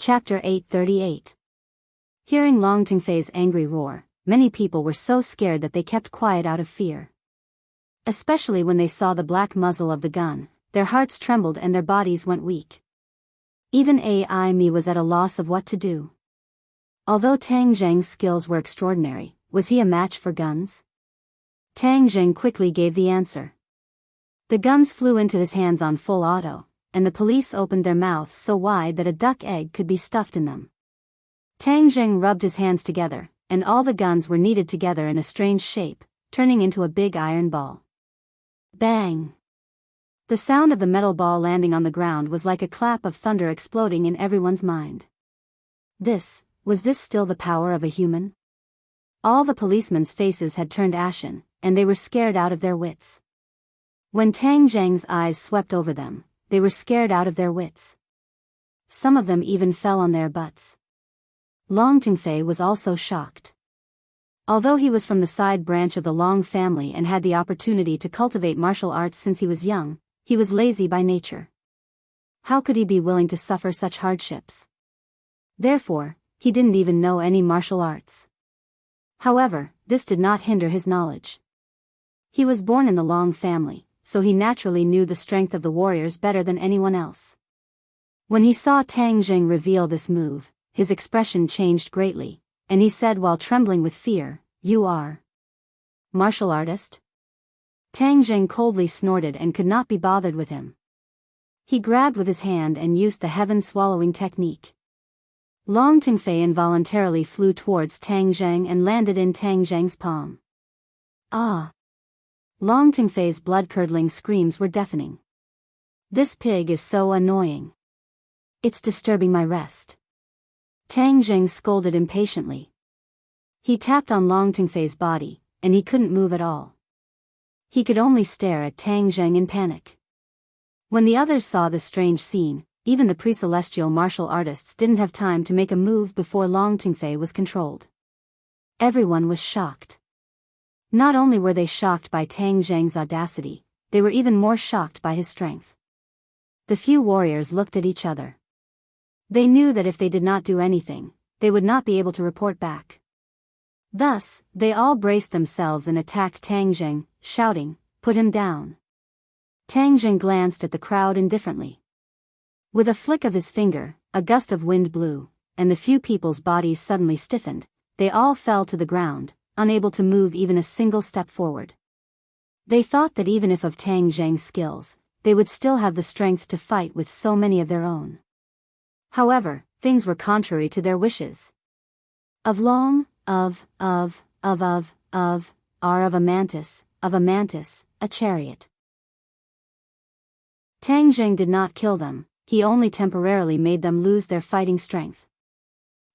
Chapter 838. Hearing Long Tingfei's angry roar, many people were so scared that they kept quiet out of fear. Especially when they saw the black muzzle of the gun, their hearts trembled and their bodies went weak. Even Ai Mi was at a loss of what to do. Although Tang Zheng's skills were extraordinary, was he a match for guns? Tang Zheng quickly gave the answer. The guns flew into his hands on full auto, and the police opened their mouths so wide that a duck egg could be stuffed in them. Tang Zheng rubbed his hands together, and all the guns were kneaded together in a strange shape, turning into a big iron ball. Bang! The sound of the metal ball landing on the ground was like a clap of thunder exploding in everyone's mind. Was this still the power of a human? All the policemen's faces had turned ashen, and they were scared out of their wits. When Tang Zheng's eyes swept over them, they were scared out of their wits. Some of them even fell on their butts. Long Tingfei was also shocked. Although he was from the side branch of the Long family and had the opportunity to cultivate martial arts since he was young, he was lazy by nature. How could he be willing to suffer such hardships? Therefore, he didn't even know any martial arts. However, this did not hinder his knowledge. He was born in the Long family, so he naturally knew the strength of the warriors better than anyone else. When he saw Tang Zheng reveal this move, his expression changed greatly, and he said while trembling with fear, "You are martial artist?" Tang Zheng coldly snorted and could not be bothered with him. He grabbed with his hand and used the heaven-swallowing technique. Long Tingfei involuntarily flew towards Tang Zheng and landed in Tang Zheng's palm. Ah! Long Tingfei's blood-curdling screams were deafening. This pig is so annoying. It's disturbing my rest. Tang Zheng scolded impatiently. He tapped on Long Tingfei's body, and he couldn't move at all. He could only stare at Tang Zheng in panic. When the others saw this strange scene, even the pre-celestial martial artists didn't have time to make a move before Long Tingfei was controlled. Everyone was shocked. Not only were they shocked by Tang Zheng's audacity, they were even more shocked by his strength. The few warriors looked at each other. They knew that if they did not do anything, they would not be able to report back. Thus, they all braced themselves and attacked Tang Zheng, shouting, "Put him down." Tang Zheng glanced at the crowd indifferently. With a flick of his finger, a gust of wind blew, and the few people's bodies suddenly stiffened. They all fell to the ground, unable to move even a single step forward. They thought that even if of Tang Zheng's skills, they would still have the strength to fight with so many of their own. However, things were contrary to their wishes. Of a mantis, a chariot. Tang Zheng did not kill them, he only temporarily made them lose their fighting strength.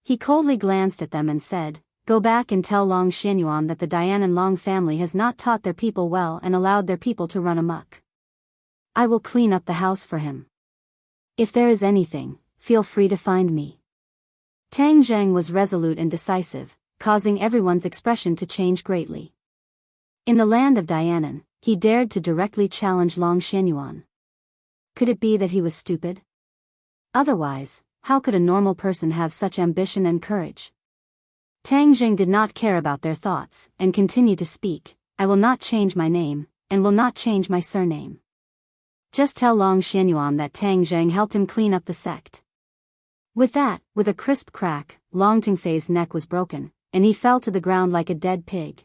He coldly glanced at them and said, "Go back and tell Long Xianyuan that the Dianan Long family has not taught their people well and allowed their people to run amok. I will clean up the house for him. If there is anything, feel free to find me." Tang Zheng was resolute and decisive, causing everyone's expression to change greatly. In the land of Dianan, he dared to directly challenge Long Xianyuan. Could it be that he was stupid? Otherwise, how could a normal person have such ambition and courage? Tang Zheng did not care about their thoughts, and continued to speak, "I will not change my name, and will not change my surname. Just tell Long Xianyuan that Tang Zheng helped him clean up the sect." With that, with a crisp crack, Long Tingfei's neck was broken, and he fell to the ground like a dead pig.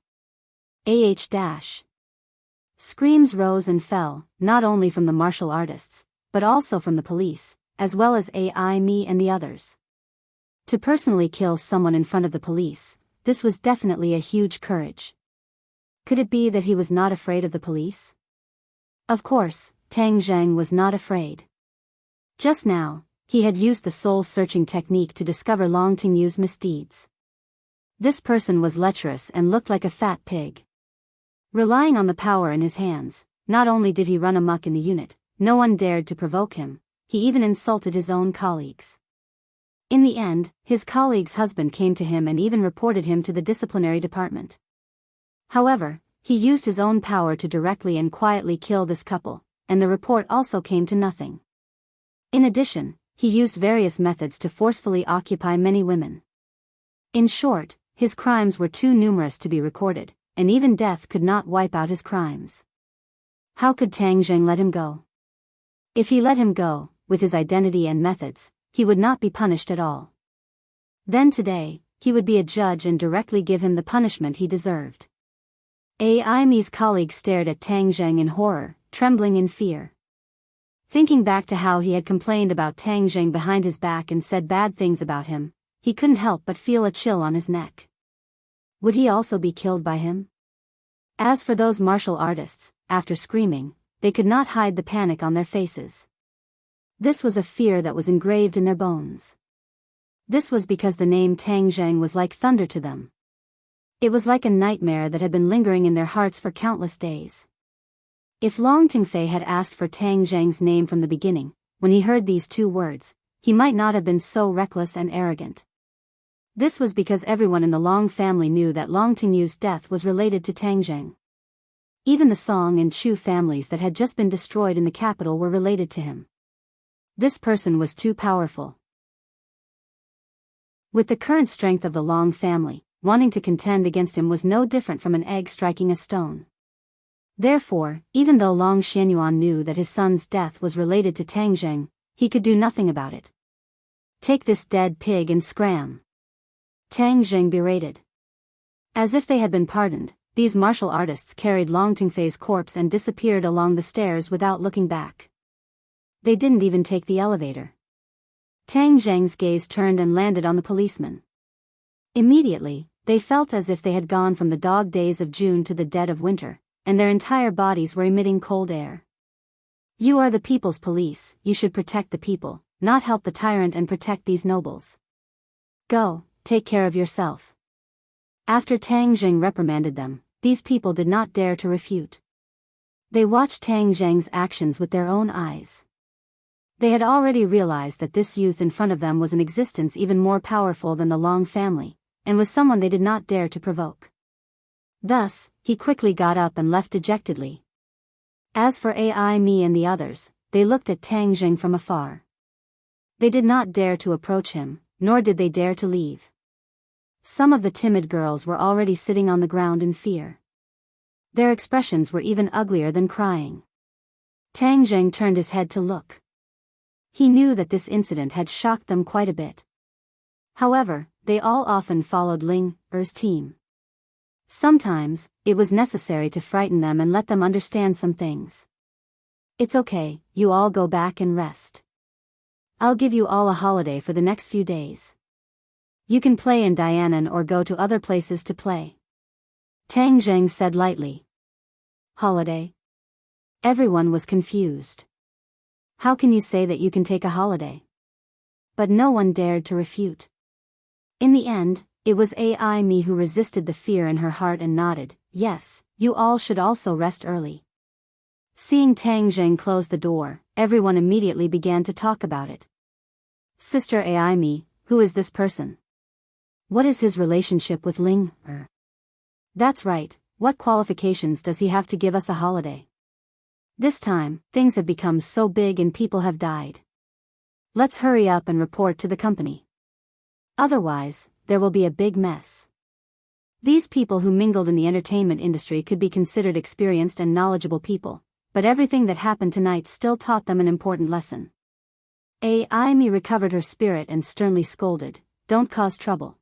Screams rose and fell, not only from the martial artists, but also from the police, as well as Ai Mi and the others. To personally kill someone in front of the police, this was definitely a huge courage. Could it be that he was not afraid of the police? Of course, Tang Zheng was not afraid. Just now, he had used the soul-searching technique to discover Long Tingyu's misdeeds. This person was lecherous and looked like a fat pig. Relying on the power in his hands, not only did he run amok in the unit, no one dared to provoke him, he even insulted his own colleagues. In the end, his colleague's husband came to him and even reported him to the disciplinary department. However, he used his own power to directly and quietly kill this couple, and the report also came to nothing. In addition, he used various methods to forcefully occupy many women. In short, his crimes were too numerous to be recorded, and even death could not wipe out his crimes. How could Tang Zheng let him go? If he let him go, with his identity and methods, he would not be punished at all. Then today, he would be a judge and directly give him the punishment he deserved. Mi's colleague stared at Tang Zheng in horror, trembling in fear. Thinking back to how he had complained about Tang Zheng behind his back and said bad things about him, he couldn't help but feel a chill on his neck. Would he also be killed by him? As for those martial artists, after screaming, they could not hide the panic on their faces. This was a fear that was engraved in their bones. This was because the name Tang Zheng was like thunder to them. It was like a nightmare that had been lingering in their hearts for countless days. If Long Tingfei had asked for Tang Zheng's name from the beginning, when he heard these two words, he might not have been so reckless and arrogant. This was because everyone in the Long family knew that Long Tingyu's death was related to Tang Zheng. Even the Song and Chu families that had just been destroyed in the capital were related to him. This person was too powerful. With the current strength of the Long family, wanting to contend against him was no different from an egg striking a stone. Therefore, even though Long Xianyuan knew that his son's death was related to Tang Zheng, he could do nothing about it. Take this dead pig and scram. Tang Zheng berated. As if they had been pardoned, these martial artists carried Long Tingfei's corpse and disappeared along the stairs without looking back. They didn't even take the elevator. Tang Zheng's gaze turned and landed on the policeman. Immediately, they felt as if they had gone from the dog days of June to the dead of winter, and their entire bodies were emitting cold air. You are the people's police, you should protect the people, not help the tyrant and protect these nobles. Go, take care of yourself. After Tang Zheng reprimanded them, these people did not dare to refute. They watched Tang Zheng's actions with their own eyes. They had already realized that this youth in front of them was an existence even more powerful than the Long family, and was someone they did not dare to provoke. Thus, he quickly got up and left dejectedly. As for Mi and the others, they looked at Tang Zheng from afar. They did not dare to approach him, nor did they dare to leave. Some of the timid girls were already sitting on the ground in fear. Their expressions were even uglier than crying. Tang Zheng turned his head to look. He knew that this incident had shocked them quite a bit. However, they all often followed Ling Er's team. Sometimes, it was necessary to frighten them and let them understand some things. It's okay, you all go back and rest. I'll give you all a holiday for the next few days. You can play in Dianan or go to other places to play. Tang Zheng said lightly. Holiday? Everyone was confused. How can you say that you can take a holiday? But no one dared to refute. In the end, it was Mi who resisted the fear in her heart and nodded, yes, you all should also rest early. Seeing Tang Zheng close the door, everyone immediately began to talk about it. Sister Mi, who is this person? What is his relationship with Ling Er? That's right, what qualifications does he have to give us a holiday? This time, things have become so big and people have died. Let's hurry up and report to the company. Otherwise, there will be a big mess. These people who mingled in the entertainment industry could be considered experienced and knowledgeable people, but everything that happened tonight still taught them an important lesson. Mi recovered her spirit and sternly scolded, don't cause trouble.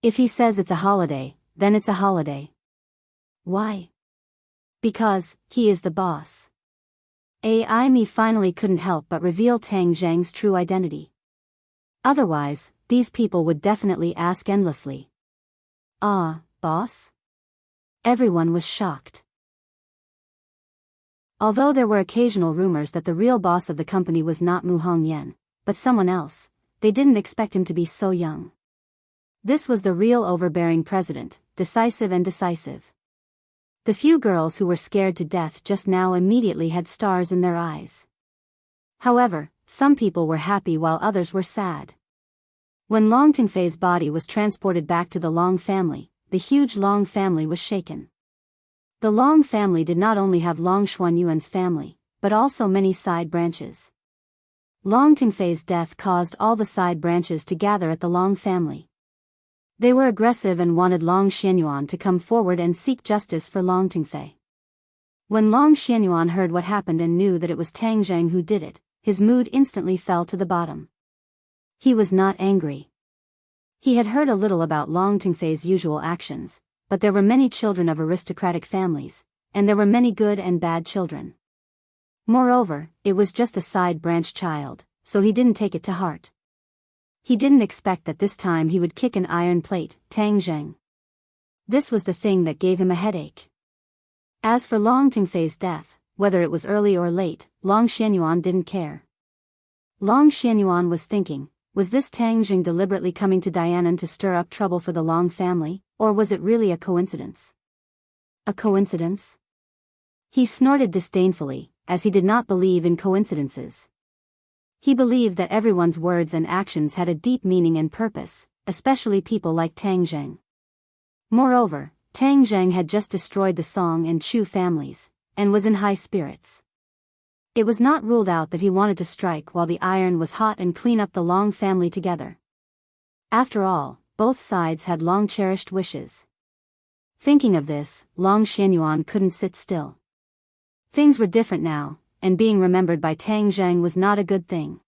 If he says it's a holiday, then it's a holiday. Why? Because, he is the boss. Mi finally couldn't help but reveal Tang Zheng's true identity. Otherwise, these people would definitely ask endlessly. Ah, boss? Everyone was shocked. Although there were occasional rumors that the real boss of the company was not Mu Hongyan, but someone else, they didn't expect him to be so young. This was the real overbearing president, decisive and decisive. The few girls who were scared to death just now immediately had stars in their eyes. However, some people were happy while others were sad. When Long Tingfei's body was transported back to the Long family, the huge Long family was shaken. The Long family did not only have Long Xuanyuan's family, but also many side branches. Long Tingfei's death caused all the side branches to gather at the Long family. They were aggressive and wanted Long Xianyuan to come forward and seek justice for Long Tingfei. When Long Xianyuan heard what happened and knew that it was Tang Zheng who did it, his mood instantly fell to the bottom. He was not angry. He had heard a little about Long Tingfei's usual actions, but there were many children of aristocratic families, and there were many good and bad children. Moreover, it was just a side branch child, so he didn't take it to heart. He didn't expect that this time he would kick an iron plate, Tang Zheng. This was the thing that gave him a headache. As for Long Tingfei's death, whether it was early or late, Long Xianyuan didn't care. Long Xianyuan was thinking, was this Tang Zheng deliberately coming to Dianan to stir up trouble for the Long family, or was it really a coincidence? A coincidence? He snorted disdainfully, as he did not believe in coincidences. He believed that everyone's words and actions had a deep meaning and purpose, especially people like Tang Zheng. Moreover, Tang Zheng had just destroyed the Song and Chu families, and was in high spirits. It was not ruled out that he wanted to strike while the iron was hot and clean up the Long family together. After all, both sides had long cherished wishes. Thinking of this, Long Xianyuan couldn't sit still. Things were different now, and being remembered by Tang Zheng was not a good thing.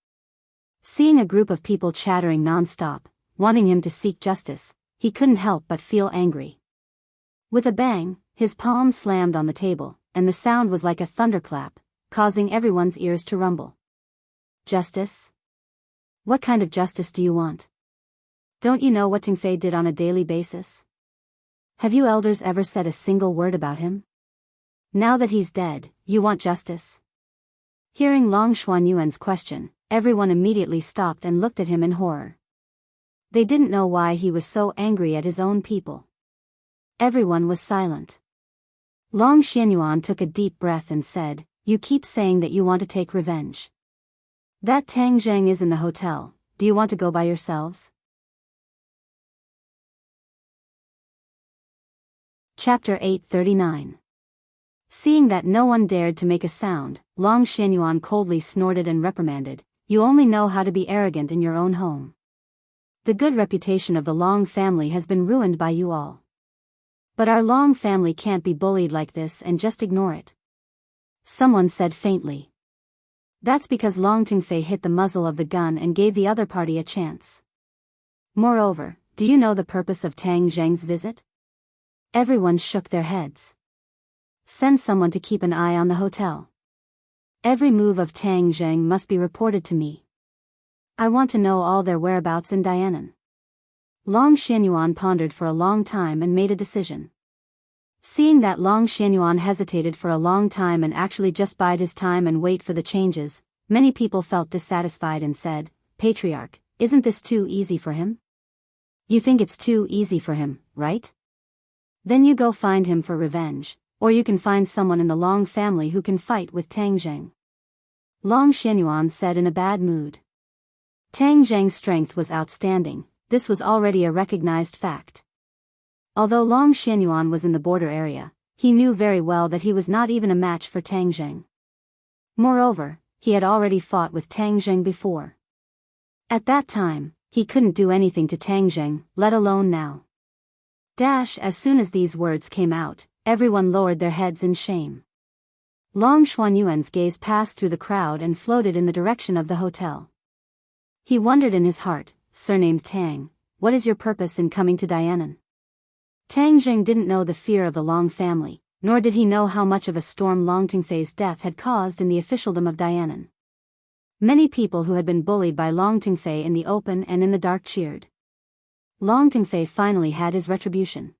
Seeing a group of people chattering non-stop, wanting him to seek justice, he couldn't help but feel angry. With a bang, his palm slammed on the table, and the sound was like a thunderclap, causing everyone's ears to rumble. Justice? What kind of justice do you want? Don't you know what Tingfei did on a daily basis? Have you elders ever said a single word about him? Now that he's dead, you want justice? Hearing Long Xuanyuan's question, everyone immediately stopped and looked at him in horror. They didn't know why he was so angry at his own people. Everyone was silent. Long Xianyuan took a deep breath and said, "You keep saying that you want to take revenge. That Tang Zheng is in the hotel, do you want to go by yourselves?" Chapter 839. Seeing that no one dared to make a sound, Long Xianyuan coldly snorted and reprimanded, "You only know how to be arrogant in your own home. The good reputation of the Long family has been ruined by you all. But our Long family can't be bullied like this and just ignore it." Someone said faintly. "That's because Long Tingfei hit the muzzle of the gun and gave the other party a chance. Moreover, do you know the purpose of Tang Zheng's visit?" Everyone shook their heads. "Send someone to keep an eye on the hotel. Every move of Tang Zheng must be reported to me. I want to know all their whereabouts in Dianan." Long Xianyuan pondered for a long time and made a decision. Seeing that Long Xianyuan hesitated for a long time and actually just bide his time and wait for the changes, many people felt dissatisfied and said, "Patriarch, isn't this too easy for him? You think it's too easy for him, right? Then you go find him for revenge, or you can find someone in the Long family who can fight with Tang Zheng." Long Xianyuan said in a bad mood. Tang Zheng's strength was outstanding, this was already a recognized fact. Although Long Xianyuan was in the border area, he knew very well that he was not even a match for Tang Zheng. Moreover, he had already fought with Tang Zheng before. At that time, he couldn't do anything to Tang Zheng, let alone now. As soon as these words came out, everyone lowered their heads in shame. Long Xuanyuan's gaze passed through the crowd and floated in the direction of the hotel. He wondered in his heart, "Surnamed Tang, what is your purpose in coming to Dianan?" Tang Zheng didn't know the fear of the Long family, nor did he know how much of a storm Long Tingfei's death had caused in the officialdom of Dianan. Many people who had been bullied by Long Tingfei in the open and in the dark cheered. Long Tingfei finally had his retribution.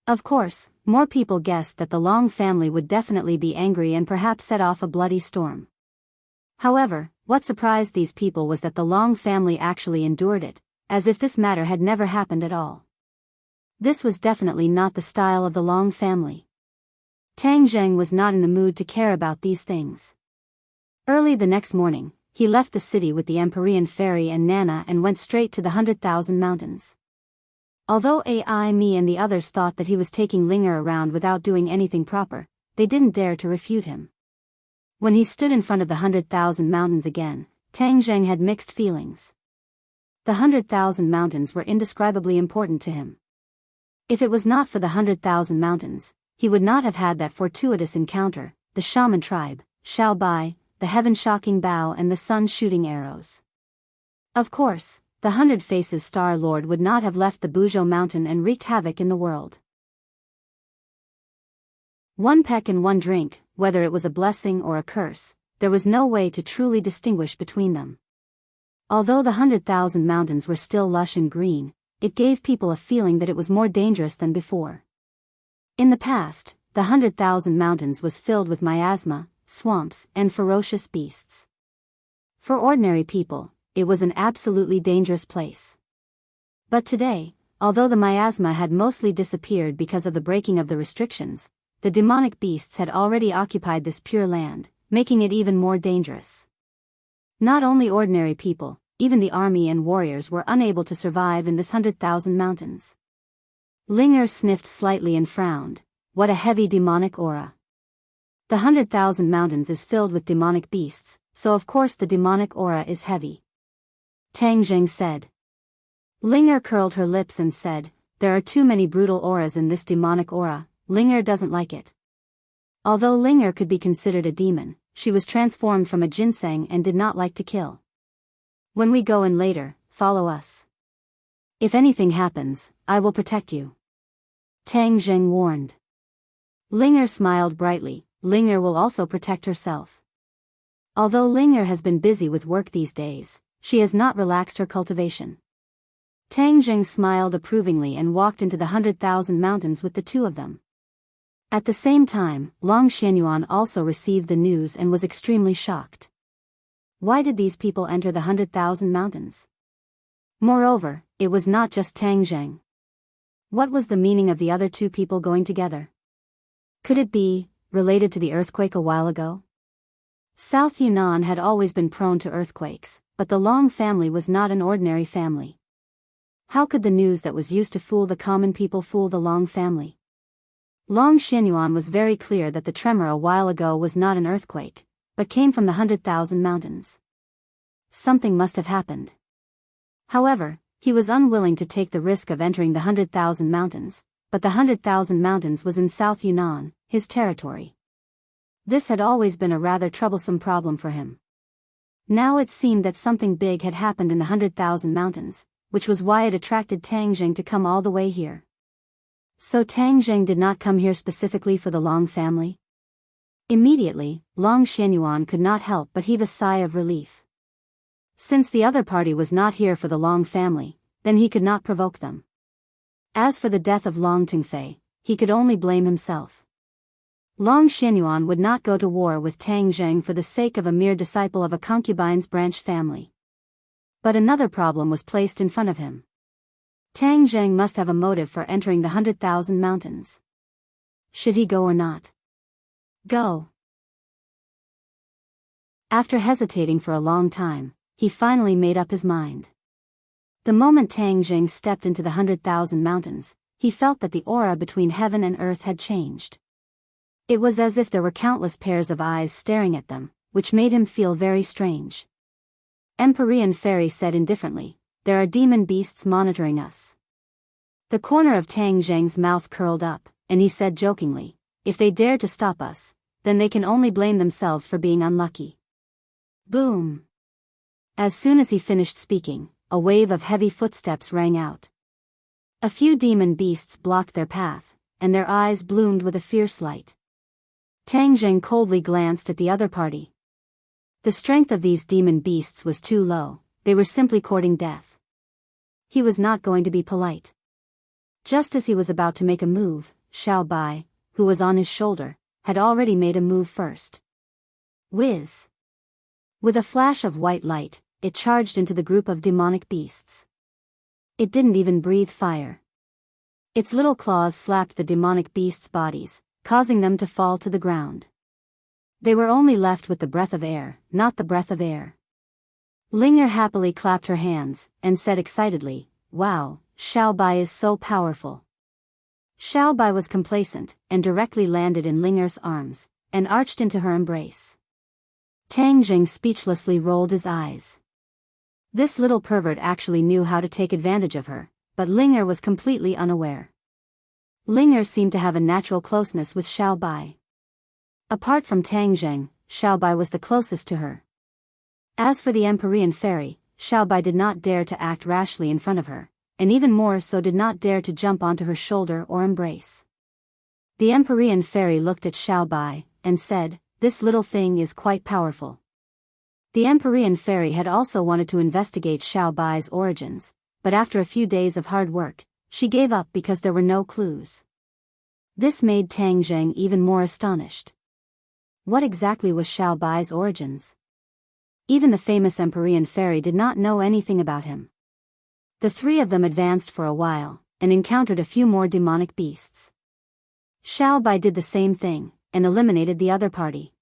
Of course, more people guessed that the Long family would definitely be angry and perhaps set off a bloody storm. However, what surprised these people was that the Long family actually endured it, as if this matter had never happened at all. This was definitely not the style of the Long family. Tang Zheng was not in the mood to care about these things. Early the next morning, he left the city with the Empyrean Fairy and Nana and went straight to the 100,000 Mountains. Although Me and the others thought that he was taking Linger around without doing anything proper, they didn't dare to refute him. When he stood in front of the 100,000 Mountains again, Tang Zheng had mixed feelings. The 100,000 mountains were indescribably important to him. If it was not for the 100,000 mountains, he would not have had that fortuitous encounter, the shaman tribe, Xiao Bai, the heaven-shocking bow and the sun-shooting arrows. Of course, the 100 Faces Star Lord would not have left the Buzhou mountain and wreaked havoc in the world. One peck and one drink, whether it was a blessing or a curse, there was no way to truly distinguish between them. Although the 100,000 mountains were still lush and green, it gave people a feeling that it was more dangerous than before. In the past, the 100,000 mountains was filled with miasma, swamps, and ferocious beasts. For ordinary people, it was an absolutely dangerous place. But today, although the miasma had mostly disappeared because of the breaking of the restrictions, the demonic beasts had already occupied this pure land, making it even more dangerous. Not only ordinary people, even the army and warriors were unable to survive in this 100,000 mountains. Linger sniffed slightly and frowned. What a heavy demonic aura. The 100,000 mountains is filled with demonic beasts, so of course the demonic aura is heavy. Tang Zheng said. Linger curled her lips and said, there are too many brutal auras in this demonic aura. Linger doesn't like it. Although Linger could be considered a demon, she was transformed from a ginseng and did not like to kill. When we go in later, follow us. If anything happens, I will protect you. Tang Zheng warned. Linger smiled brightly. Linger will also protect herself. Although Linger has been busy with work these days, she has not relaxed her cultivation. Tang Zheng smiled approvingly and walked into the 100,000 mountains with the two of them. At the same time, Long Xianyuan also received the news and was extremely shocked. Why did these people enter the 100,000 mountains? Moreover, it was not just Tang Zheng. What was the meaning of the other two people going together? Could it be related to the earthquake a while ago? South Yunnan had always been prone to earthquakes, but the Long family was not an ordinary family. How could the news that was used to fool the common people fool the Long family? Long Xianyuan was very clear that the tremor a while ago was not an earthquake, but came from the 100,000 mountains. Something must have happened. However, he was unwilling to take the risk of entering the 100,000 mountains, but the 100,000 mountains was in South Yunnan, his territory. This had always been a rather troublesome problem for him. Now it seemed that something big had happened in the 100,000 mountains, which was why it attracted Tang Zheng to come all the way here. So Tang Zheng did not come here specifically for the Long family? Immediately, Long Xianyuan could not help but heave a sigh of relief. Since the other party was not here for the Long family, then he could not provoke them. As for the death of Long Tingfei, he could only blame himself. Long Xianyuan would not go to war with Tang Zheng for the sake of a mere disciple of a concubine's branch family. But another problem was placed in front of him. Tang Zheng must have a motive for entering the 100,000 mountains. Should he go or not? Go. After hesitating for a long time, he finally made up his mind. The moment Tang Zheng stepped into the 100,000 mountains, he felt that the aura between heaven and earth had changed. It was as if there were countless pairs of eyes staring at them, which made him feel very strange. Empyrean Fairy said indifferently, there are demon beasts monitoring us. The corner of Tang Zheng's mouth curled up, and he said jokingly, if they dare to stop us, then they can only blame themselves for being unlucky. Boom! As soon as he finished speaking, a wave of heavy footsteps rang out. A few demon beasts blocked their path, and their eyes bloomed with a fierce light. Tang Zheng coldly glanced at the other party. The strength of these demon beasts was too low, they were simply courting death. He was not going to be polite. Just as he was about to make a move, Xiao Bai, who was on his shoulder, had already made a move first. Whiz! With a flash of white light, it charged into the group of demonic beasts. It didn't even breathe fire. Its little claws slapped the demonic beasts' bodies, causing them to fall to the ground. They were only left with the breath of air, not the breath of air. Linger happily clapped her hands, and said excitedly, wow, Xiao Bai is so powerful. Xiao Bai was complacent, and directly landed in Linger's arms, and arched into her embrace. Tang Jing speechlessly rolled his eyes. This little pervert actually knew how to take advantage of her, but Linger was completely unaware. Linger seemed to have a natural closeness with Xiao Bai. Apart from Tang Jing, Xiao Bai was the closest to her. As for the Empyrean fairy, Xiao Bai did not dare to act rashly in front of her, and even more so did not dare to jump onto her shoulder or embrace. The Empyrean fairy looked at Xiao Bai, and said, "This little thing is quite powerful." The Empyrean fairy had also wanted to investigate Xiao Bai's origins, but after a few days of hard work, she gave up because there were no clues. This made Tang Jing even more astonished. What exactly was Xiao Bai's origins? Even the famous Empyrean fairy did not know anything about him. The three of them advanced for a while, and encountered a few more demonic beasts. Xiao Bai did the same thing, and eliminated the other party.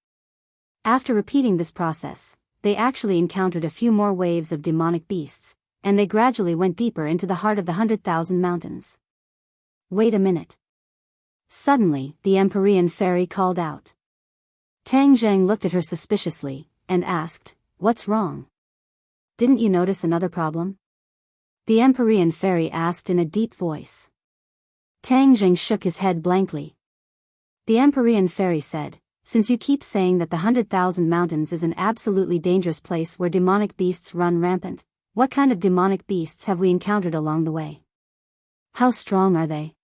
After repeating this process, they actually encountered a few more waves of demonic beasts, and they gradually went deeper into the heart of the 100,000 mountains. Wait a minute. Suddenly, the Empyrean fairy called out. Tang Jing looked at her suspiciously, and asked, "What's wrong? Didn't you notice another problem?" The Empyrean fairy asked in a deep voice. Tang Jing shook his head blankly. The Empyrean fairy said, "Since you keep saying that the 100,000 mountains is an absolutely dangerous place where demonic beasts run rampant, what kind of demonic beasts have we encountered along the way? How strong are they?"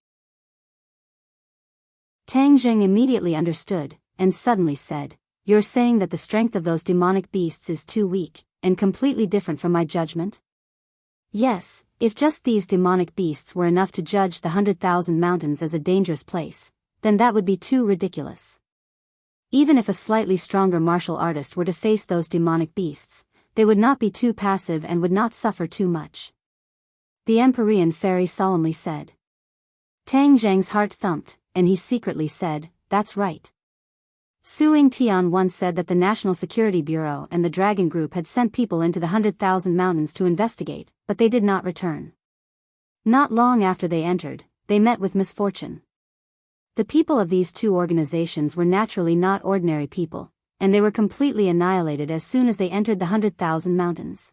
Tang Jing immediately understood, and suddenly said, "You're saying that the strength of those demonic beasts is too weak, and completely different from my judgment?" Yes, if just these demonic beasts were enough to judge the 100,000 mountains as a dangerous place, then that would be too ridiculous. Even if a slightly stronger martial artist were to face those demonic beasts, they would not be too passive and would not suffer too much. The Empyrean fairy solemnly said. Tang Jing's heart thumped, and he secretly said, "That's right." Suing Tian once said that the National Security Bureau and the Dragon Group had sent people into the 100,000 mountains to investigate, but they did not return. Not long after they entered, they met with misfortune. The people of these two organizations were naturally not ordinary people, and they were completely annihilated as soon as they entered the 100,000 mountains.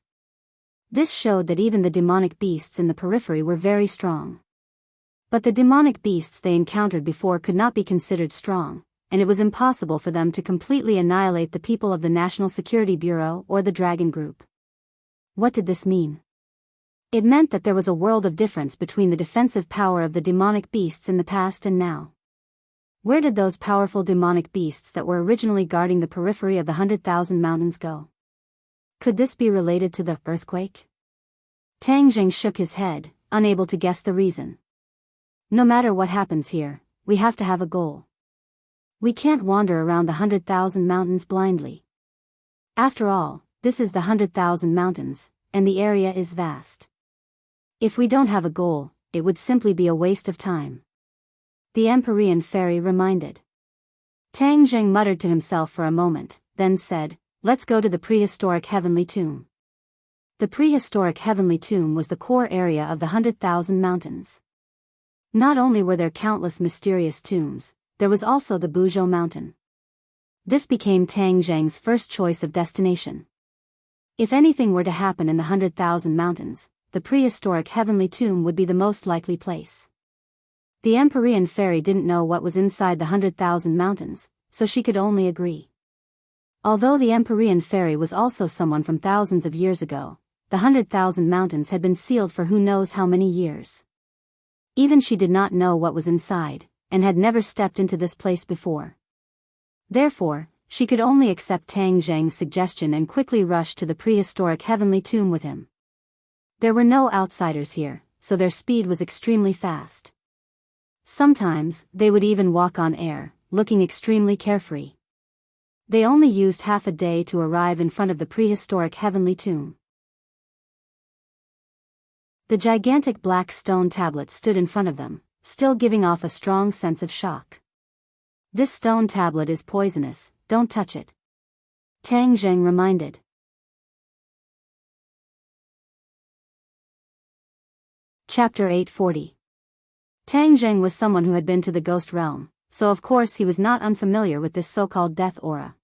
This showed that even the demonic beasts in the periphery were very strong. But the demonic beasts they encountered before could not be considered strong, and it was impossible for them to completely annihilate the people of the National Security Bureau or the Dragon Group. What did this mean? It meant that there was a world of difference between the defensive power of the demonic beasts in the past and now. Where did those powerful demonic beasts that were originally guarding the periphery of the 100,000 mountains go? Could this be related to the earthquake? Tang Jing shook his head, unable to guess the reason. No matter what happens here, we have to have a goal. We can't wander around the 100,000 mountains blindly. After all, this is the 100,000 mountains, and the area is vast. If we don't have a goal, it would simply be a waste of time. The Empyrean fairy reminded. Tang Jing muttered to himself for a moment, then said, "Let's go to the prehistoric heavenly tomb." The prehistoric heavenly tomb was the core area of the 100,000 mountains. Not only were there countless mysterious tombs, there was also the Buzhou Mountain. This became Tang Jing's first choice of destination. If anything were to happen in the 100,000 mountains, the prehistoric heavenly tomb would be the most likely place. The Empyrean fairy didn't know what was inside the 100,000 mountains, so she could only agree. Although the Empyrean fairy was also someone from thousands of years ago, the 100,000 mountains had been sealed for who knows how many years. Even she did not know what was inside, and had never stepped into this place before. Therefore, she could only accept Tang Jing's suggestion and quickly rush to the prehistoric heavenly tomb with him. There were no outsiders here, so their speed was extremely fast. Sometimes, they would even walk on air, looking extremely carefree. They only used half a day to arrive in front of the prehistoric heavenly tomb. The gigantic black stone tablet stood in front of them, still giving off a strong sense of shock. "This stone tablet is poisonous, don't touch it," Tang Jing reminded. Chapter 840. Tang Jing was someone who had been to the ghost realm, so of course he was not unfamiliar with this so-called death aura.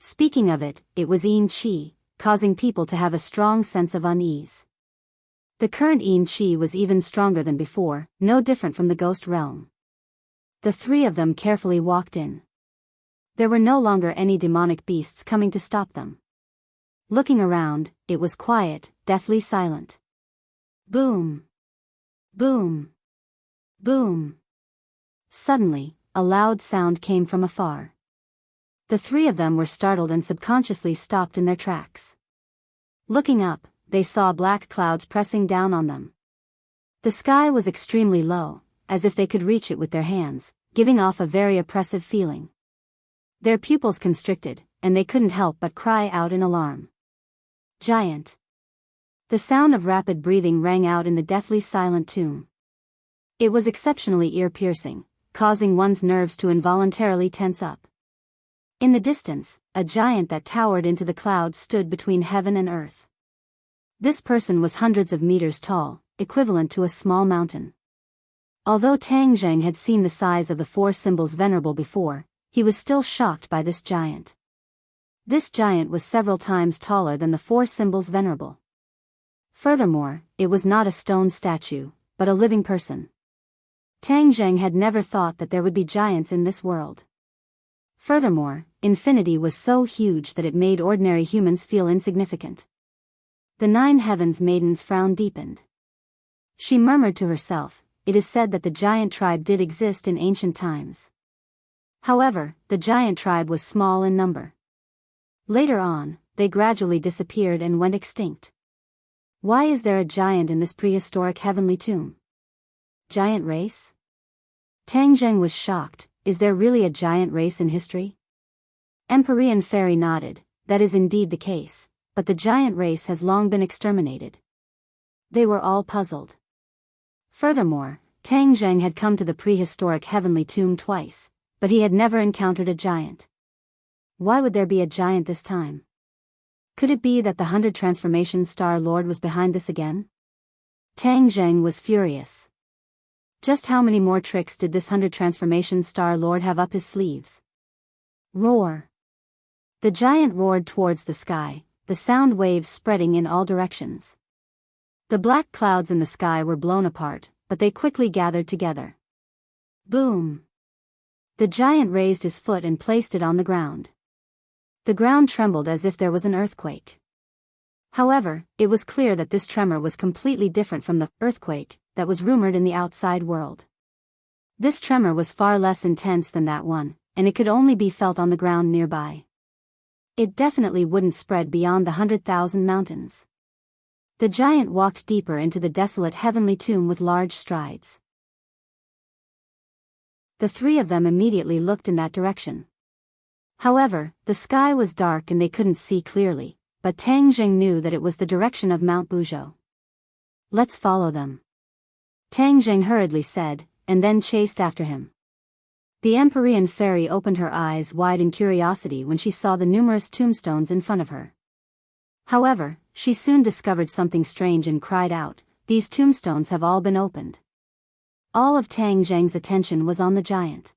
Speaking of it, it was Yin Qi, causing people to have a strong sense of unease. The current Yin Qi was even stronger than before, no different from the ghost realm. The three of them carefully walked in. There were no longer any demonic beasts coming to stop them. Looking around, it was quiet, deathly silent. Boom! Boom! Boom! Suddenly, a loud sound came from afar. The three of them were startled and subconsciously stopped in their tracks. Looking up, they saw black clouds pressing down on them. The sky was extremely low, as if they could reach it with their hands, giving off a very oppressive feeling. Their pupils constricted, and they couldn't help but cry out in alarm. Giant! The sound of rapid breathing rang out in the deathly silent tomb. It was exceptionally ear-piercing, causing one's nerves to involuntarily tense up. In the distance, a giant that towered into the clouds stood between heaven and earth. This person was hundreds of meters tall, equivalent to a small mountain. Although Tang Zheng had seen the size of the four symbols venerable before, he was still shocked by this giant. This giant was several times taller than the four symbols venerable. Furthermore, it was not a stone statue, but a living person. Tang Zheng had never thought that there would be giants in this world. Furthermore, infinity was so huge that it made ordinary humans feel insignificant. The 9 heavens maiden's frown deepened. She murmured to herself, "It is said that the giant tribe did exist in ancient times." However, the giant tribe was small in number. Later on, they gradually disappeared and went extinct. Why is there a giant in this prehistoric heavenly tomb? Giant race? Tang Zheng was shocked. Is there really a giant race in history? Empyrean Fairy nodded. That is indeed the case, but the giant race has long been exterminated. They were all puzzled. Furthermore, Tang Zheng had come to the prehistoric heavenly tomb twice, but he had never encountered a giant. Why would there be a giant this time? Could it be that the 100 Transformation Star Lord was behind this again? Tang Zheng was furious. Just how many more tricks did this 100 Transformation Star Lord have up his sleeves? Roar! The giant roared towards the sky, the sound waves spreading in all directions. The black clouds in the sky were blown apart, but they quickly gathered together. Boom! The giant raised his foot and placed it on the ground. The ground trembled as if there was an earthquake. However, it was clear that this tremor was completely different from the earthquake that was rumored in the outside world. This tremor was far less intense than that one, and it could only be felt on the ground nearby. It definitely wouldn't spread beyond the 100,000 mountains. The giant walked deeper into the desolate heavenly tomb with large strides. The three of them immediately looked in that direction. However, the sky was dark and they couldn't see clearly, but Tang Zheng knew that it was the direction of Mount Buzhou. Let's follow them, Tang Zheng hurriedly said, and then chased after him. The Empyrean Fairy opened her eyes wide in curiosity when she saw the numerous tombstones in front of her. However, she soon discovered something strange and cried out, "These tombstones have all been opened." All of Tang Zheng's attention was on the giant.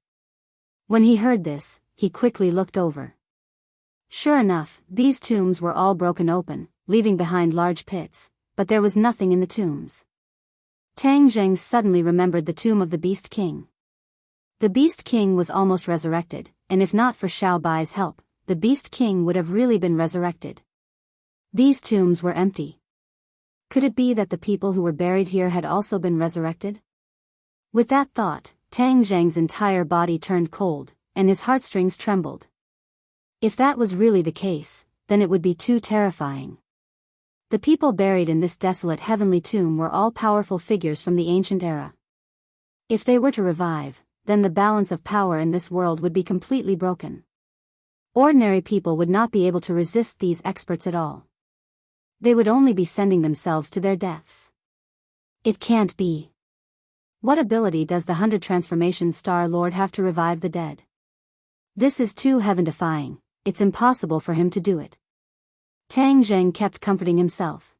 When he heard this, he quickly looked over. Sure enough, these tombs were all broken open, leaving behind large pits, but there was nothing in the tombs. Tang Zheng suddenly remembered the tomb of the Beast King. The Beast King was almost resurrected, and if not for Xiao Bai's help, the Beast King would have really been resurrected. These tombs were empty. Could it be that the people who were buried here had also been resurrected? With that thought, Tang Zheng's entire body turned cold, and his heartstrings trembled. If that was really the case, then it would be too terrifying. The people buried in this desolate heavenly tomb were all powerful figures from the ancient era. If they were to revive, then the balance of power in this world would be completely broken. Ordinary people would not be able to resist these experts at all. They would only be sending themselves to their deaths. It can't be. What ability does the 100 Transformation Star Lord have to revive the dead? This is too heaven-defying, it's impossible for him to do it. Tang Zheng kept comforting himself.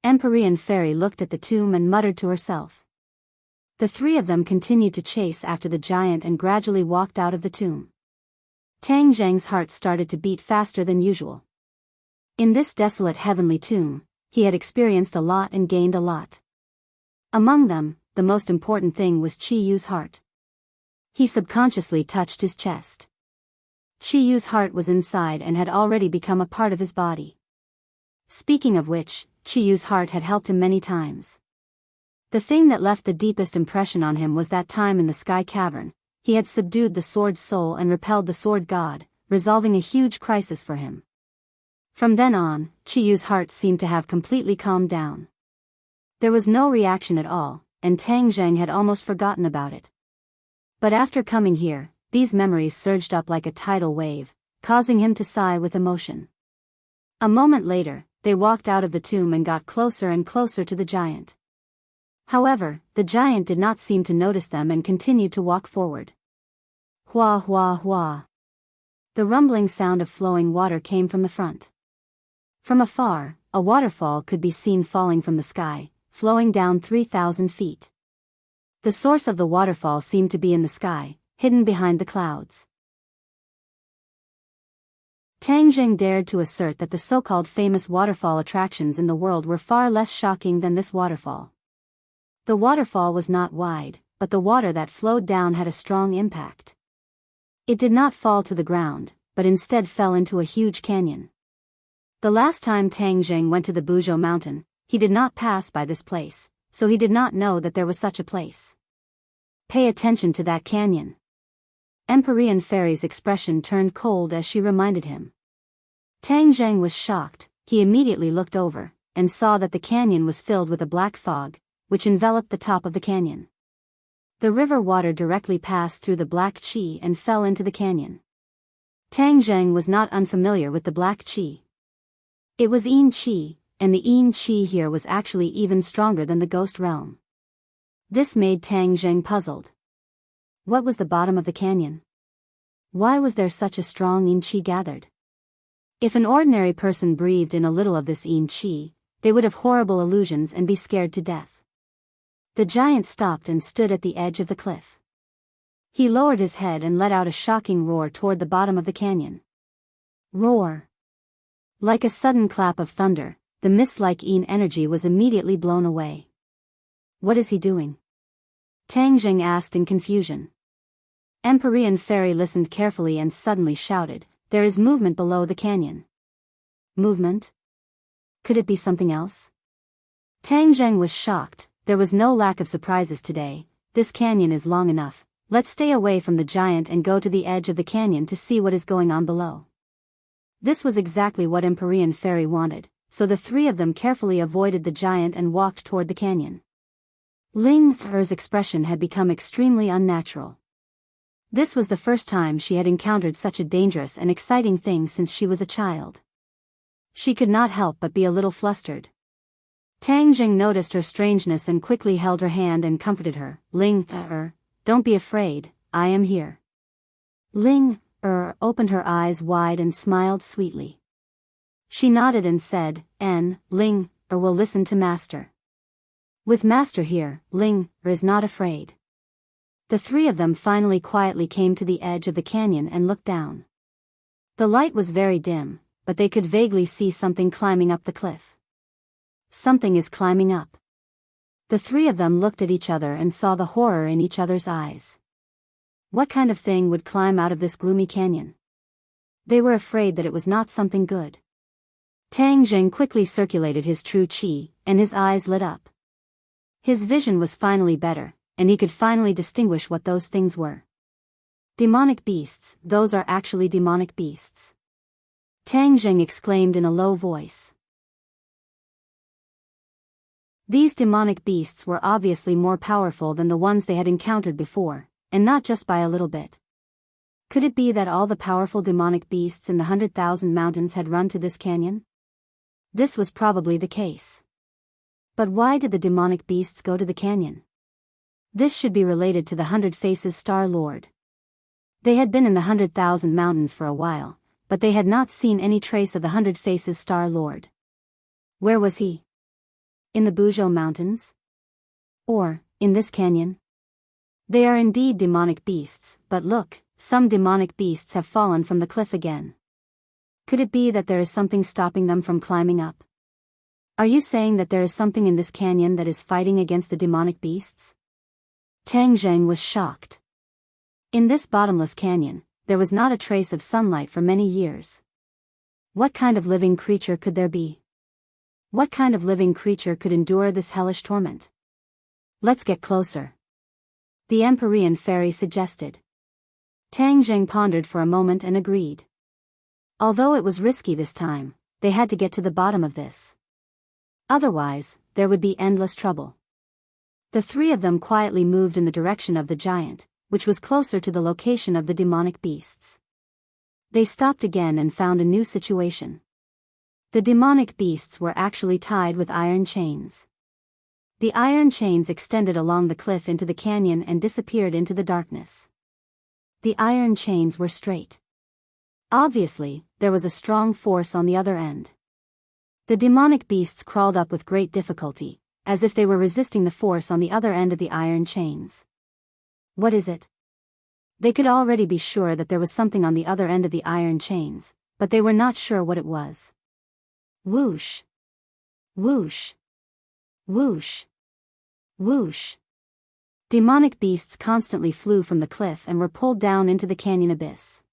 Empyrean Fairy looked at the tomb and muttered to herself. The three of them continued to chase after the giant and gradually walked out of the tomb. Tang Zhang's heart started to beat faster than usual. In this desolate heavenly tomb, he had experienced a lot and gained a lot. Among them, the most important thing was Qi Yu's heart. He subconsciously touched his chest. Qi Yu's heart was inside and had already become a part of his body. Speaking of which, Qi Yu's heart had helped him many times. The thing that left the deepest impression on him was that time in the Sky Cavern, he had subdued the Sword Soul and repelled the Sword God, resolving a huge crisis for him. From then on, Qi Yu's heart seemed to have completely calmed down. There was no reaction at all, and Tang Zhang had almost forgotten about it. But after coming here, these memories surged up like a tidal wave, causing him to sigh with emotion. A moment later, they walked out of the tomb and got closer and closer to the giant. However, the giant did not seem to notice them and continued to walk forward. Hua hua hua. The rumbling sound of flowing water came from the front. From afar, a waterfall could be seen falling from the sky, flowing down 3,000 feet. The source of the waterfall seemed to be in the sky, hidden behind the clouds. Tang Zhang dared to assert that the so-called famous waterfall attractions in the world were far less shocking than this waterfall. The waterfall was not wide, but the water that flowed down had a strong impact. It did not fall to the ground, but instead fell into a huge canyon. The last time Tang Zhang went to the Buzhou mountain, he did not pass by this place, so he did not know that there was such a place. Pay attention to that canyon. Empyrean Fairy's expression turned cold as she reminded him. Tang Zhang was shocked. He immediately looked over, and saw that the canyon was filled with a black fog, which enveloped the top of the canyon. The river water directly passed through the black qi and fell into the canyon. Tang Zhang was not unfamiliar with the black qi. It was yin qi, and the yin qi here was actually even stronger than the ghost realm. This made Tang Zhang puzzled. What was the bottom of the canyon? Why was there such a strong yin qi gathered? If an ordinary person breathed in a little of this yin qi, they would have horrible illusions and be scared to death. The giant stopped and stood at the edge of the cliff. He lowered his head and let out a shocking roar toward the bottom of the canyon. Roar! Like a sudden clap of thunder, the mist-like yin energy was immediately blown away. What is he doing? Tang Zhang asked in confusion. Empyrean Fairy listened carefully and suddenly shouted, "There is movement below the canyon." Movement? Could it be something else? Tang Zhang was shocked. There was no lack of surprises today. This canyon is long enough. Let's stay away from the giant and go to the edge of the canyon to see what is going on below. This was exactly what Empyrean Fairy wanted, so the three of them carefully avoided the giant and walked toward the canyon. Ling Er's expression had become extremely unnatural. This was the first time she had encountered such a dangerous and exciting thing since she was a child. She could not help but be a little flustered. Tang Zhang noticed her strangeness and quickly held her hand and comforted her. Ling don't be afraid, I am here. Ling opened her eyes wide and smiled sweetly. She nodded and said, Ling will listen to Master. With Master here, Ling is not afraid. The three of them finally quietly came to the edge of the canyon and looked down. The light was very dim, but they could vaguely see something climbing up the cliff. Something is climbing up. The three of them looked at each other and saw the horror in each other's eyes. What kind of thing would climb out of this gloomy canyon? They were afraid that it was not something good. Tang Zhang quickly circulated his true qi, and his eyes lit up. His vision was finally better, and he could finally distinguish what those things were. Demonic beasts, those are actually demonic beasts. Tang Zhang exclaimed in a low voice. These demonic beasts were obviously more powerful than the ones they had encountered before, and not just by a little bit. Could it be that all the powerful demonic beasts in the 100,000 mountains had run to this canyon? This was probably the case. But why did the demonic beasts go to the canyon? This should be related to the 100 Faces Star Lord. They had been in the 100,000 mountains for a while, but they had not seen any trace of the 100 Faces Star Lord. Where was he? In the Buzhou Mountains? Or, in this canyon? They are indeed demonic beasts, but look, some demonic beasts have fallen from the cliff again. Could it be that there is something stopping them from climbing up? Are you saying that there is something in this canyon that is fighting against the demonic beasts? Tang Zheng was shocked. In this bottomless canyon, there was not a trace of sunlight for many years. What kind of living creature could there be? What kind of living creature could endure this hellish torment? Let's get closer, the Empyrean fairy suggested. Tang Zheng pondered for a moment and agreed. Although it was risky this time, they had to get to the bottom of this. Otherwise, there would be endless trouble. The three of them quietly moved in the direction of the giant, which was closer to the location of the demonic beasts. They stopped again and found a new situation. The demonic beasts were actually tied with iron chains. The iron chains extended along the cliff into the canyon and disappeared into the darkness. The iron chains were straight. Obviously, there was a strong force on the other end. The demonic beasts crawled up with great difficulty, as if they were resisting the force on the other end of the iron chains. What is it? They could already be sure that there was something on the other end of the iron chains, but they were not sure what it was. Whoosh! Whoosh! Whoosh! Whoosh! Demonic beasts constantly flew from the cliff and were pulled down into the canyon abyss.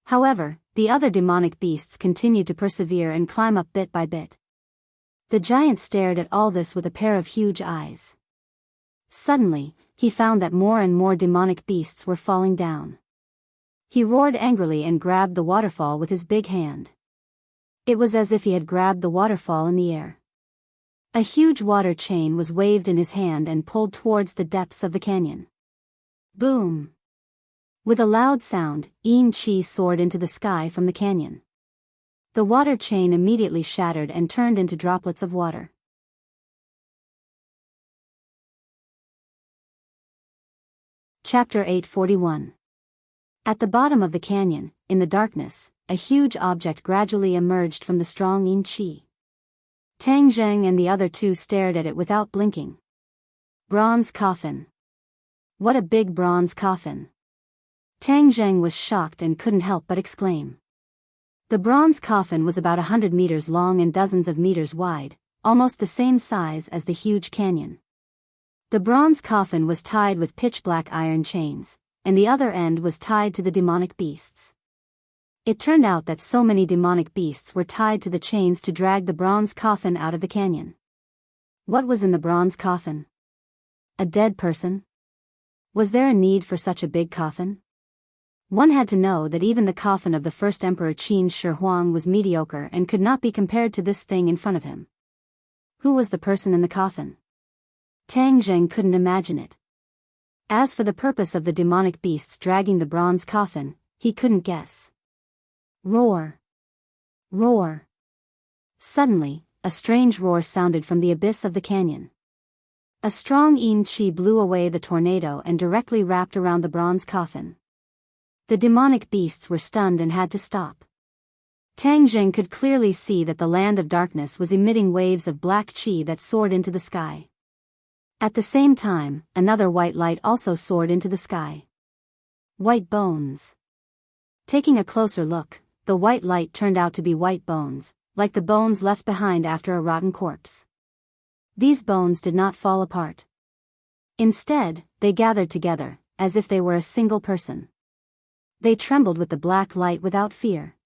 However, the other demonic beasts continued to persevere and climb up bit by bit. The giant stared at all this with a pair of huge eyes. Suddenly, he found that more and more demonic beasts were falling down. He roared angrily and grabbed the waterfall with his big hand. It was as if he had grabbed the waterfall in the air. A huge water chain was waved in his hand and pulled towards the depths of the canyon. Boom! With a loud sound, Yin Qi soared into the sky from the canyon. The water chain immediately shattered and turned into droplets of water. Chapter 841. At the bottom of the canyon, in the darkness, a huge object gradually emerged from the strong Yin Qi. Tang Zheng and the other two stared at it without blinking. Bronze coffin. What a big bronze coffin. Tang Zheng was shocked and couldn't help but exclaim. The bronze coffin was about 100 meters long and dozens of meters wide, almost the same size as the huge canyon. The bronze coffin was tied with pitch-black iron chains, and the other end was tied to the demonic beasts. It turned out that so many demonic beasts were tied to the chains to drag the bronze coffin out of the canyon. What was in the bronze coffin? A dead person? Was there a need for such a big coffin? One had to know that even the coffin of the first emperor Qin Shi Huang was mediocre and could not be compared to this thing in front of him. Who was the person in the coffin? Tang Zheng couldn't imagine it. As for the purpose of the demonic beasts dragging the bronze coffin, he couldn't guess. Roar! Roar! Suddenly, a strange roar sounded from the abyss of the canyon. A strong Yin Qi blew away the tornado and directly wrapped around the bronze coffin. The demonic beasts were stunned and had to stop. Tang Zheng could clearly see that the land of darkness was emitting waves of black qi that soared into the sky. At the same time, another white light also soared into the sky. White bones. Taking a closer look, the white light turned out to be white bones, like the bones left behind after a rotten corpse. These bones did not fall apart. Instead, they gathered together, as if they were a single person. They trembled with the black light without fear.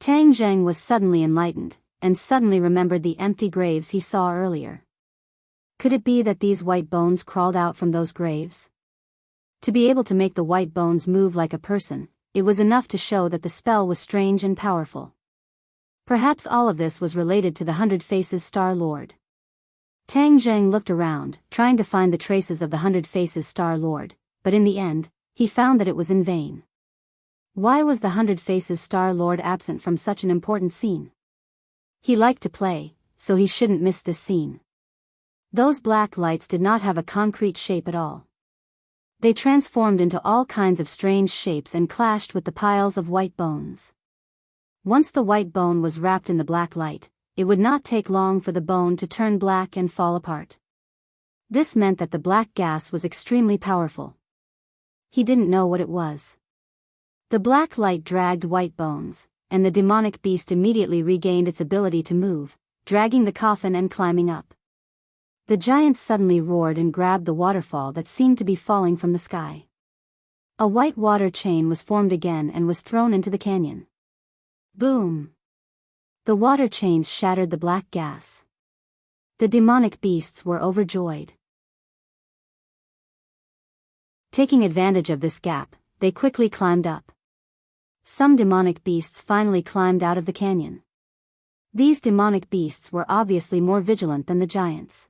Tang Zheng was suddenly enlightened, and suddenly remembered the empty graves he saw earlier. Could it be that these white bones crawled out from those graves? To be able to make the white bones move like a person, it was enough to show that the spell was strange and powerful. Perhaps all of this was related to the 100 Faces Star Lord. Tang Zheng looked around, trying to find the traces of the 100 Faces Star Lord, but in the end, he found that it was in vain. Why was the 100 Faces Star Lord absent from such an important scene? He liked to play, so he shouldn't miss this scene. Those black lights did not have a concrete shape at all. They transformed into all kinds of strange shapes and clashed with the piles of white bones. Once the white bone was wrapped in the black light, it would not take long for the bone to turn black and fall apart. This meant that the black gas was extremely powerful. He didn't know what it was. The black light dragged White Bones, and the demonic beast immediately regained its ability to move, dragging the coffin and climbing up. The giant suddenly roared and grabbed the waterfall that seemed to be falling from the sky. A white water chain was formed again and was thrown into the canyon. Boom! The water chains shattered the black gas. The demonic beasts were overjoyed. Taking advantage of this gap, they quickly climbed up. Some demonic beasts finally climbed out of the canyon. These demonic beasts were obviously more vigilant than the giants.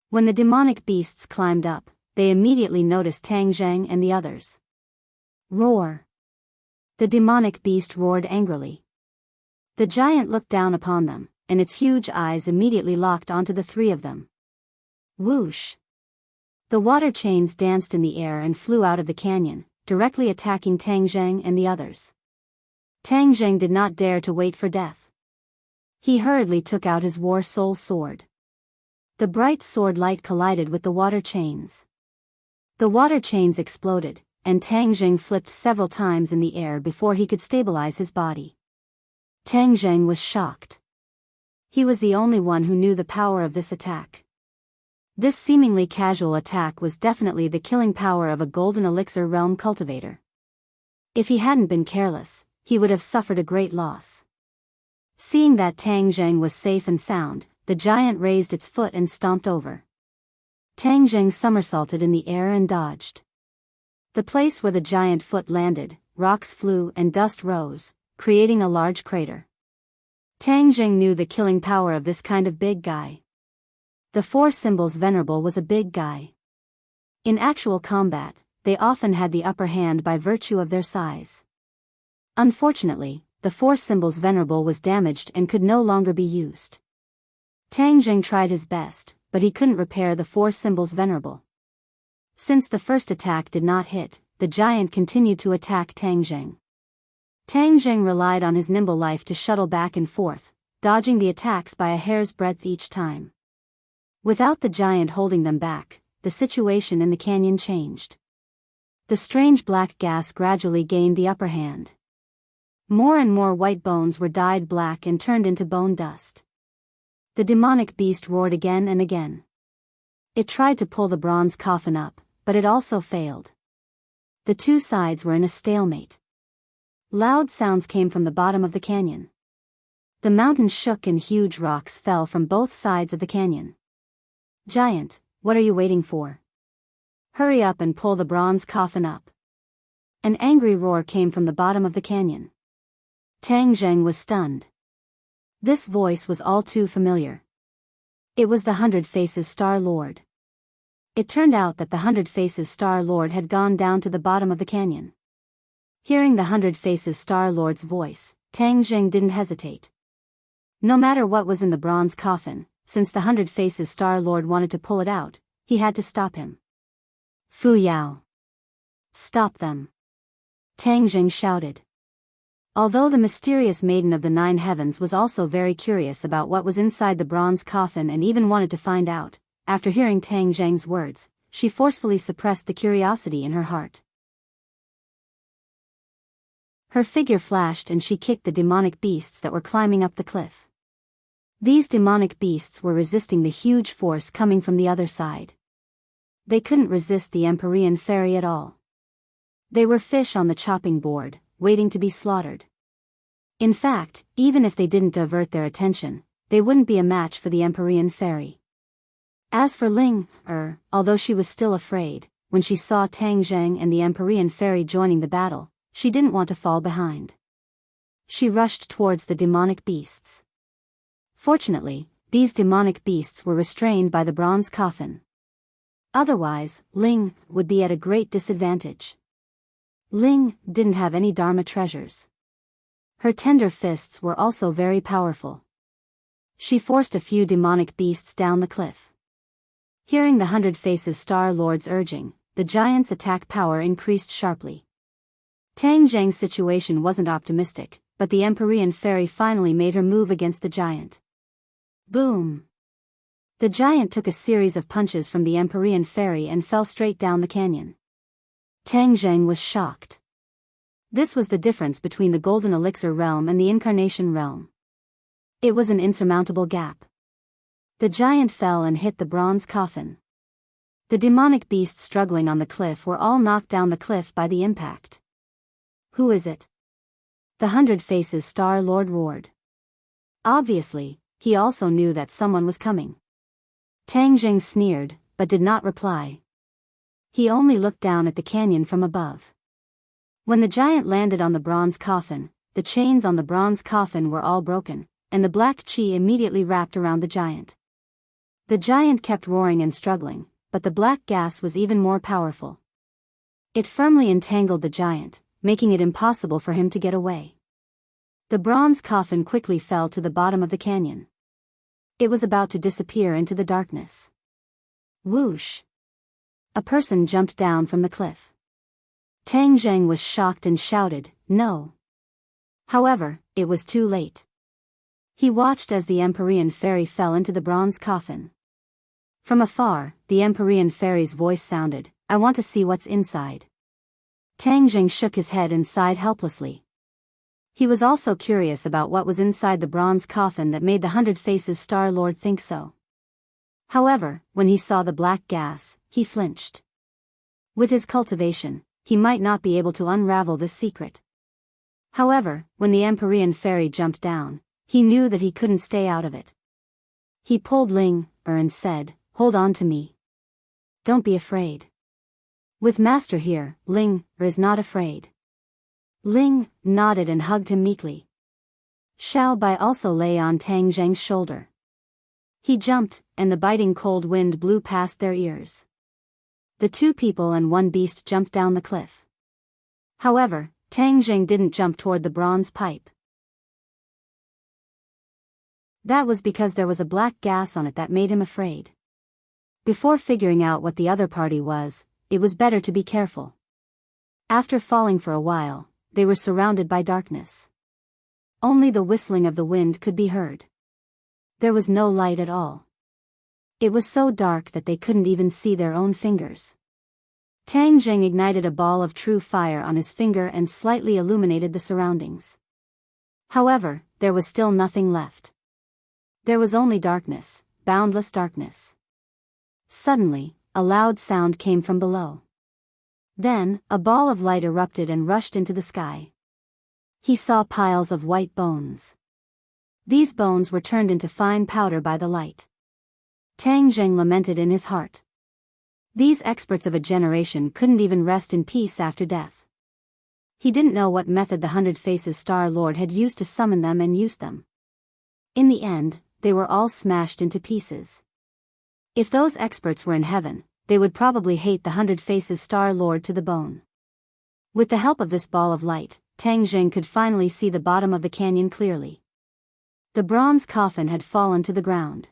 When the demonic beasts climbed up, they immediately noticed Tang Zheng and the others. Roar! The demonic beast roared angrily. The giant looked down upon them, and its huge eyes immediately locked onto the three of them. Whoosh! The water chains danced in the air and flew out of the canyon, directly attacking Tang Zheng and the others. Tang Zheng did not dare to wait for death. He hurriedly took out his War Soul sword. The bright sword light collided with the water chains. The water chains exploded, and Tang Zheng flipped several times in the air before he could stabilize his body. Tang Zheng was shocked. He was the only one who knew the power of this attack. This seemingly casual attack was definitely the killing power of a golden elixir realm cultivator. If he hadn't been careless, he would have suffered a great loss. Seeing that Tang Zheng was safe and sound, the giant raised its foot and stomped over. Tang Zheng somersaulted in the air and dodged. The place where the giant foot landed, rocks flew and dust rose, creating a large crater. Tang Zheng knew the killing power of this kind of big guy. The Four Symbols Venerable was a big guy. In actual combat, they often had the upper hand by virtue of their size. Unfortunately, the Four Symbols Venerable was damaged and could no longer be used. Tang Zheng tried his best, but he couldn't repair the Four Symbols Venerable. Since the first attack did not hit, the giant continued to attack Tang Zheng. Tang Zheng relied on his nimble life to shuttle back and forth, dodging the attacks by a hair's breadth each time. Without the giant holding them back, the situation in the canyon changed. The strange black gas gradually gained the upper hand. More and more white bones were dyed black and turned into bone dust. The demonic beast roared again and again. It tried to pull the bronze coffin up, but it also failed. The two sides were in a stalemate. Loud sounds came from the bottom of the canyon. The mountain shook and huge rocks fell from both sides of the canyon. Giant, what are you waiting for? Hurry up and pull the bronze coffin up. An angry roar came from the bottom of the canyon. Tang Zheng was stunned. This voice was all too familiar. It was the Hundred Faces Star Lord. It turned out that the Hundred Faces Star Lord had gone down to the bottom of the canyon. Hearing the Hundred Faces Star Lord's voice, Tang Zheng didn't hesitate. No matter what was in the bronze coffin, since the Hundred Faces Star Lord wanted to pull it out, he had to stop him. Fu Yao! Stop them! Tang Zheng shouted. Although the mysterious Maiden of the Nine Heavens was also very curious about what was inside the bronze coffin and even wanted to find out, after hearing Tang Zheng's words, she forcefully suppressed the curiosity in her heart. Her figure flashed and she kicked the demonic beasts that were climbing up the cliff. These demonic beasts were resisting the huge force coming from the other side. They couldn't resist the Empyrean fairy at all. They were fish on the chopping board, waiting to be slaughtered. In fact, even if they didn't divert their attention, they wouldn't be a match for the Empyrean fairy. As for Ling, although she was still afraid, when she saw Tang Zheng and the Empyrean fairy joining the battle, she didn't want to fall behind. She rushed towards the demonic beasts. Fortunately, these demonic beasts were restrained by the bronze coffin. Otherwise, Ling would be at a great disadvantage. Ling didn't have any Dharma treasures. Her tender fists were also very powerful. She forced a few demonic beasts down the cliff. Hearing the Hundred Faces Star Lord's urging, the giant's attack power increased sharply. Tang Zheng's situation wasn't optimistic, but the Empyrean fairy finally made her move against the giant. Boom! The giant took a series of punches from the Empyrean fairy and fell straight down the canyon. Tang Zheng was shocked. This was the difference between the golden elixir realm and the incarnation realm. It was an insurmountable gap. The giant fell and hit the bronze coffin. The demonic beasts struggling on the cliff were all knocked down the cliff by the impact. "Who is it?" the 100 Faces Star Lord roared. Obviously, he also knew that someone was coming. Tang Jing sneered, but did not reply. He only looked down at the canyon from above. When the giant landed on the bronze coffin, the chains on the bronze coffin were all broken, and the black chi immediately wrapped around the giant. The giant kept roaring and struggling, but the black gas was even more powerful. It firmly entangled the giant, making it impossible for him to get away. The bronze coffin quickly fell to the bottom of the canyon. It was about to disappear into the darkness. Whoosh! A person jumped down from the cliff. Tang Zheng was shocked and shouted, "No!" However, it was too late. He watched as the Empyrean fairy fell into the bronze coffin. From afar, the Empyrean fairy's voice sounded, "I want to see what's inside." Tang Jing shook his head and sighed helplessly. He was also curious about what was inside the bronze coffin that made the 100 Faces Star Lord think so. However, when he saw the black gas, he flinched. With his cultivation, he might not be able to unravel this secret. However, when the Empyrean fairy jumped down, he knew that he couldn't stay out of it. He pulled Ling and said, "Hold on to me. Don't be afraid." With Master here, Ling is not afraid. Ling nodded and hugged him meekly. Xiao Bai also lay on Tang Zheng's shoulder. He jumped, and the biting cold wind blew past their ears. The 2 people and 1 beast jumped down the cliff. However, Tang Zheng didn't jump toward the bronze pipe. That was because there was a black gas on it that made him afraid. Before figuring out what the other party was, it was better to be careful. After falling for a while, they were surrounded by darkness. Only the whistling of the wind could be heard. There was no light at all. It was so dark that they couldn't even see their own fingers. Tang Zheng ignited a ball of true fire on his finger and slightly illuminated the surroundings. However, there was still nothing left. There was only darkness, boundless darkness. Suddenly, a loud sound came from below. Then, a ball of light erupted and rushed into the sky. He saw piles of white bones. These bones were turned into fine powder by the light. Tang Zheng lamented in his heart. These experts of a generation couldn't even rest in peace after death. He didn't know what method the 100 Faces Star Lord had used to summon them and use them. In the end, they were all smashed into pieces. If those experts were in heaven, they would probably hate the 100 Faces Star Lord to the bone. With the help of this ball of light, Tang Zheng could finally see the bottom of the canyon clearly. The bronze coffin had fallen to the ground.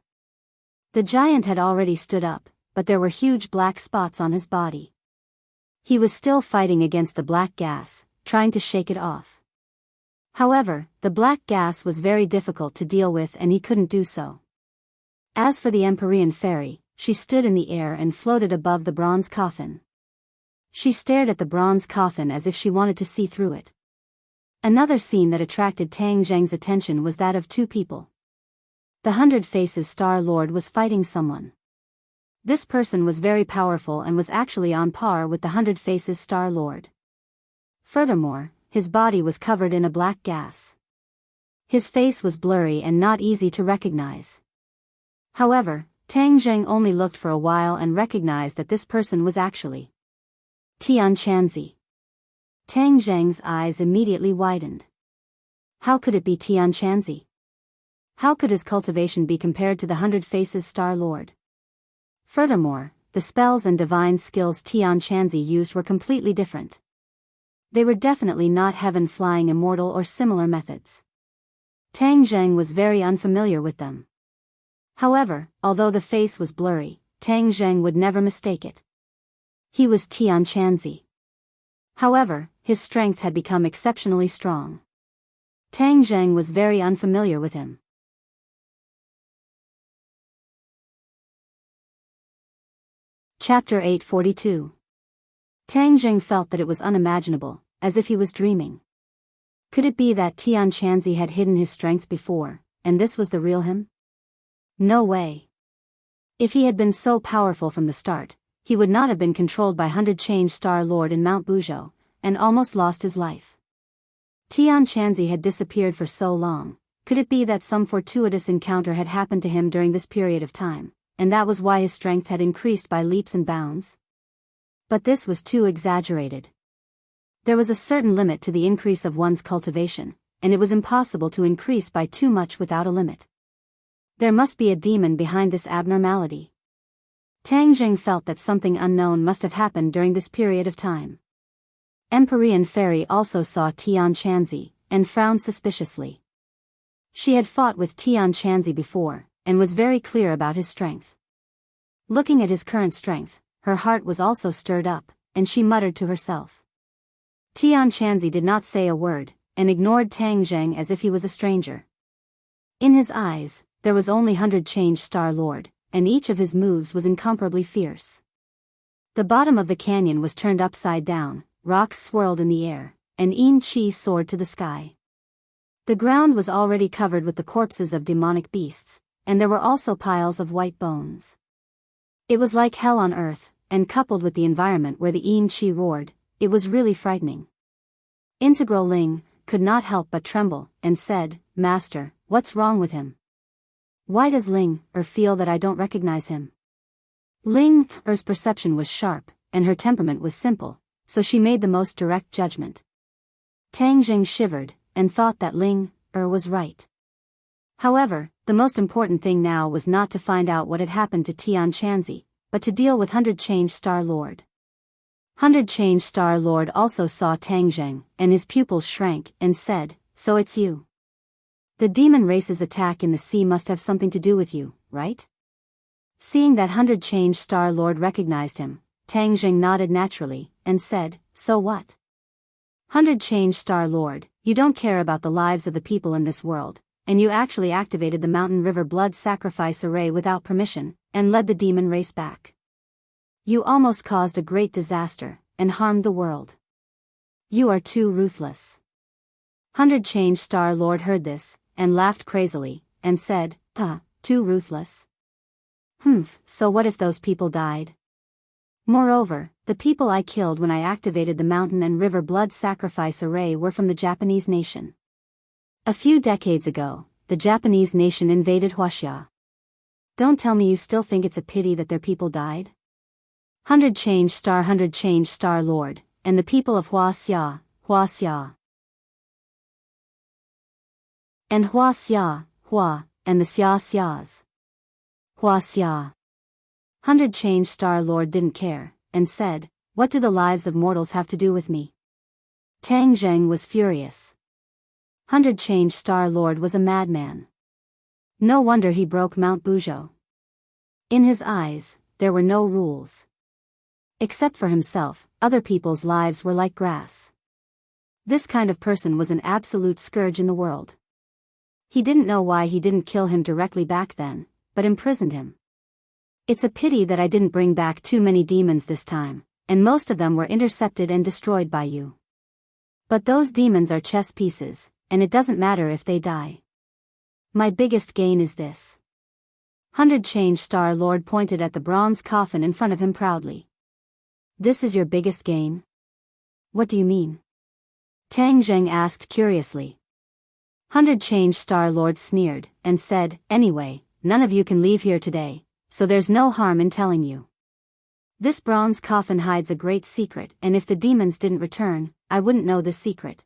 The giant had already stood up, but there were huge black spots on his body. He was still fighting against the black gas, trying to shake it off. However, the black gas was very difficult to deal with and he couldn't do so. As for the Empyrean fairy, she stood in the air and floated above the bronze coffin. She stared at the bronze coffin as if she wanted to see through it. Another scene that attracted Tang Zheng's attention was that of 2 people. The 100 Faces Star Lord was fighting someone. This person was very powerful and was actually on par with the 100 Faces Star Lord. Furthermore, his body was covered in a black gas. His face was blurry and not easy to recognize. However, Tang Zheng only looked for a while and recognized that this person was actually Tian Chanzi. Tang Zheng's eyes immediately widened. How could it be Tian Chanzi? How could his cultivation be compared to the 100 Faces Star Lord? Furthermore, the spells and divine skills Tian Chanzi used were completely different. They were definitely not heaven-flying immortal or similar methods. Tang Zheng was very unfamiliar with them. However, although the face was blurry, Tang Zheng would never mistake it. He was Tian Chanzi. However, his strength had become exceptionally strong. Tang Zheng was very unfamiliar with him. Chapter 842. Tang Zheng felt that it was unimaginable, as if he was dreaming. Could it be that Tian Chanzi had hidden his strength before, and this was the real him? No way. If he had been so powerful from the start, he would not have been controlled by 100 Change Star Lord in Mount Buzhou, and almost lost his life. Tian Chanzi had disappeared for so long. Could it be that some fortuitous encounter had happened to him during this period of time, and that was why his strength had increased by leaps and bounds? But this was too exaggerated. There was a certain limit to the increase of one's cultivation, and it was impossible to increase by too much without a limit. There must be a demon behind this abnormality. Tang Jing felt that something unknown must have happened during this period of time. Empyrean Fairy also saw Tian Chanzi, and frowned suspiciously. She had fought with Tian Chanzi before, and was very clear about his strength. Looking at his current strength, her heart was also stirred up, and she muttered to herself. Tian Chanzi did not say a word, and ignored Tang Zheng as if he was a stranger. In his eyes, there was only 100 Change Star Lord, and each of his moves was incomparably fierce. The bottom of the canyon was turned upside down, rocks swirled in the air, and Yin Qi soared to the sky. The ground was already covered with the corpses of demonic beasts, and there were also piles of white bones. It was like hell on earth, and coupled with the environment where the Yin Qi roared, it was really frightening. Integral Ling could not help but tremble, and said, "Master, what's wrong with him? Why does Ling feel that I don't recognize him?" Ling Er's perception was sharp, and her temperament was simple, so she made the most direct judgment. Tang Jing shivered, and thought that Ling was right. However, the most important thing now was not to find out what had happened to Tian Chanzi, but to deal with 100 Change Star Lord. 100 Change Star Lord also saw Tang Zheng, and his pupils shrank, and said, "So it's you. The demon race's attack in the sea must have something to do with you, right?" Seeing that 100 Change Star Lord recognized him, Tang Zheng nodded naturally, and said, "So what? 100 Change Star Lord, you don't care about the lives of the people in this world, and you actually activated the Mountain River Blood Sacrifice Array without permission, and led the demon race back. You almost caused a great disaster, and harmed the world. You are too ruthless." 100 Change Star Lord heard this, and laughed crazily, and said, Too ruthless? So what if those people died? Moreover, the people I killed when I activated the Mountain and River Blood Sacrifice Array were from the Japanese nation. A few decades ago, the Japanese nation invaded Huaxia. Don't tell me you still think it's a pity that their people died? 100 Change Star Lord, and the people of Huaxia, and Huaxia, and the Xia's. Huaxia. 100 Change Star Lord didn't care, and said, "What do the lives of mortals have to do with me?" Tang Zheng was furious. 100 Change Star Lord was a madman. No wonder he broke Mount Buzhou. In his eyes, there were no rules. Except for himself, other people's lives were like grass. This kind of person was an absolute scourge in the world. He didn't know why he didn't kill him directly back then, but imprisoned him. It's a pity that I didn't bring back too many demons this time, and most of them were intercepted and destroyed by you. But those demons are chess pieces, and it doesn't matter if they die. My biggest gain is this. 100 Change Star Lord pointed at the bronze coffin in front of him proudly. This is your biggest gain? What do you mean? Tang Zheng asked curiously. 100 Change Star Lord sneered, and said, "Anyway, none of you can leave here today, so there's no harm in telling you. This bronze coffin hides a great secret, and if the demons didn't return, I wouldn't know this secret."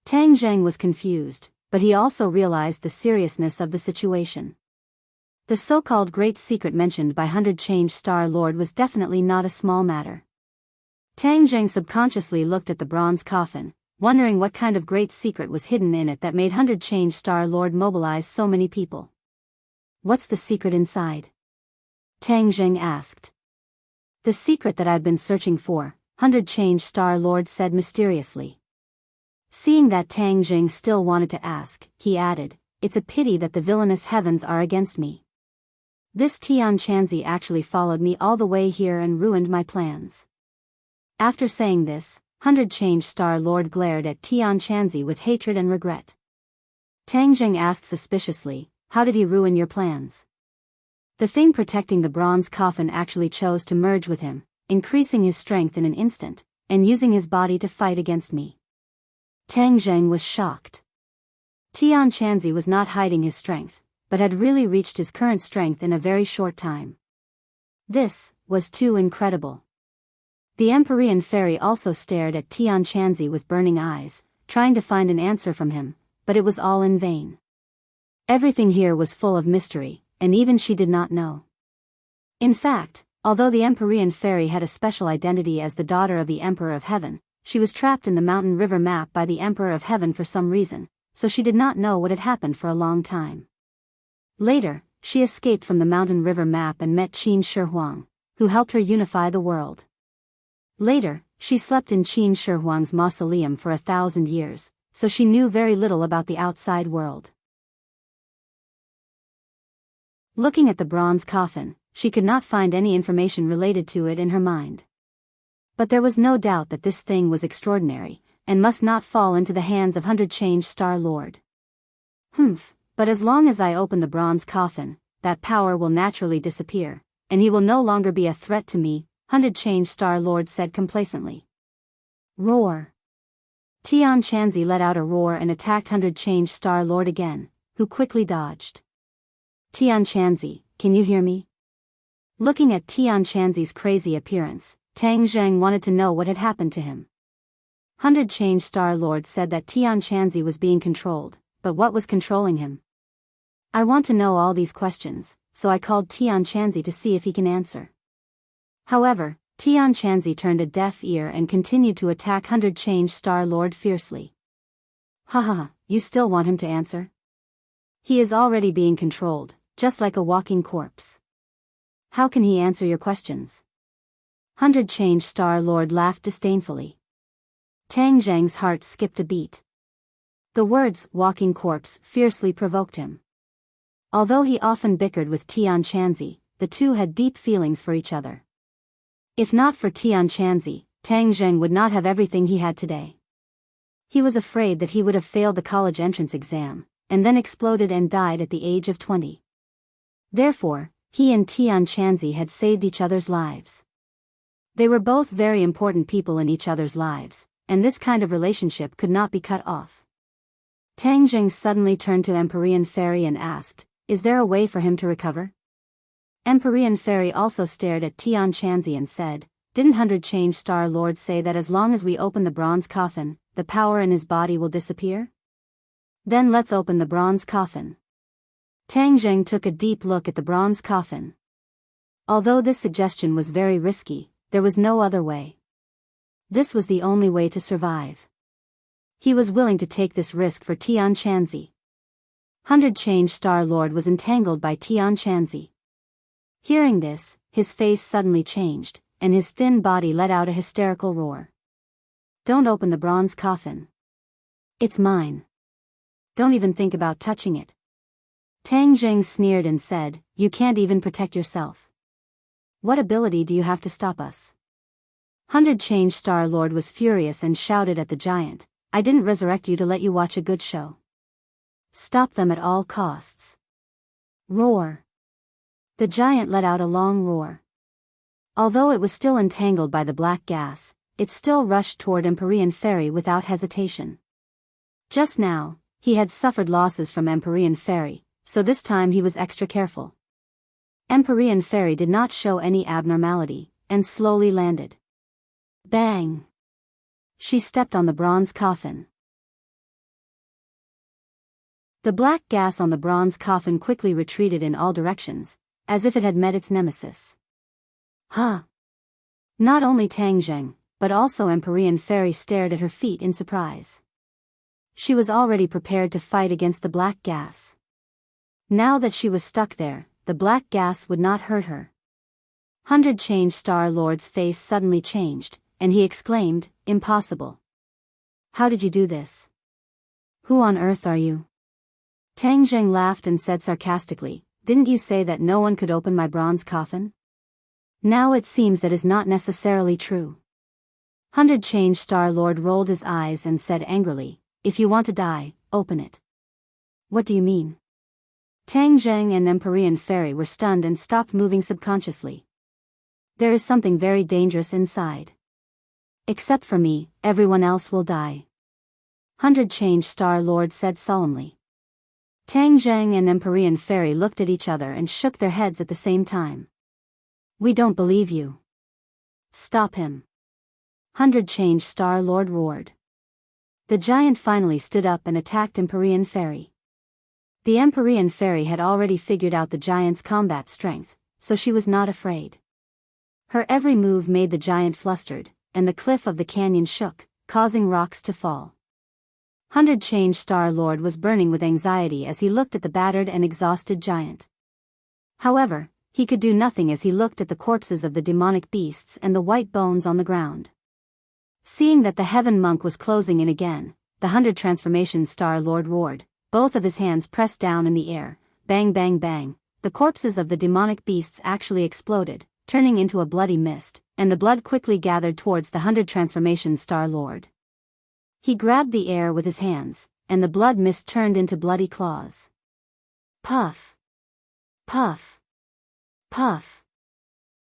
Tang Zheng was confused, but he also realized the seriousness of the situation. The so-called great secret mentioned by 100 Change Star Lord was definitely not a small matter. Tang Zheng subconsciously looked at the bronze coffin, wondering what kind of great secret was hidden in it that made 100 Change Star Lord mobilize so many people. "What's the secret inside?" Tang Zheng asked. "The secret that I've been searching for," 100 Change Star Lord said mysteriously. Seeing that Tang Zheng still wanted to ask, he added, "It's a pity that the villainous heavens are against me. This Tian Chanzi actually followed me all the way here and ruined my plans." After saying this, Hundred Change Star Lord glared at Tian Chanzi with hatred and regret. Tang Zheng asked suspiciously, how did he ruin your plans? The thing protecting the bronze coffin actually chose to merge with him, increasing his strength in an instant, and using his body to fight against me. Tang Zheng was shocked. Tian Chanzi was not hiding his strength, but had really reached his current strength in a very short time. This was too incredible. The Empyrean fairy also stared at Tian Chanzi with burning eyes, trying to find an answer from him, but it was all in vain. Everything here was full of mystery, and even she did not know. In fact, although the Empyrean fairy had a special identity as the daughter of the Emperor of Heaven, she was trapped in the mountain river map by the Emperor of Heaven for some reason, so she did not know what had happened for a long time. Later, she escaped from the mountain river map and met Qin Shi Huang, who helped her unify the world. Later, she slept in Qin Shi Huang's mausoleum for 1,000 years, so she knew very little about the outside world. Looking at the bronze coffin, she could not find any information related to it in her mind. But there was no doubt that this thing was extraordinary, and must not fall into the hands of Hundred Change Star Lord. But as long as I open the bronze coffin, that power will naturally disappear, and he will no longer be a threat to me, Hundred Change Star Lord said complacently. Roar! Tian Chanzi let out a roar and attacked Hundred Change Star Lord again, who quickly dodged. Tian Chanzi, can you hear me? Looking at Tian Chanzi's crazy appearance, Tang Zheng wanted to know what had happened to him. Hundred Change Star Lord said that Tian Chanzi was being controlled, but what was controlling him? I want to know all these questions, so I called Tian Chanzi to see if he can answer. However, Tian Chanzi turned a deaf ear and continued to attack Hundred Change Star Lord fiercely. Haha, you still want him to answer? He is already being controlled, just like a walking corpse. How can he answer your questions? Hundred Change Star Lord laughed disdainfully. Tang Zheng's heart skipped a beat. The words, walking corpse, fiercely provoked him. Although he often bickered with Tian Chanzi, the two had deep feelings for each other. If not for Tian Chanzi, Tang Zheng would not have everything he had today. He was afraid that he would have failed the college entrance exam, and then exploded and died at the age of 20. Therefore, he and Tian Chanzi had saved each other's lives. They were both very important people in each other's lives, and this kind of relationship could not be cut off. Tang Zheng suddenly turned to Empyrean Fairy and asked, is there a way for him to recover? Empyrean Fairy also stared at Tian Chanzi and said, didn't Hundred Change Star Lord say that as long as we open the bronze coffin, the power in his body will disappear? Then let's open the bronze coffin. Tang Zheng took a deep look at the bronze coffin. Although this suggestion was very risky, there was no other way. This was the only way to survive. He was willing to take this risk for Tian Chanzi. Hundred Change Star Lord was entangled by Tian Chanzi. Hearing this, his face suddenly changed, and his thin body let out a hysterical roar. Don't open the bronze coffin. It's mine. Don't even think about touching it. Tang Zheng sneered and said, you can't even protect yourself. What ability do you have to stop us? Hundred Change Star Lord was furious and shouted at the giant, I didn't resurrect you to let you watch a good show. Stop them at all costs. Roar. The giant let out a long roar. Although it was still entangled by the black gas, it still rushed toward Empyrean Fairy without hesitation. Just now, he had suffered losses from Empyrean Fairy, so this time he was extra careful. Empyrean Fairy did not show any abnormality, and slowly landed. Bang! She stepped on the bronze coffin. The black gas on the bronze coffin quickly retreated in all directions, as if it had met its nemesis. Huh! Not only Tang Zheng, but also Empyrean Fairy stared at her feet in surprise. She was already prepared to fight against the black gas. Now that she was stuck there, the black gas would not hurt her. Hundred Change Star Lord's face suddenly changed, and he exclaimed, impossible. How did you do this? Who on earth are you? Tang Zheng laughed and said sarcastically, didn't you say that no one could open my bronze coffin? Now it seems that is not necessarily true. 100 Change Star Lord rolled his eyes and said angrily, "If you want to die, open it." "What do you mean?" Tang Zheng and Empyrean Fairy were stunned and stopped moving subconsciously. "There is something very dangerous inside. Except for me, everyone else will die," 100 Change Star Lord said solemnly. Tang Zheng and Empyrean Fairy looked at each other and shook their heads at the same time. "We don't believe you." "Stop him," 100 Change Star Lord roared. The giant finally stood up and attacked Empyrean Fairy. The Empyrean Fairy had already figured out the giant's combat strength, so she was not afraid. Her every move made the giant flustered, and the cliff of the canyon shook, causing rocks to fall. 100 Change Star Lord was burning with anxiety as he looked at the battered and exhausted giant. However, he could do nothing as he looked at the corpses of the demonic beasts and the white bones on the ground. Seeing that the Heaven Monk was closing in again, the 100 Transformation Star Lord roared, both of his hands pressed down in the air. Bang bang bang, the corpses of the demonic beasts actually exploded, turning into a bloody mist, and the blood quickly gathered towards the 100 Transformation Star Lord. He grabbed the air with his hands, and the blood mist turned into bloody claws. Puff! Puff! Puff!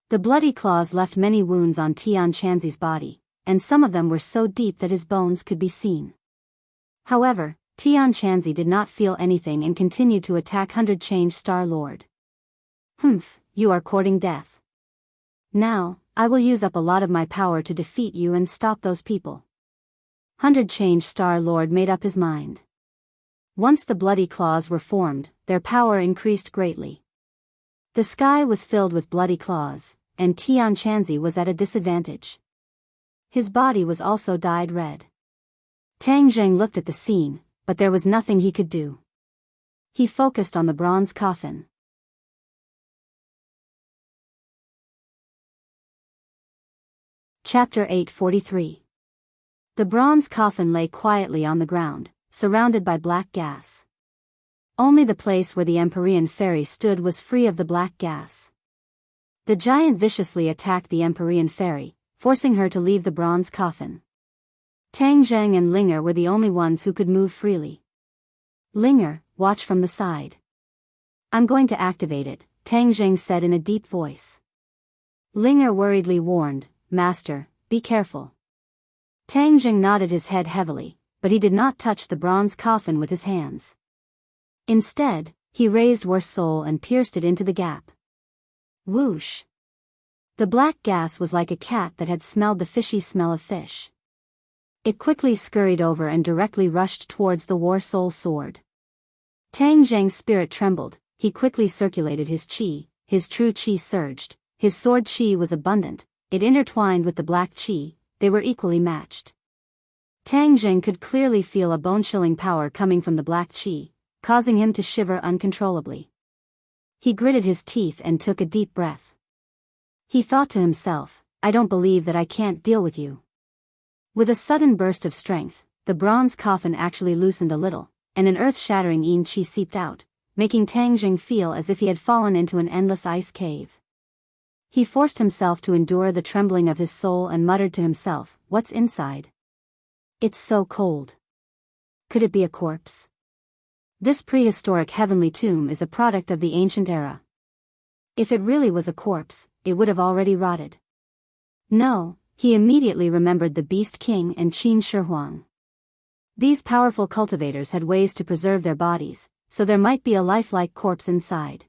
The bloody claws left many wounds on Tian Chanzi's body, and some of them were so deep that his bones could be seen. However, Tian Chanzi did not feel anything and continued to attack 100 Change Star Lord. "Humph, you are courting death. Now, I will use up a lot of my power to defeat you and stop those people." 100 Change Star Lord made up his mind. Once the bloody claws were formed, their power increased greatly. The sky was filled with bloody claws, and Tian Chanzi was at a disadvantage. His body was also dyed red. Tang Zheng looked at the scene, but there was nothing he could do. He focused on the bronze coffin. Chapter 843. The bronze coffin lay quietly on the ground, surrounded by black gas. Only the place where the Empyrean Fairy stood was free of the black gas. The giant viciously attacked the Empyrean Fairy, forcing her to leave the bronze coffin. Tang Zheng and Linger were the only ones who could move freely. "Linger, watch from the side." "I'm going to activate it," Tang Zheng said in a deep voice. Linger worriedly warned, "Master, be careful." Tang Zheng nodded his head heavily, but he did not touch the bronze coffin with his hands. Instead, he raised War's soul and pierced it into the gap. Whoosh! The black gas was like a cat that had smelled the fishy smell of fish. It quickly scurried over and directly rushed towards the War Soul sword. Tang Zheng's spirit trembled, he quickly circulated his qi, his true qi surged, his sword qi was abundant, it intertwined with the black qi, they were equally matched. Tang Zheng could clearly feel a bone-chilling power coming from the black qi, causing him to shiver uncontrollably. He gritted his teeth and took a deep breath. He thought to himself, "I don't believe that I can't deal with you." With a sudden burst of strength, the bronze coffin actually loosened a little, and an earth-shattering yin qi seeped out, making Tang Zheng feel as if he had fallen into an endless ice cave. He forced himself to endure the trembling of his soul and muttered to himself, "What's inside? It's so cold. Could it be a corpse?" This prehistoric heavenly tomb is a product of the ancient era. If it really was a corpse, it would have already rotted. No, he immediately remembered the Beast King and Qin Shi Huang. These powerful cultivators had ways to preserve their bodies, so there might be a lifelike corpse inside.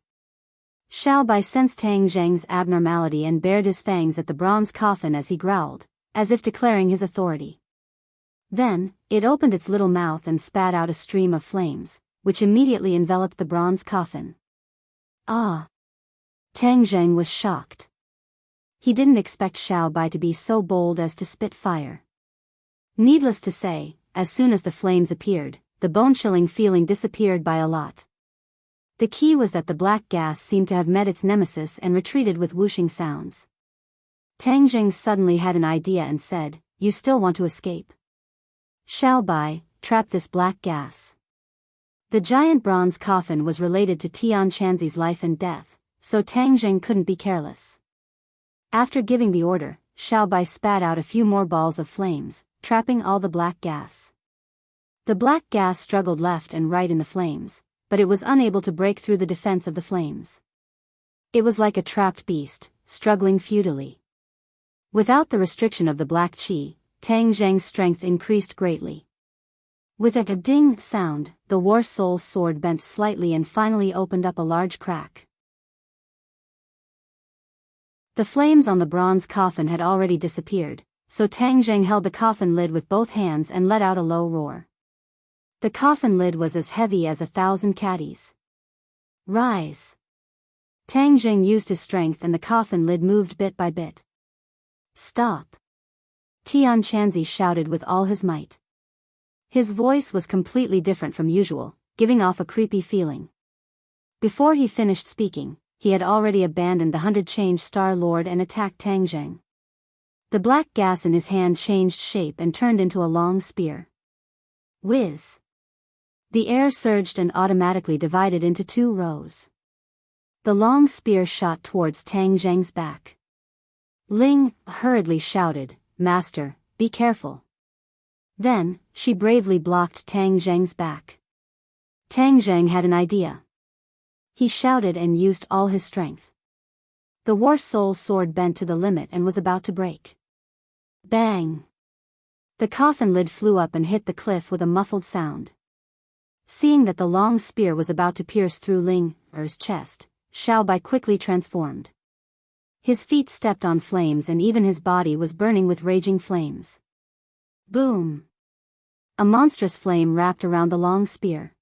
Xiao Bai sensed Tang Zheng's abnormality and bared his fangs at the bronze coffin as he growled, as if declaring his authority. Then, it opened its little mouth and spat out a stream of flames, which immediately enveloped the bronze coffin. Ah! Tang Zheng was shocked. He didn't expect Xiao Bai to be so bold as to spit fire. Needless to say, as soon as the flames appeared, the bone-chilling feeling disappeared by a lot. The key was that the black gas seemed to have met its nemesis and retreated with whooshing sounds. Tang Zheng suddenly had an idea and said, "You still want to escape? Xiao Bai, trap this black gas." The giant bronze coffin was related to Tian Chanzi's life and death, so Tang Zheng couldn't be careless. After giving the order, Xiao Bai spat out a few more balls of flames, trapping all the black gas. The black gas struggled left and right in the flames, but it was unable to break through the defense of the flames. It was like a trapped beast, struggling futilely. Without the restriction of the black qi, Tang Zheng's strength increased greatly. With a ding sound, the War Soul's sword bent slightly and finally opened up a large crack. The flames on the bronze coffin had already disappeared, so Tang Zheng held the coffin lid with both hands and let out a low roar. The coffin lid was as heavy as 1,000 caddies. Rise! Tang Zheng used his strength and the coffin lid moved bit by bit. Stop! Tian Chanzi shouted with all his might. His voice was completely different from usual, giving off a creepy feeling. Before he finished speaking, he had already abandoned the 100-change Star Lord and attacked Tang Zheng. The black gas in his hand changed shape and turned into a long spear. Whiz! The air surged and automatically divided into 2 rows. The long spear shot towards Tang Zheng's back. Ling hurriedly shouted, "Master, be careful." Then, she bravely blocked Tang Zheng's back. Tang Zheng had an idea. He shouted and used all his strength. The War Soul's sword bent to the limit and was about to break. Bang! The coffin lid flew up and hit the cliff with a muffled sound. Seeing that the long spear was about to pierce through Ling Er's chest, Xiao Bai quickly transformed. His feet stepped on flames and even his body was burning with raging flames. Boom! A monstrous flame wrapped around the long spear.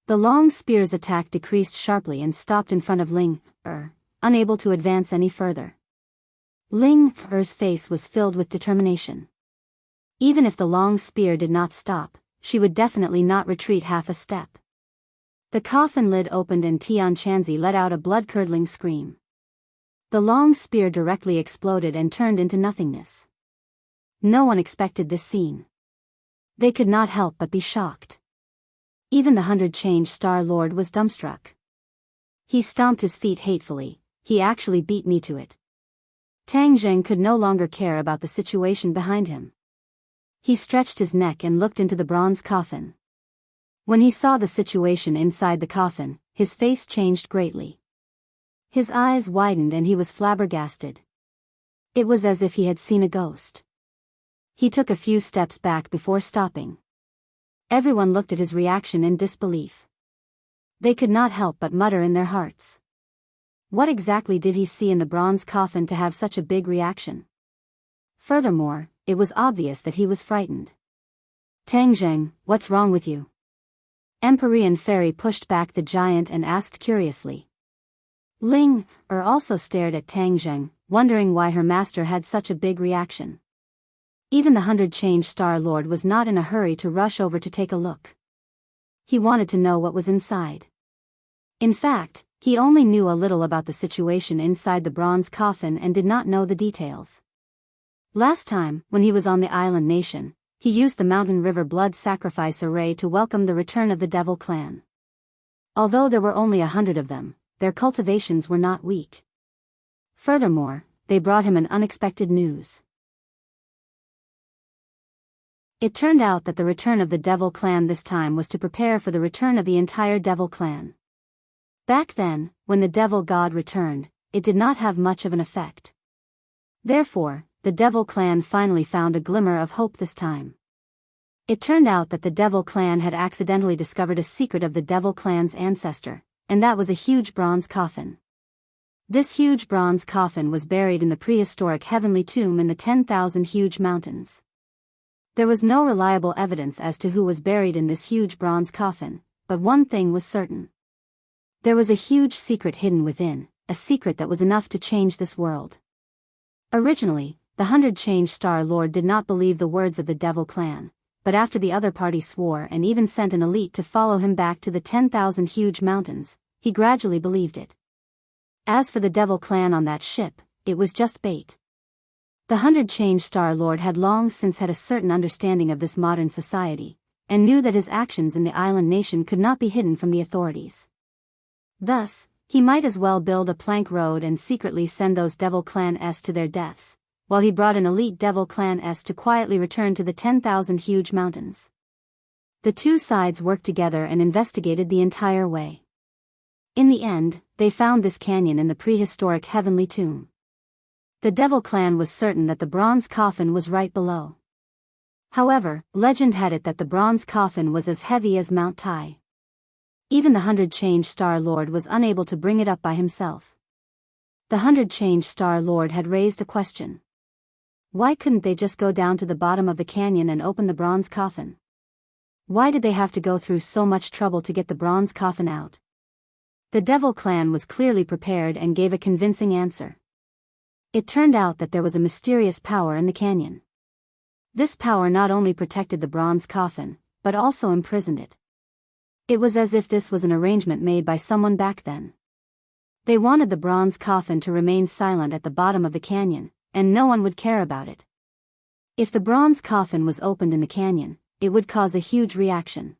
The long spear's attack decreased sharply and stopped in front of Ling Er, unable to advance any further. Ling Er's face was filled with determination. Even if the long spear did not stop, she would definitely not retreat half a step. The coffin lid opened and Tian Chanzi let out a blood-curdling scream. The long spear directly exploded and turned into nothingness. No one expected this scene. They could not help but be shocked. Even the 100-change Star Lord was dumbstruck. He stomped his feet hatefully. He actually beat me to it. Tang Zheng could no longer care about the situation behind him. He stretched his neck and looked into the bronze coffin. When he saw the situation inside the coffin, his face changed greatly. His eyes widened and he was flabbergasted. It was as if he had seen a ghost. He took a few steps back before stopping. Everyone looked at his reaction in disbelief. They could not help but mutter in their hearts. What exactly did he see in the bronze coffin to have such a big reaction? Furthermore, it was obvious that he was frightened. Tang Zheng, what's wrong with you? Empyrean Fairy pushed back the giant and asked curiously. Ling Er also stared at Tang Zheng, wondering why her master had such a big reaction. Even the 100-change Star Lord was not in a hurry to rush over to take a look. He wanted to know what was inside. In fact, he only knew a little about the situation inside the bronze coffin and did not know the details. Last time, when he was on the island nation, he used the Mountain River blood sacrifice array to welcome the return of the Devil clan. Although there were only 100 of them, their cultivations were not weak. Furthermore, they brought him an unexpected news. It turned out that the return of the Devil clan this time was to prepare for the return of the entire Devil clan. Back then, when the Devil God returned, it did not have much of an effect. Therefore, the Devil clan finally found a glimmer of hope this time. It turned out that the Devil clan had accidentally discovered a secret of the Devil clan's ancestor, and that was a huge bronze coffin. This huge bronze coffin was buried in the prehistoric heavenly tomb in the 10,000 huge mountains. There was no reliable evidence as to who was buried in this huge bronze coffin, but one thing was certain. There was a huge secret hidden within, a secret that was enough to change this world. Originally, the 100-change Star Lord did not believe the words of the Devil clan, but after the other party swore and even sent an elite to follow him back to the 10,000 huge mountains, he gradually believed it. As for the Devil clan on that ship, it was just bait. The 100-change Star Lord had long since had a certain understanding of this modern society, and knew that his actions in the island nation could not be hidden from the authorities. Thus, he might as well build a plank road and secretly send those Devil clan-s to their deaths, while he brought an elite devil clan to quietly return to the 10,000 huge mountains. The two sides worked together and investigated the entire way. In the end, they found this canyon in the prehistoric heavenly tomb. The devil clan was certain that the bronze coffin was right below. However, legend had it that the bronze coffin was as heavy as Mount Tai. Even the 100-change Star Lord was unable to bring it up by himself. The 100-change Star Lord had raised a question. Why couldn't they just go down to the bottom of the canyon and open the bronze coffin? Why did they have to go through so much trouble to get the bronze coffin out? The devil clan was clearly prepared and gave a convincing answer. It turned out that there was a mysterious power in the canyon. This power not only protected the bronze coffin, but also imprisoned it. It was as if this was an arrangement made by someone back then. They wanted the bronze coffin to remain silent at the bottom of the canyon, and no one would care about it. If the bronze coffin was opened in the canyon, it would cause a huge reaction.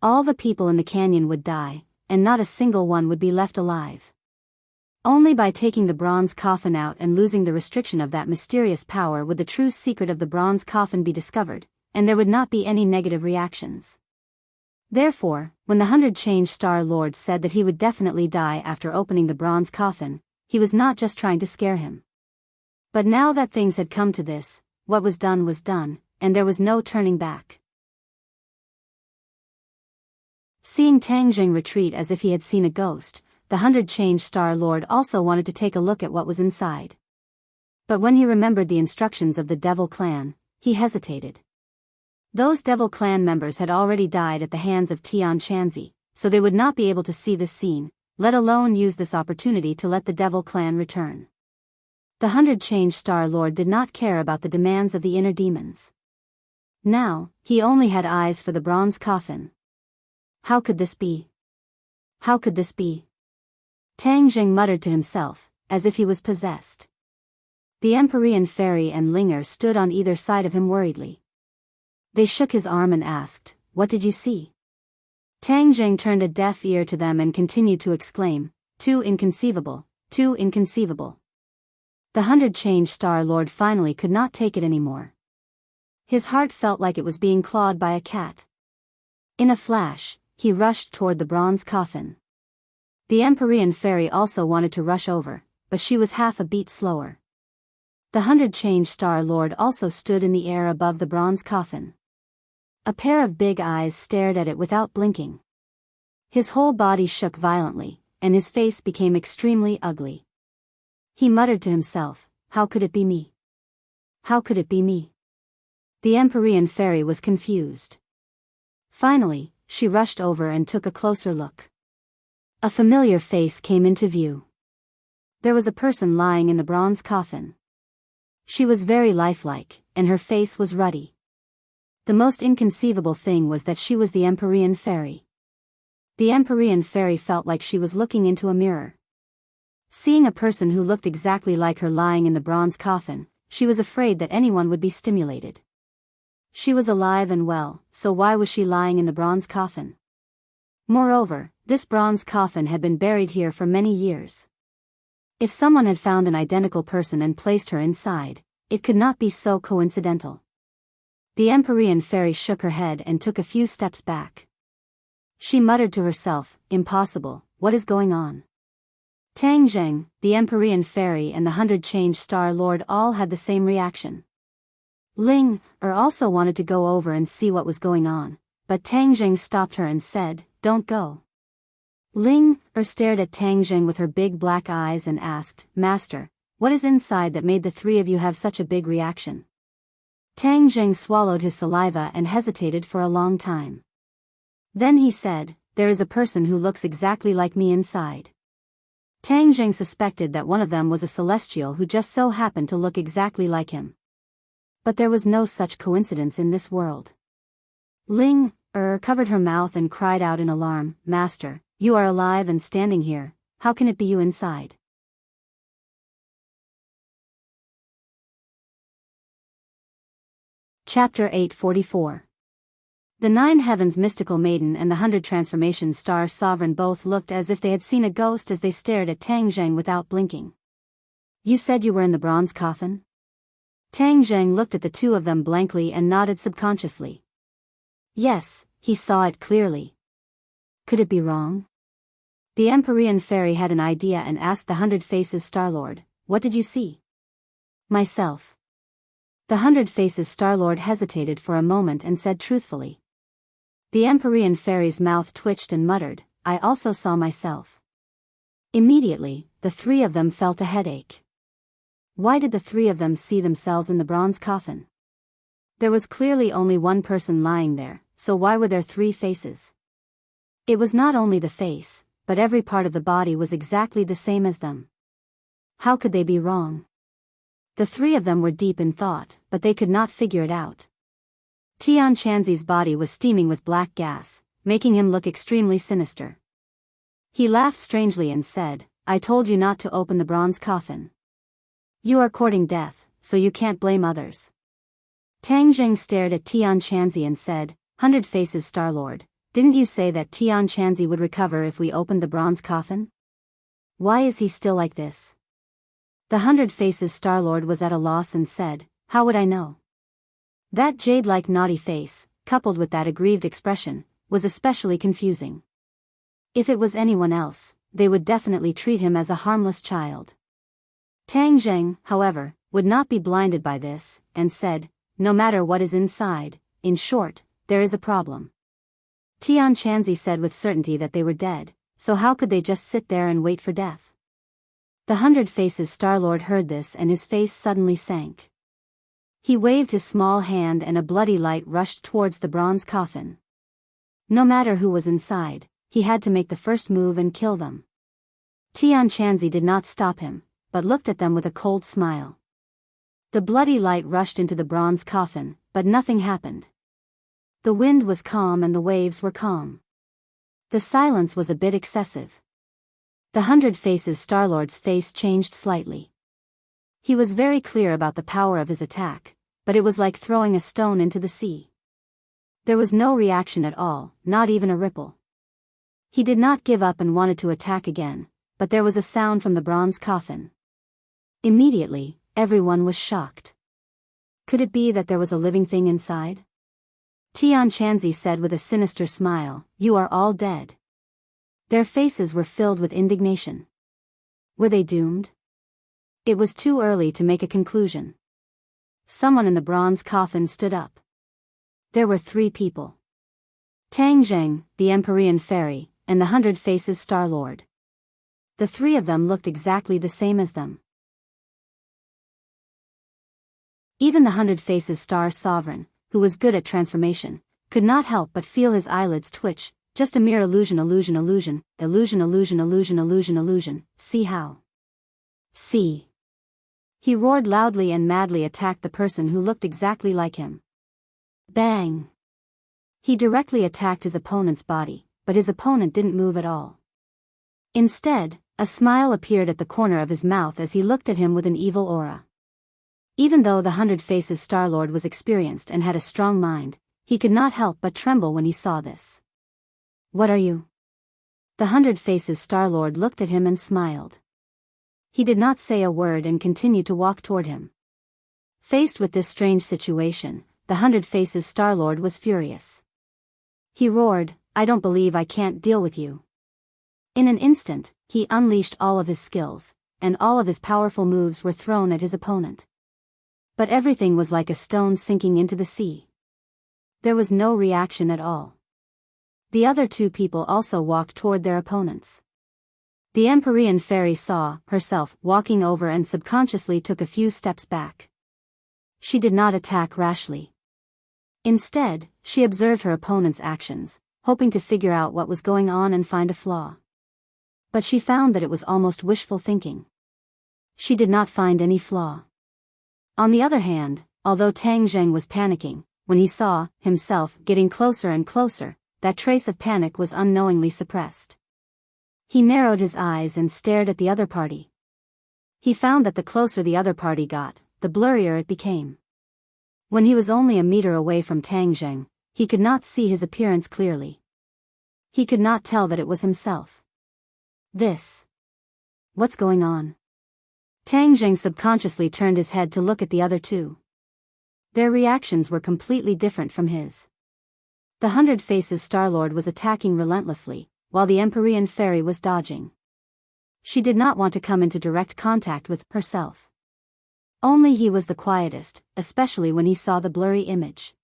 All the people in the canyon would die, and not a single one would be left alive. Only by taking the bronze coffin out and losing the restriction of that mysterious power would the true secret of the bronze coffin be discovered, and there would not be any negative reactions. Therefore, when the 100-change Star Lord said that he would definitely die after opening the bronze coffin, he was not just trying to scare him. But now that things had come to this, what was done, and there was no turning back. Seeing Tang Jing retreat as if he had seen a ghost, the 100-change Star Lord also wanted to take a look at what was inside. But when he remembered the instructions of the Devil Clan, he hesitated. Those Devil Clan members had already died at the hands of Tian Chanzi, so they would not be able to see this scene, let alone use this opportunity to let the Devil Clan return. The 100-change Star Lord did not care about the demands of the inner demons. Now, he only had eyes for the bronze coffin. How could this be? How could this be? Tang Jing muttered to himself, as if he was possessed. The Empyrean Fairy and Linger stood on either side of him worriedly. They shook his arm and asked, "What did you see?" Tang Jing turned a deaf ear to them and continued to exclaim, "Too inconceivable, too inconceivable." The 100-change Star Lord finally could not take it anymore. His heart felt like it was being clawed by a cat. In a flash, he rushed toward the bronze coffin. The Empyrean Fairy also wanted to rush over, but she was half a beat slower. The 100-change Star Lord also stood in the air above the bronze coffin. A pair of big eyes stared at it without blinking. His whole body shook violently, and his face became extremely ugly. He muttered to himself, "How could it be me? How could it be me?" The Empyrean Fairy was confused. Finally, she rushed over and took a closer look. A familiar face came into view. There was a person lying in the bronze coffin. She was very lifelike, and her face was ruddy. The most inconceivable thing was that she was the Empyrean Fairy. The Empyrean Fairy felt like she was looking into a mirror. Seeing a person who looked exactly like her lying in the bronze coffin, she was afraid that anyone would be stimulated. She was alive and well, so why was she lying in the bronze coffin? Moreover, this bronze coffin had been buried here for many years. If someone had found an identical person and placed her inside, it could not be so coincidental. The Empyrean Fairy shook her head and took a few steps back. She muttered to herself, "Impossible, what is going on?" Tang Jing, the Empyrean Fairy and the 100-change Star Lord all had the same reaction. Ling also wanted to go over and see what was going on, but Tang Jing stopped her and said, "Don't go." Ling stared at Tang Jing with her big black eyes and asked, "Master, what is inside that made the three of you have such a big reaction?" Tang Jing swallowed his saliva and hesitated for a long time. Then he said, "There is a person who looks exactly like me inside." Tang Jing suspected that one of them was a celestial who just so happened to look exactly like him. But there was no such coincidence in this world. Ling covered her mouth and cried out in alarm, "Master, you are alive and standing here, how can it be you inside?" Chapter 844. The 9 Heavens Mystical Maiden and the 100 Transformation Star Sovereign both looked as if they had seen a ghost as they stared at Tang Jing without blinking. "You said you were in the bronze coffin?" Tang Zheng looked at the two of them blankly and nodded subconsciously. Yes, he saw it clearly. Could it be wrong? The Empyrean fairy had an idea and asked the Hundred Faces Star-Lord, "What did you see?" "Myself." The Hundred Faces Star-Lord hesitated for a moment and said truthfully. The Empyrean fairy's mouth twitched and muttered, "I also saw myself." Immediately, the three of them felt a headache. Why did the three of them see themselves in the bronze coffin? There was clearly only one person lying there, so why were there three faces? It was not only the face, but every part of the body was exactly the same as them. How could they be wrong? The three of them were deep in thought, but they could not figure it out. Tian Chanzi's body was steaming with black gas, making him look extremely sinister. He laughed strangely and said, "I told you not to open the bronze coffin. You are courting death, so you can't blame others." Tang Zheng stared at Tian Chanzi and said, "Hundred Faces Star-Lord, didn't you say that Tian Chanzi would recover if we opened the bronze coffin? Why is he still like this?" The Hundred Faces Star-Lord was at a loss and said, "How would I know?" That jade-like naughty face, coupled with that aggrieved expression, was especially confusing. If it was anyone else, they would definitely treat him as a harmless child. Tang Zheng, however, would not be blinded by this, and said, "No matter what is inside, in short, there is a problem." Tian Chanzi said with certainty that they were dead, so how could they just sit there and wait for death? The Hundred Faces Star-Lord heard this and his face suddenly sank. He waved his small hand and a bloody light rushed towards the bronze coffin. No matter who was inside, he had to make the first move and kill them. Tian Chanzi did not stop him, but looked at them with a cold smile. The bloody light rushed into the bronze coffin, but nothing happened. The wind was calm and the waves were calm. The silence was a bit excessive. The Hundred Faces Star-Lord's face changed slightly. He was very clear about the power of his attack, but it was like throwing a stone into the sea. There was no reaction at all, not even a ripple. He did not give up and wanted to attack again, but there was a sound from the bronze coffin. Immediately, everyone was shocked. Could it be that there was a living thing inside? Tian Chanzi said with a sinister smile, "You are all dead." Their faces were filled with indignation. Were they doomed? It was too early to make a conclusion. Someone in the bronze coffin stood up. There were three people. Tang Zheng, the Empyrean fairy, and the Hundred Faces Star-Lord. The three of them looked exactly the same as them. Even the Hundred Faces Star Sovereign, who was good at transformation, could not help but feel his eyelids twitch. Just a mere illusion. See how? See. He roared loudly and madly attacked the person who looked exactly like him. Bang! He directly attacked his opponent's body, but his opponent didn't move at all. Instead, a smile appeared at the corner of his mouth as he looked at him with an evil aura. Even though the Hundred Faces Star-Lord was experienced and had a strong mind, he could not help but tremble when he saw this. "What are you?" The Hundred Faces Star-Lord looked at him and smiled. He did not say a word and continued to walk toward him. Faced with this strange situation, the Hundred Faces Star-Lord was furious. He roared, "I don't believe I can't deal with you." In an instant, he unleashed all of his skills, and all of his powerful moves were thrown at his opponent. But everything was like a stone sinking into the sea. There was no reaction at all. The other two people also walked toward their opponents. The Empyrean fairy saw herself walking over and subconsciously took a few steps back. She did not attack rashly. Instead, she observed her opponent's actions, hoping to figure out what was going on and find a flaw. But she found that it was almost wishful thinking. She did not find any flaw. On the other hand, although Tang Zheng was panicking, when he saw himself getting closer and closer, that trace of panic was unknowingly suppressed. He narrowed his eyes and stared at the other party. He found that the closer the other party got, the blurrier it became. When he was only a meter away from Tang Zheng, he could not see his appearance clearly. He could not tell that it was himself. What's going on? Tang Zheng subconsciously turned his head to look at the other two. Their reactions were completely different from his. The 100 Faces Star-Lord was attacking relentlessly, while the Empyrean Fairy was dodging. She did not want to come into direct contact with herself. Only he was the quietest, especially when he saw the blurry image.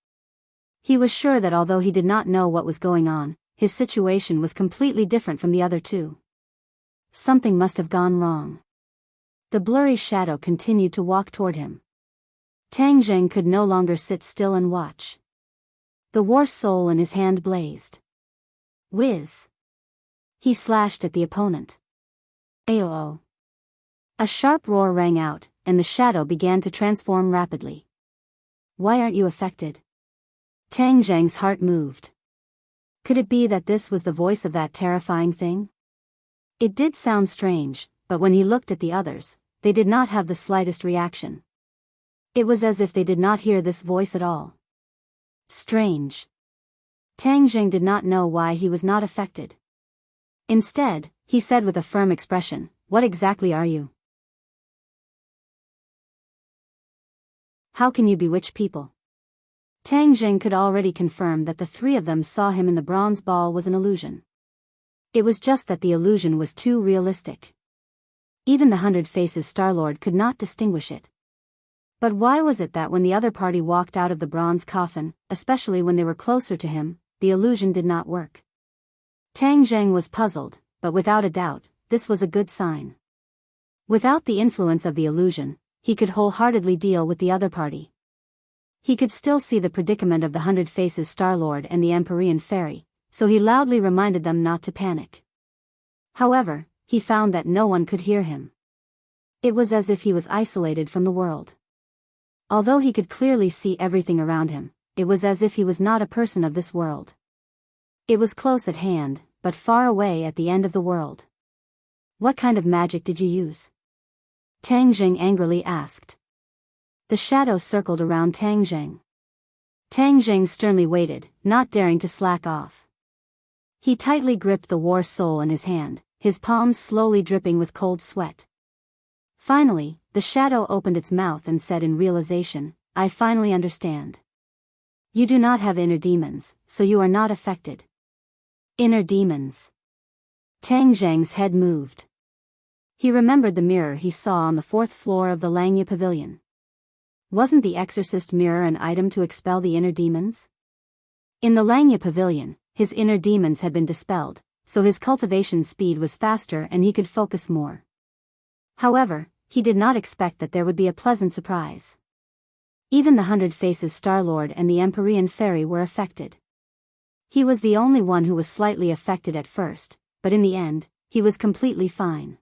He was sure that although he did not know what was going on, his situation was completely different from the other two. Something must have gone wrong. The blurry shadow continued to walk toward him. Tang Zheng could no longer sit still and watch. The war soul in his hand blazed. Whiz! He slashed at the opponent. Aoo! A sharp roar rang out, and the shadow began to transform rapidly. Why aren't you affected? Tang Zheng's heart moved. Could it be that this was the voice of that terrifying thing? It did sound strange, but when he looked at the others, they did not have the slightest reaction. It was as if they did not hear this voice at all. Strange. Tang Zheng did not know why he was not affected. Instead, he said with a firm expression, "What exactly are you? How can you bewitch people?" Tang Zheng could already confirm that the three of them saw him in the bronze ball was an illusion. It was just that the illusion was too realistic. Even the 100 Faces Star-Lord could not distinguish it. But why was it that when the other party walked out of the bronze coffin, especially when they were closer to him, the illusion did not work? Tang Zheng was puzzled, but without a doubt, this was a good sign. Without the influence of the illusion, he could wholeheartedly deal with the other party. He could still see the predicament of the 100 Faces Star-Lord and the Empyrean Fairy, so he loudly reminded them not to panic. However, he found that no one could hear him. It was as if he was isolated from the world. Although he could clearly see everything around him, it was as if he was not a person of this world. It was close at hand, but far away at the end of the world. What kind of magic did you use? Tang Zheng angrily asked. The shadow circled around Tang Zheng. Tang Zheng sternly waited, not daring to slack off. He tightly gripped the war soul in his hand, his palms slowly dripping with cold sweat. Finally, the shadow opened its mouth and said in realization, "I finally understand. You do not have inner demons, so you are not affected." Inner demons. Tang Zheng's head moved. He remembered the mirror he saw on the 4th floor of the Langya Pavilion. Wasn't the exorcist mirror an item to expel the inner demons? In the Langya Pavilion, his inner demons had been dispelled, so his cultivation speed was faster and he could focus more. However, he did not expect that there would be a pleasant surprise. Even the 100 Faces Star-Lord and the Empyrean Fairy were affected. He was the only one who was slightly affected at first, but in the end, he was completely fine.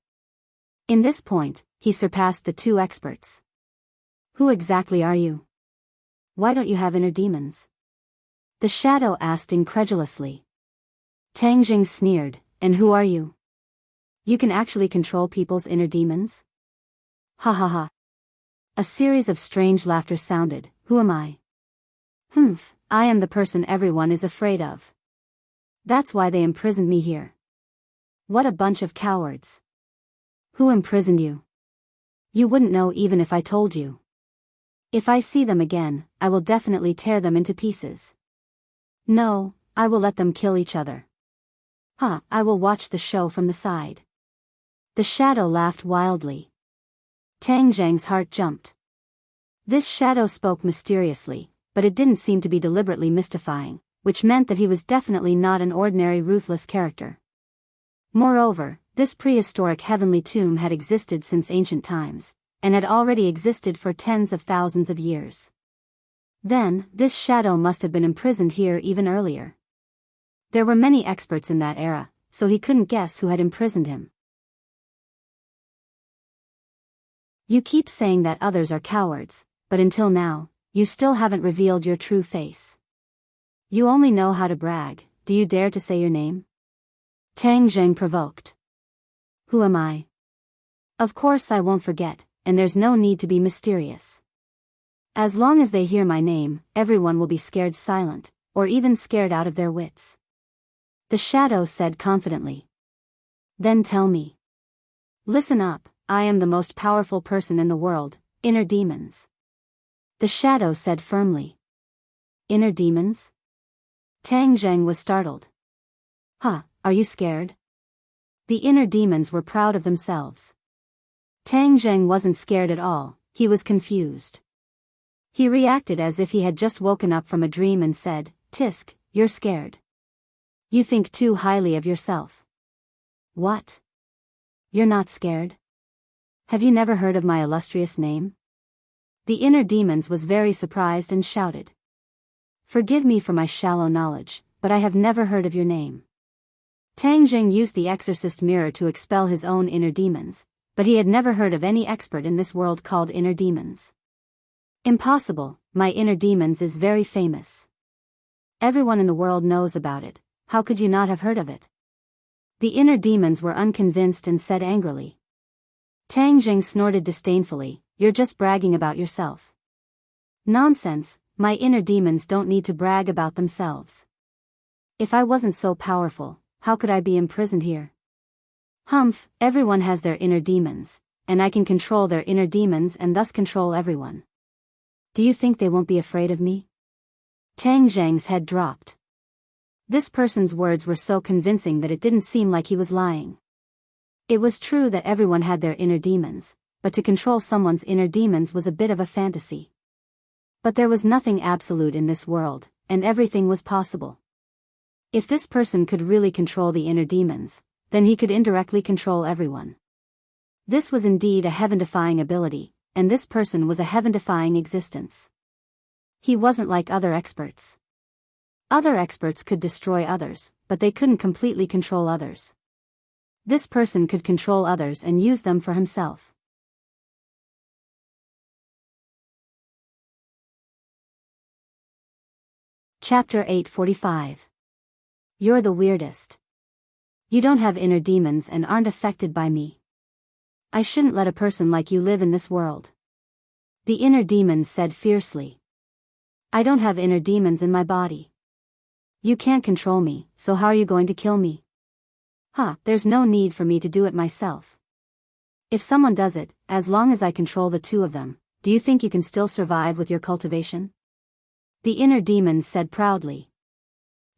In this point, he surpassed the two experts. Who exactly are you? Why don't you have inner demons? The shadow asked incredulously. Tang Zheng sneered, "And who are you? You can actually control people's inner demons?" Ha ha ha. A series of strange laughter sounded. Who am I? Humph, I am the person everyone is afraid of. That's why they imprisoned me here. What a bunch of cowards. Who imprisoned you? You wouldn't know even if I told you. If I see them again, I will definitely tear them into pieces. No, I will let them kill each other. I will watch the show from the side. The shadow laughed wildly. Tang Zheng's heart jumped. This shadow spoke mysteriously, but it didn't seem to be deliberately mystifying, which meant that he was definitely not an ordinary ruthless character. Moreover, this prehistoric heavenly tomb had existed since ancient times, and had already existed for tens of thousands of years. Then, this shadow must have been imprisoned here even earlier. There were many experts in that era, so he couldn't guess who had imprisoned him. You keep saying that others are cowards, but until now, you still haven't revealed your true face. You only know how to brag. Do you dare to say your name? Tang Zheng provoked. Who am I? Of course I won't forget, and there's no need to be mysterious. As long as they hear my name, everyone will be scared silent, or even scared out of their wits. The shadow said confidently. Then tell me. Listen up, I am the most powerful person in the world, inner demons. The shadow said firmly. Inner demons? Tang Zheng was startled. Huh, are you scared? The inner demons were proud of themselves. Tang Zheng wasn't scared at all, he was confused. He reacted as if he had just woken up from a dream and said, "Tisk, you're scared. You think too highly of yourself." What? You're not scared? Have you never heard of my illustrious name? The inner demons was very surprised and shouted. Forgive me for my shallow knowledge, but I have never heard of your name. Tang Zheng used the exorcist mirror to expel his own inner demons, but he had never heard of any expert in this world called inner demons. Impossible, my inner demons is very famous. Everyone in the world knows about it, how could you not have heard of it? The inner demons were unconvinced and said angrily. Tang Zheng snorted disdainfully, you're just bragging about yourself. Nonsense, my inner demons don't need to brag about themselves. If I wasn't so powerful, how could I be imprisoned here? Humph, everyone has their inner demons, and I can control their inner demons and thus control everyone. Do you think they won't be afraid of me? Tang Zheng's head dropped. This person's words were so convincing that it didn't seem like he was lying. It was true that everyone had their inner demons, but to control someone's inner demons was a bit of a fantasy. But there was nothing absolute in this world, and everything was possible. If this person could really control the inner demons, then he could indirectly control everyone. This was indeed a heaven-defying ability, and this person was a heaven-defying existence. He wasn't like other experts. Other experts could destroy others, but they couldn't completely control others. This person could control others and use them for himself. Chapter 845. You're the weirdest. You don't have inner demons and aren't affected by me. I shouldn't let a person like you live in this world. The inner demons said fiercely. I don't have inner demons in my body. You can't control me, so how are you going to kill me? There's no need for me to do it myself. If someone does it, as long as I control the two of them, do you think you can still survive with your cultivation? The inner demons said proudly.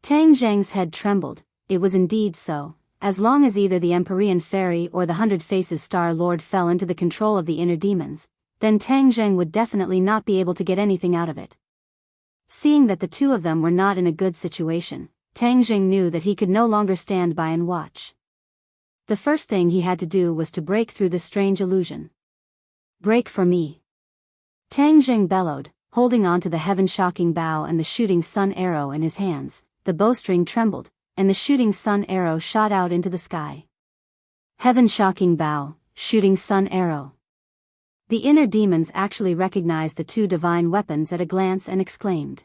Tang Zheng's head trembled, it was indeed so, as long as either the Empyrean Fairy or the 100 Faces Star Lord fell into the control of the inner demons, then Tang Zheng would definitely not be able to get anything out of it. Seeing that the two of them were not in a good situation, Tang Zheng knew that he could no longer stand by and watch. The first thing he had to do was to break through this strange illusion. Break for me. Tang Zheng bellowed, holding on to the heaven-shocking bow and the shooting sun arrow in his hands. The bowstring trembled, and the shooting sun arrow shot out into the sky. Heaven-shocking bow, shooting sun arrow. The inner demons actually recognized the two divine weapons at a glance and exclaimed.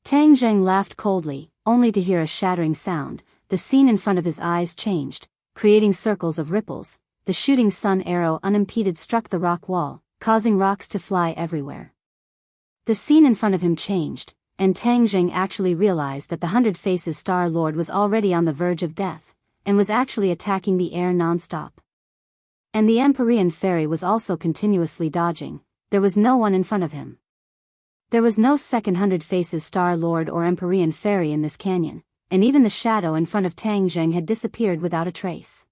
Tang Zheng laughed coldly, only to hear a shattering sound. The scene in front of his eyes changed, creating circles of ripples. The shooting sun arrow unimpeded struck the rock wall, causing rocks to fly everywhere. The scene in front of him changed, and Tang Zheng actually realized that the 100 Faces Star Lord was already on the verge of death, and was actually attacking the air non-stop. And the Empyrean Fairy was also continuously dodging. There was no one in front of him. There was no second 100 Faces Star Lord or Empyrean Fairy in this canyon, and even the shadow in front of Tang Zheng had disappeared without a trace.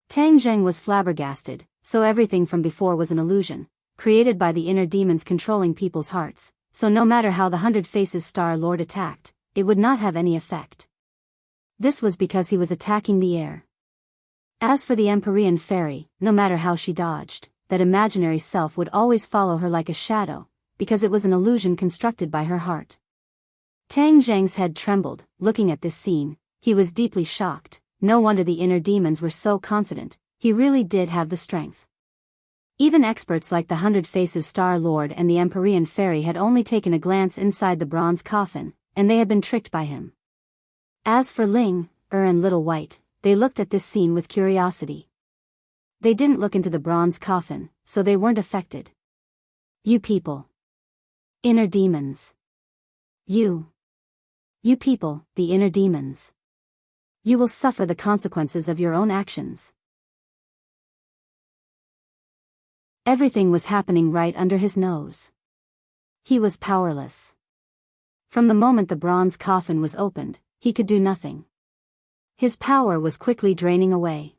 Tang Zheng was flabbergasted, so everything from before was an illusion, created by the inner demons controlling people's hearts, so no matter how the 100 Faces Star Lord attacked, it would not have any effect. This was because he was attacking the air. As for the Empyrean Fairy, no matter how she dodged, that imaginary self would always follow her like a shadow, because it was an illusion constructed by her heart. Tang Zheng's head trembled, looking at this scene. He was deeply shocked. No wonder the inner demons were so confident. He really did have the strength. Even experts like the 100 Faces Star Lord and the Empyrean Fairy had only taken a glance inside the bronze coffin, and they had been tricked by him. As for Ling, and Little White, they looked at this scene with curiosity. They didn't look into the bronze coffin, so they weren't affected. You people. Inner demons. You people, the inner demons. You will suffer the consequences of your own actions. Everything was happening right under his nose. He was powerless. From the moment the bronze coffin was opened, he could do nothing. His power was quickly draining away.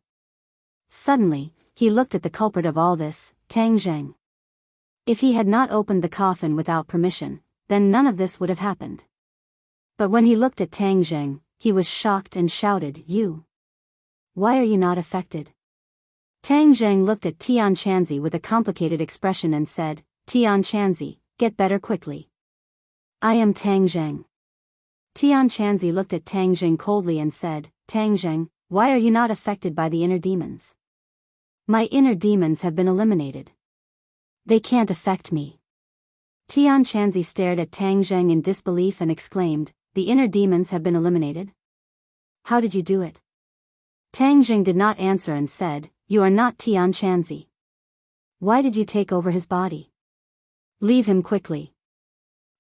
Suddenly, he looked at the culprit of all this, Tang Zheng. If he had not opened the coffin without permission, then none of this would have happened. But when he looked at Tang Zheng, he was shocked and shouted, "You! Why are you not affected?" Tang Zheng looked at Tian Chanzi with a complicated expression and said, "Tian Chanzi, get better quickly. I am Tang Zheng." Tian Chanzi looked at Tang Zheng coldly and said, "Tang Zheng, why are you not affected by the inner demons?" "My inner demons have been eliminated. They can't affect me." Tian Chanzi stared at Tang Zheng in disbelief and exclaimed, "The inner demons have been eliminated? How did you do it?" Tang Zheng did not answer and said, "You are not Tian Chanzi. Why did you take over his body? Leave him quickly.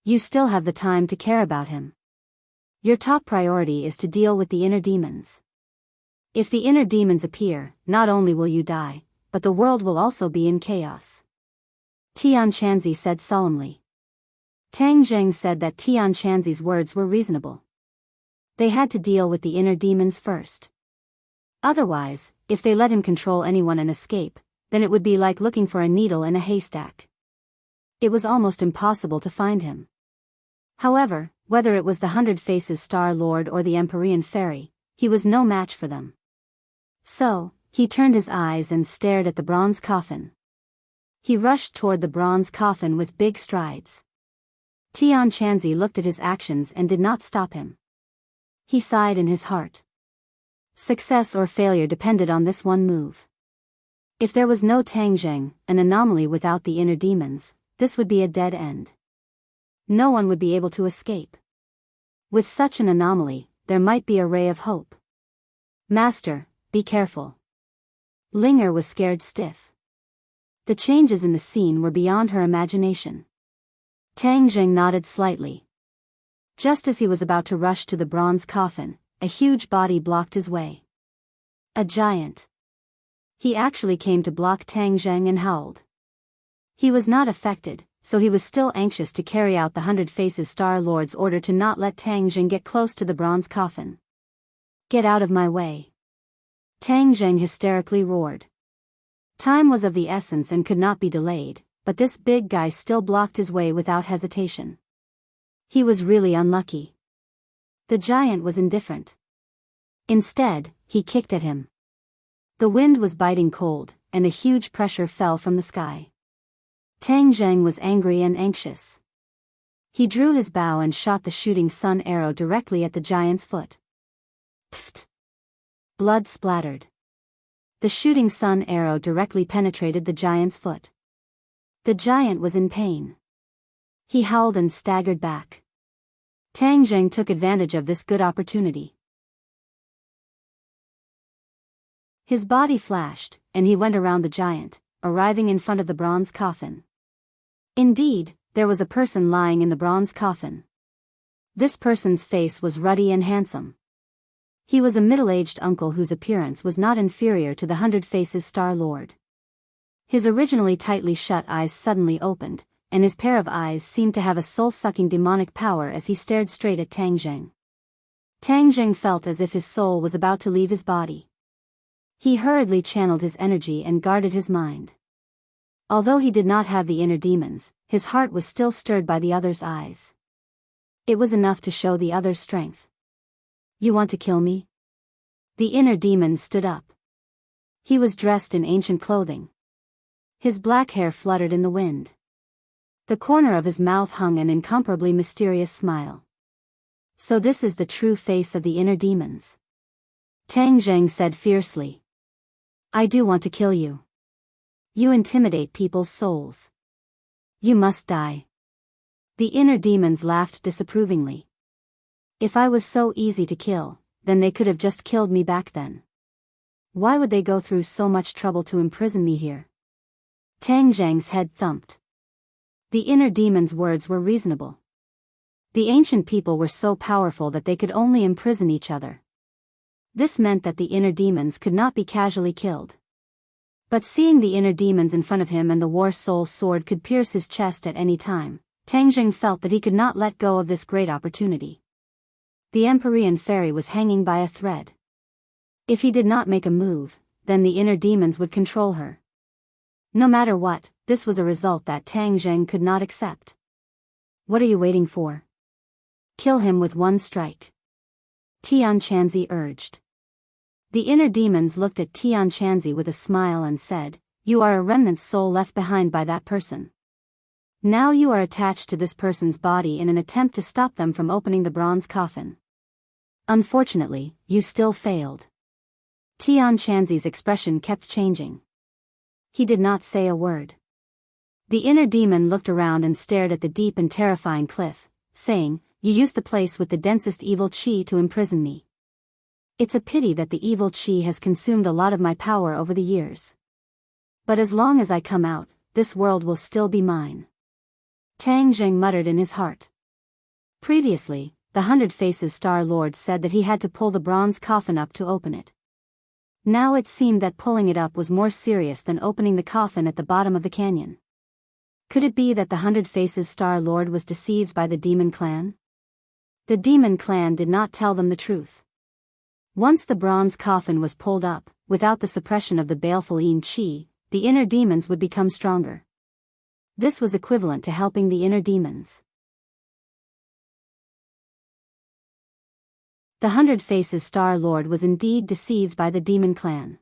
You still have the time to care about him. Your top priority is to deal with the inner demons. If the inner demons appear, not only will you die, but the world will also be in chaos." Tian Chanzi said solemnly. Tang Zheng said that Tian Chanzi's words were reasonable. They had to deal with the inner demons first. Otherwise, if they let him control anyone and escape, then it would be like looking for a needle in a haystack. It was almost impossible to find him. However, whether it was the 100 Faces Star Lord or the Empyrean Fairy, he was no match for them. So, he turned his eyes and stared at the bronze coffin. He rushed toward the bronze coffin with big strides. Tian Chanzi looked at his actions and did not stop him. He sighed in his heart. Success or failure depended on this one move. If there was no Tang Zheng, an anomaly without the inner demons, this would be a dead end. No one would be able to escape. With such an anomaly, there might be a ray of hope. "Master, be careful." Linger was scared stiff. The changes in the scene were beyond her imagination. Tang Zheng nodded slightly. Just as he was about to rush to the bronze coffin, a huge body blocked his way. A giant. He actually came to block Tang Zheng and howled. He was not affected, so he was still anxious to carry out the 100 Faces Star Lord's order to not let Tang Zheng get close to the bronze coffin. "Get out of my way!" Tang Zheng hysterically roared. Time was of the essence and could not be delayed, but this big guy still blocked his way without hesitation. He was really unlucky. The giant was indifferent. Instead, he kicked at him. The wind was biting cold, and a huge pressure fell from the sky. Tang Zheng was angry and anxious. He drew his bow and shot the shooting sun arrow directly at the giant's foot. Pfft! Blood splattered. The shooting sun arrow directly penetrated the giant's foot. The giant was in pain. He howled and staggered back. Tang Zheng took advantage of this good opportunity. His body flashed, and he went around the giant, arriving in front of the bronze coffin. Indeed, there was a person lying in the bronze coffin. This person's face was ruddy and handsome. He was a middle-aged uncle whose appearance was not inferior to the 100 Faces Star Lord. His originally tightly shut eyes suddenly opened, and his pair of eyes seemed to have a soul-sucking demonic power as he stared straight at Tang Zheng. Tang Zheng felt as if his soul was about to leave his body. He hurriedly channeled his energy and guarded his mind. Although he did not have the inner demons, his heart was still stirred by the other's eyes. It was enough to show the other's strength. "You want to kill me?" The inner demon stood up. He was dressed in ancient clothing. His black hair fluttered in the wind. The corner of his mouth hung an incomparably mysterious smile. "So this is the true face of the inner demons," Tang Zheng said fiercely. "I do want to kill you. You intimidate people's souls. You must die." The inner demons laughed disapprovingly. "If I was so easy to kill, then they could have just killed me back then. Why would they go through so much trouble to imprison me here?" Tang Zheng's head thumped. The inner demons' words were reasonable. The ancient people were so powerful that they could only imprison each other. This meant that the inner demons could not be casually killed. But seeing the inner demons in front of him and the war soul sword could pierce his chest at any time, Tang Jing felt that he could not let go of this great opportunity. The Empyrean fairy was hanging by a thread. If he did not make a move, then the inner demons would control her. No matter what, this was a result that Tang Jing could not accept. What are you waiting for? Kill him with one strike, Tian Chanzi urged. The inner demons looked at Tian Chanzi with a smile and said, "You are a remnant soul left behind by that person. Now you are attached to this person's body in an attempt to stop them from opening the bronze coffin. Unfortunately, you still failed." Tian Chanzi's expression kept changing. He did not say a word. The inner demon looked around and stared at the deep and terrifying cliff, saying, "You used the place with the densest evil qi to imprison me. It's a pity that the evil qi has consumed a lot of my power over the years. But as long as I come out, this world will still be mine." Tang Jing muttered in his heart. Previously, the 100 Faces Star Lord said that he had to pull the bronze coffin up to open it. Now it seemed that pulling it up was more serious than opening the coffin at the bottom of the canyon. Could it be that the 100 Faces Star Lord was deceived by the demon clan? The demon clan did not tell them the truth. Once the bronze coffin was pulled up, without the suppression of the baleful yin qi, the inner demons would become stronger. This was equivalent to helping the inner demons. The 100 Faces Star Lord was indeed deceived by the demon clan.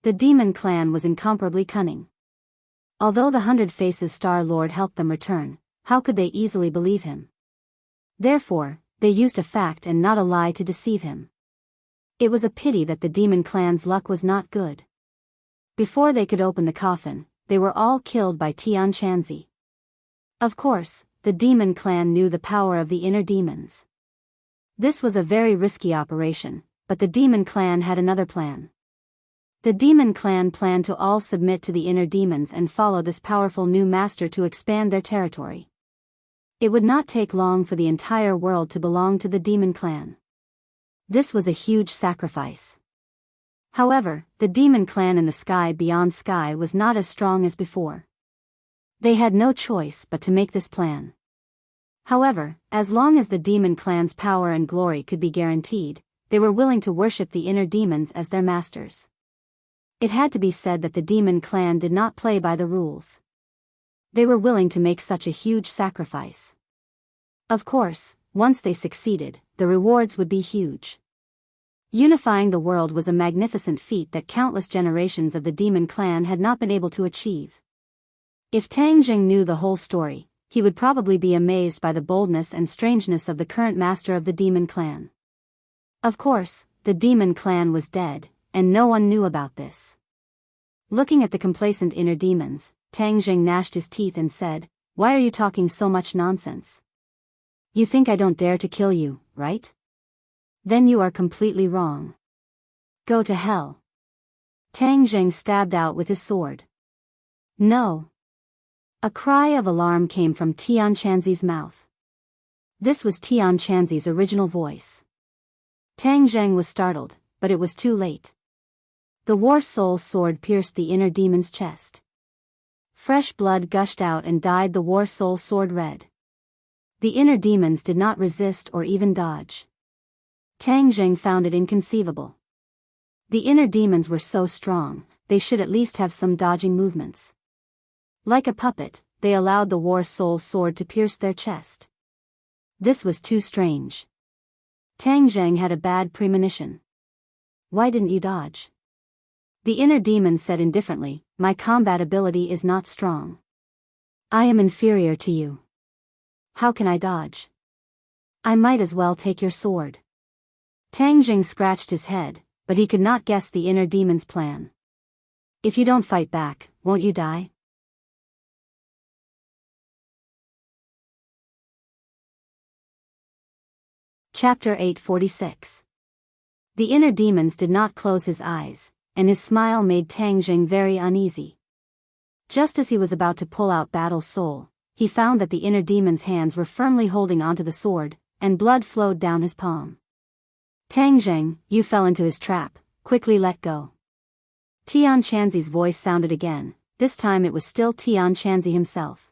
The demon clan was incomparably cunning. Although the 100 Faces Star Lord helped them return, how could they easily believe him? Therefore, they used a fact and not a lie to deceive him. It was a pity that the demon clan's luck was not good. Before they could open the coffin, they were all killed by Tian Chanzi. Of course, the demon clan knew the power of the inner demons. This was a very risky operation, but the demon clan had another plan. The demon clan planned to all submit to the inner demons and follow this powerful new master to expand their territory. It would not take long for the entire world to belong to the demon clan. This was a huge sacrifice. However, the demon clan in the sky beyond sky was not as strong as before. They had no choice but to make this plan. However, as long as the demon clan's power and glory could be guaranteed, they were willing to worship the inner demons as their masters. It had to be said that the demon clan did not play by the rules. They were willing to make such a huge sacrifice. Of course, once they succeeded, the rewards would be huge. Unifying the world was a magnificent feat that countless generations of the demon clan had not been able to achieve. If Tang Jing knew the whole story, he would probably be amazed by the boldness and strangeness of the current master of the demon clan. Of course, the demon clan was dead, and no one knew about this. Looking at the complacent inner demons, Tang Jing gnashed his teeth and said, "Why are you talking so much nonsense? You think I don't dare to kill you, right? Then you are completely wrong. Go to hell." Tang Jing stabbed out with his sword. "No." A cry of alarm came from Tian Chanzi's mouth. This was Tian Chanzi's original voice. Tang Jing was startled, but it was too late. The War Soul sword pierced the inner demon's chest. Fresh blood gushed out and dyed the War Soul sword red. The inner demons did not resist or even dodge. Tang Jing found it inconceivable. The inner demons were so strong, they should at least have some dodging movements. Like a puppet, they allowed the War Soul sword to pierce their chest. This was too strange. Tang Jing had a bad premonition. "Why didn't you dodge?" The inner demon said indifferently, "My combat ability is not strong. I am inferior to you. How can I dodge? I might as well take your sword." Tang Jing scratched his head, but he could not guess the inner demon's plan. "If you don't fight back, won't you die?" Chapter 846. The inner demons did not close his eyes, and his smile made Tang Jing very uneasy. Just as he was about to pull out Battle's soul, he found that the inner demon's hands were firmly holding onto the sword, and blood flowed down his palm. "Tang Jing, you fell into his trap, quickly let go." Tian Chanzi's voice sounded again, this time it was still Tian Chanzi himself.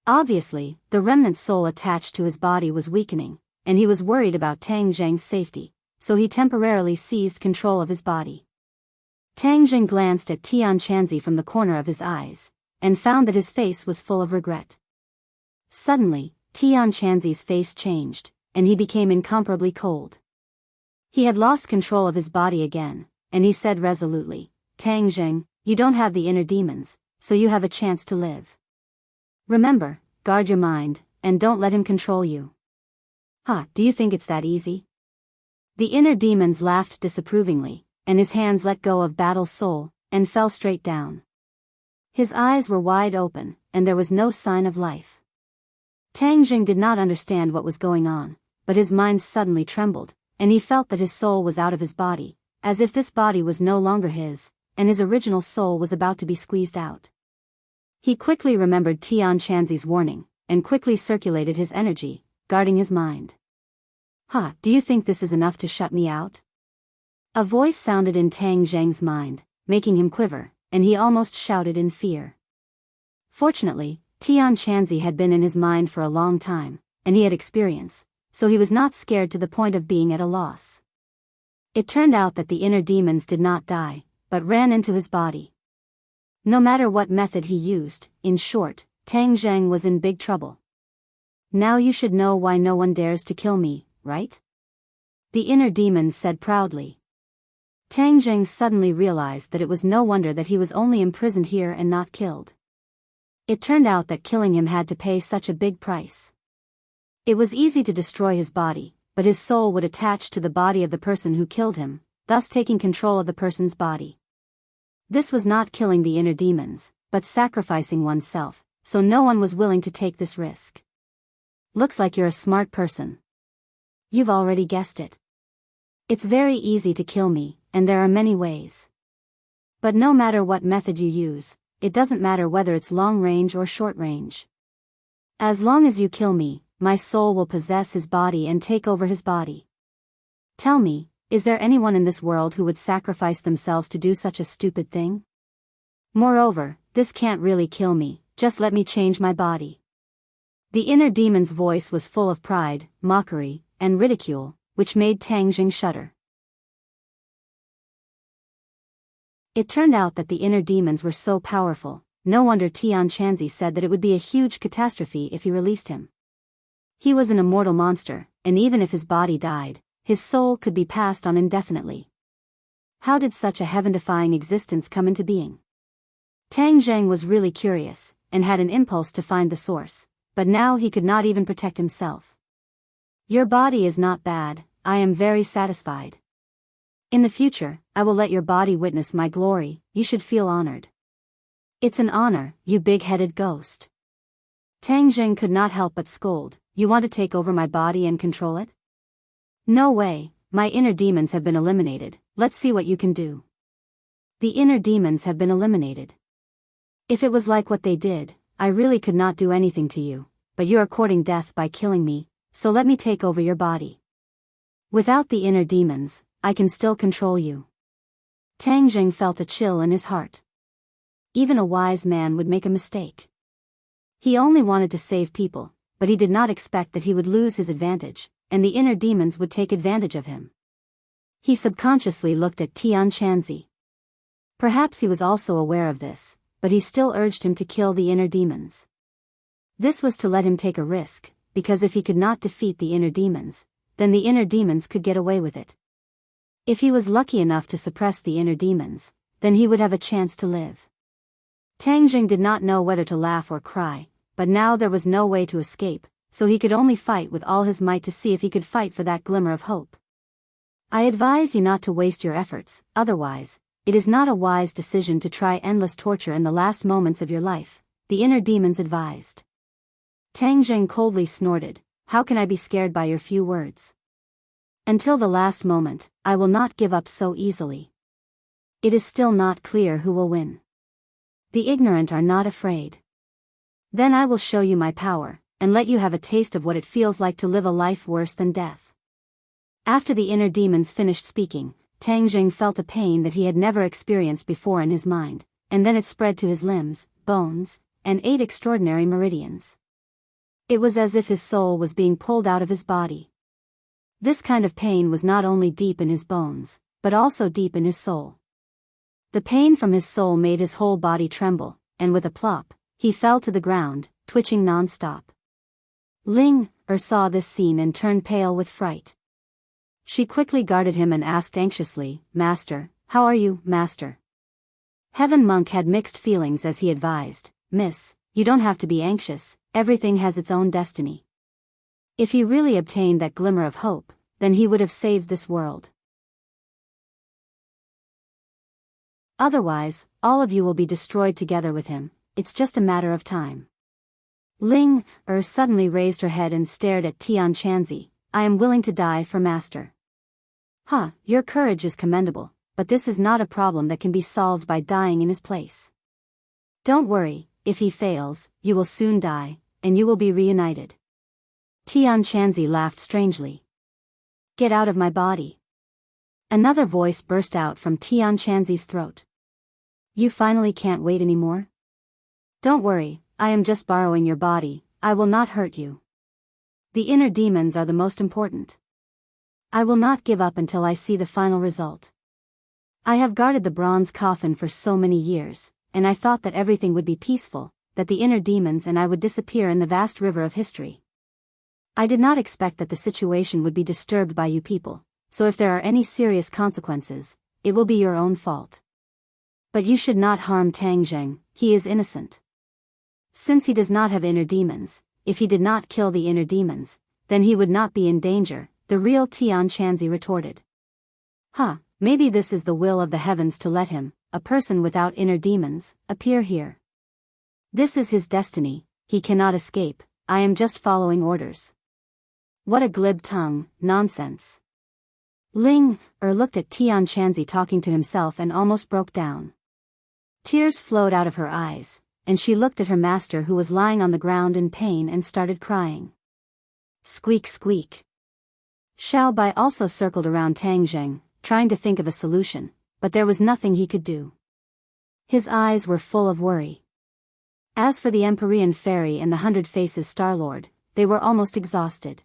Obviously, the remnant soul attached to his body was weakening, and he was worried about Tang Zheng's safety, so he temporarily seized control of his body. Tang Zheng glanced at Tian Chanzi from the corner of his eyes, and found that his face was full of regret. Suddenly, Tian Chanzi's face changed, and he became incomparably cold. He had lost control of his body again, and he said resolutely, "Tang Zheng, you don't have the inner demons, so you have a chance to live. Remember, guard your mind, and don't let him control you." "Huh, do you think it's that easy?" The inner demons laughed disapprovingly, and his hands let go of Battle's soul, and fell straight down. His eyes were wide open, and there was no sign of life. Tang Zheng did not understand what was going on, but his mind suddenly trembled, and he felt that his soul was out of his body, as if this body was no longer his, and his original soul was about to be squeezed out. He quickly remembered Tian Chanzi's warning, and quickly circulated his energy, guarding his mind. "Huh, do you think this is enough to shut me out?" A voice sounded in Tang Zheng's mind, making him quiver, and he almost shouted in fear. Fortunately, Tian Chanzi had been in his mind for a long time, and he had experience, so he was not scared to the point of being at a loss. It turned out that the inner demons did not die, but ran into his body. No matter what method he used, in short, Tang Zheng was in big trouble. "Now you should know why no one dares to kill me, right?" the inner demons said proudly. Tang Zheng suddenly realized that it was no wonder that he was only imprisoned here and not killed. It turned out that killing him had to pay such a big price. It was easy to destroy his body, but his soul would attach to the body of the person who killed him, thus taking control of the person's body. This was not killing the inner demons, but sacrificing oneself, so no one was willing to take this risk. "Looks like you're a smart person. You've already guessed it. It's very easy to kill me, and there are many ways. But no matter what method you use, it doesn't matter whether it's long range or short range. As long as you kill me, my soul will possess his body and take over his body. Tell me, is there anyone in this world who would sacrifice themselves to do such a stupid thing? Moreover, this can't really kill me, just let me change my body." The inner demon's voice was full of pride, mockery, and ridicule, which made Tang Zheng shudder. It turned out that the inner demons were so powerful, no wonder Tian Chanzi said that it would be a huge catastrophe if he released him. He was an immortal monster, and even if his body died, his soul could be passed on indefinitely. How did such a heaven-defying existence come into being? Tang Zheng was really curious, and had an impulse to find the source, but now he could not even protect himself. "Your body is not bad, I am very satisfied. In the future, I will let your body witness my glory, you should feel honored." "It's an honor, you big-headed ghost." Tang Zheng could not help but scold, "You want to take over my body and control it? No way, my inner demons have been eliminated, let's see what you can do." The inner demons have been eliminated. "If it was like what they did, I really could not do anything to you, but you are courting death by killing me, so let me take over your body. Without the inner demons, I can still control you." Tang Zheng felt a chill in his heart. Even a wise man would make a mistake. He only wanted to save people, but he did not expect that he would lose his advantage, and the inner demons would take advantage of him. He subconsciously looked at Tian Chanzi. Perhaps he was also aware of this, but he still urged him to kill the inner demons. This was to let him take a risk, because if he could not defeat the inner demons, then the inner demons could get away with it. If he was lucky enough to suppress the inner demons, then he would have a chance to live. Tang Zheng did not know whether to laugh or cry, but now there was no way to escape, so he could only fight with all his might to see if he could fight for that glimmer of hope. "I advise you not to waste your efforts, otherwise, it is not a wise decision to try endless torture in the last moments of your life," the inner demons advised. Tang Zheng coldly snorted, "How can I be scared by your few words? Until the last moment, I will not give up so easily. It is still not clear who will win. The ignorant are not afraid. Then I will show you my power, and let you have a taste of what it feels like to live a life worse than death." After the inner demons finished speaking, Tang Zheng felt a pain that he had never experienced before in his mind, and then it spread to his limbs, bones, and 8 extraordinary meridians. It was as if his soul was being pulled out of his body. This kind of pain was not only deep in his bones, but also deep in his soul. The pain from his soul made his whole body tremble, and with a plop, he fell to the ground, twitching non-stop. Ling saw this scene and turned pale with fright. She quickly guarded him and asked anxiously, "Master, how are you, Master?" Heaven Monk had mixed feelings as he advised, "Miss, you don't have to be anxious, everything has its own destiny." If he really obtained that glimmer of hope, then he would have saved this world. Otherwise, all of you will be destroyed together with him, it's just a matter of time. Ling suddenly raised her head and stared at Tian Chanzi. "I am willing to die for Master." Your courage is commendable, but this is not a problem that can be solved by dying in his place. Don't worry, if he fails, you will soon die, and you will be reunited. Tian Chanzi laughed strangely. "Get out of my body." Another voice burst out from Tian Chanzi's throat. "You finally can't wait anymore? Don't worry, I am just borrowing your body, I will not hurt you. The inner demons are the most important. I will not give up until I see the final result. I have guarded the bronze coffin for so many years, and I thought that everything would be peaceful, that the inner demons and I would disappear in the vast river of history. I did not expect that the situation would be disturbed by you people, so if there are any serious consequences, it will be your own fault. But you should not harm Tang Zheng, he is innocent. Since he does not have inner demons, if he did not kill the inner demons, then he would not be in danger," the real Tian Chanzi retorted. Maybe this is the will of the heavens to let him, a person without inner demons, appear here. This is his destiny, he cannot escape, I am just following orders. What a glib tongue, nonsense. Ling looked at Tian Chanzi talking to himself and almost broke down. Tears flowed out of her eyes, and she looked at her master who was lying on the ground in pain and started crying. Squeak squeak. Xiao Bai also circled around Tang Zheng, trying to think of a solution, but there was nothing he could do. His eyes were full of worry. As for the Empyrean Fairy and the 100 Faces Star-Lord, they were almost exhausted.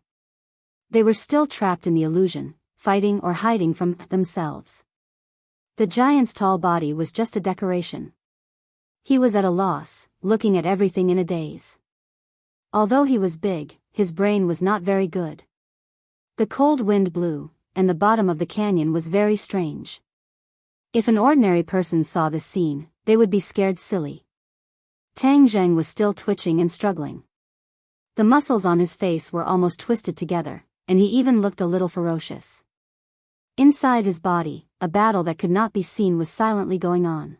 They were still trapped in the illusion, fighting or hiding from themselves. The giant's tall body was just a decoration. He was at a loss, looking at everything in a daze. Although he was big, his brain was not very good. The cold wind blew, and the bottom of the canyon was very strange. If an ordinary person saw this scene, they would be scared silly. Tang Zheng was still twitching and struggling. The muscles on his face were almost twisted together, and he even looked a little ferocious. Inside his body, a battle that could not be seen was silently going on.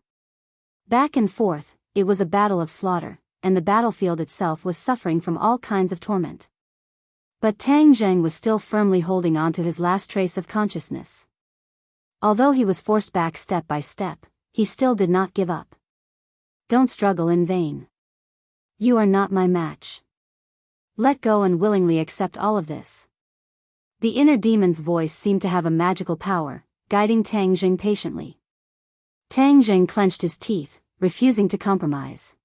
Back and forth, it was a battle of slaughter, and the battlefield itself was suffering from all kinds of torment. But Tang Zheng was still firmly holding on to his last trace of consciousness. Although he was forced back step by step, he still did not give up. Don't struggle in vain. You are not my match. Let go and willingly accept all of this. The inner demon's voice seemed to have a magical power, guiding Tang Zheng patiently. Tang Zheng clenched his teeth, refusing to compromise.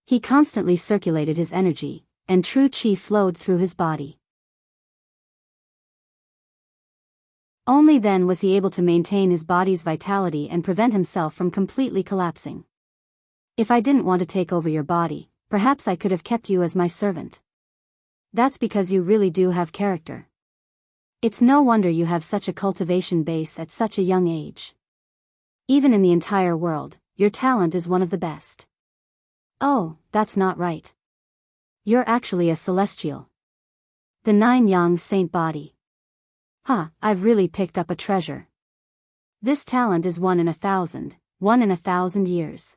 He constantly circulated his energy, and true qi flowed through his body. Only then was he able to maintain his body's vitality and prevent himself from completely collapsing. If I didn't want to take over your body, perhaps I could have kept you as my servant. That's because you really do have character. It's no wonder you have such a cultivation base at such a young age. Even in the entire world, your talent is one of the best. Oh, that's not right. You're actually a celestial. The 9-yang saint body. I've really picked up a treasure. This talent is 1 in 1,000, 1 in 1,000 years.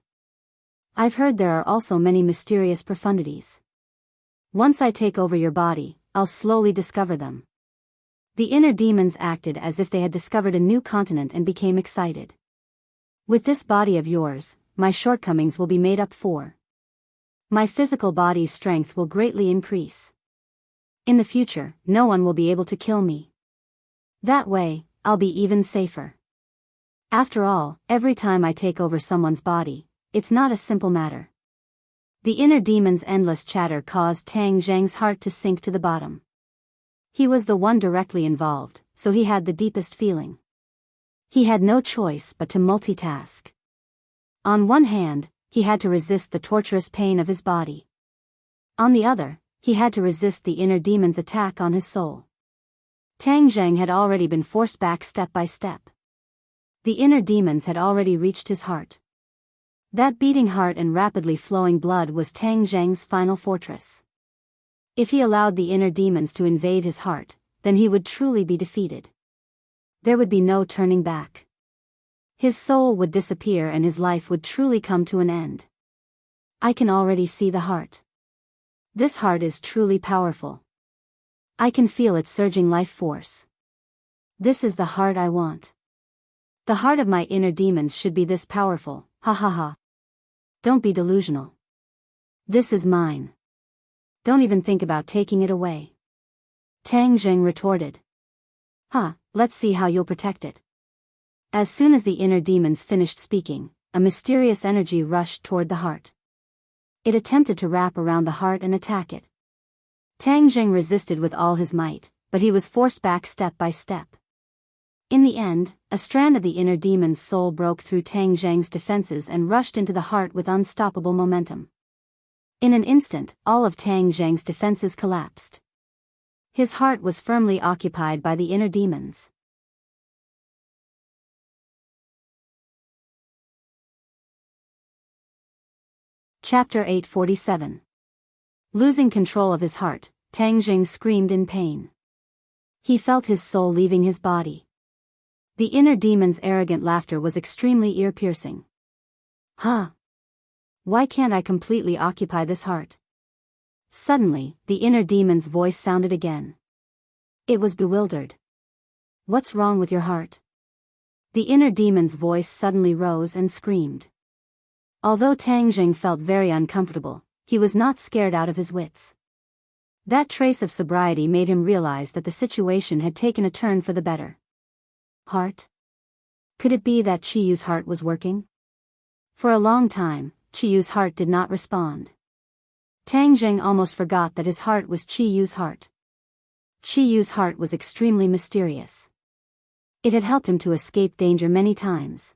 I've heard there are also many mysterious profundities. Once I take over your body, I'll slowly discover them. The inner demons acted as if they had discovered a new continent and became excited. With this body of yours, my shortcomings will be made up for. My physical body's strength will greatly increase. In the future, no one will be able to kill me. That way, I'll be even safer. After all, every time I take over someone's body, it's not a simple matter. The inner demon's endless chatter caused Tang Zheng's heart to sink to the bottom. He was the one directly involved, so he had the deepest feeling. He had no choice but to multitask. On one hand, he had to resist the torturous pain of his body. On the other, he had to resist the inner demon's attack on his soul. Tang Zheng had already been forced back step by step. The inner demons had already reached his heart. That beating heart and rapidly flowing blood was Tang Zheng's final fortress. If he allowed the inner demons to invade his heart, then he would truly be defeated. There would be no turning back. His soul would disappear and his life would truly come to an end. I can already see the heart. This heart is truly powerful. I can feel its surging life force. This is the heart I want. The heart of my inner demons should be this powerful, ha ha ha. Don't be delusional. This is mine. Don't even think about taking it away. Tang Zheng retorted. Let's see how you'll protect it. As soon as the inner demons finished speaking, a mysterious energy rushed toward the heart. It attempted to wrap around the heart and attack it. Tang Zheng resisted with all his might, but he was forced back step by step. In the end, a strand of the inner demon's soul broke through Tang Zheng's defenses and rushed into the heart with unstoppable momentum. In an instant, all of Tang Zheng's defenses collapsed. His heart was firmly occupied by the inner demons. Chapter 847. Losing control of his heart, Tang Zheng screamed in pain. He felt his soul leaving his body. The inner demon's arrogant laughter was extremely ear-piercing. Why can't I completely occupy this heart? Suddenly, the inner demon's voice sounded again. It was bewildered. What's wrong with your heart? The inner demon's voice suddenly rose and screamed. Although Tang Zheng felt very uncomfortable, he was not scared out of his wits. That trace of sobriety made him realize that the situation had taken a turn for the better. Heart? Could it be that Chiyu's heart was working? For a long time, Chiyu's heart did not respond. Tang Zheng almost forgot that his heart was Chiyu's heart. Chiyu's heart was extremely mysterious. It had helped him to escape danger many times.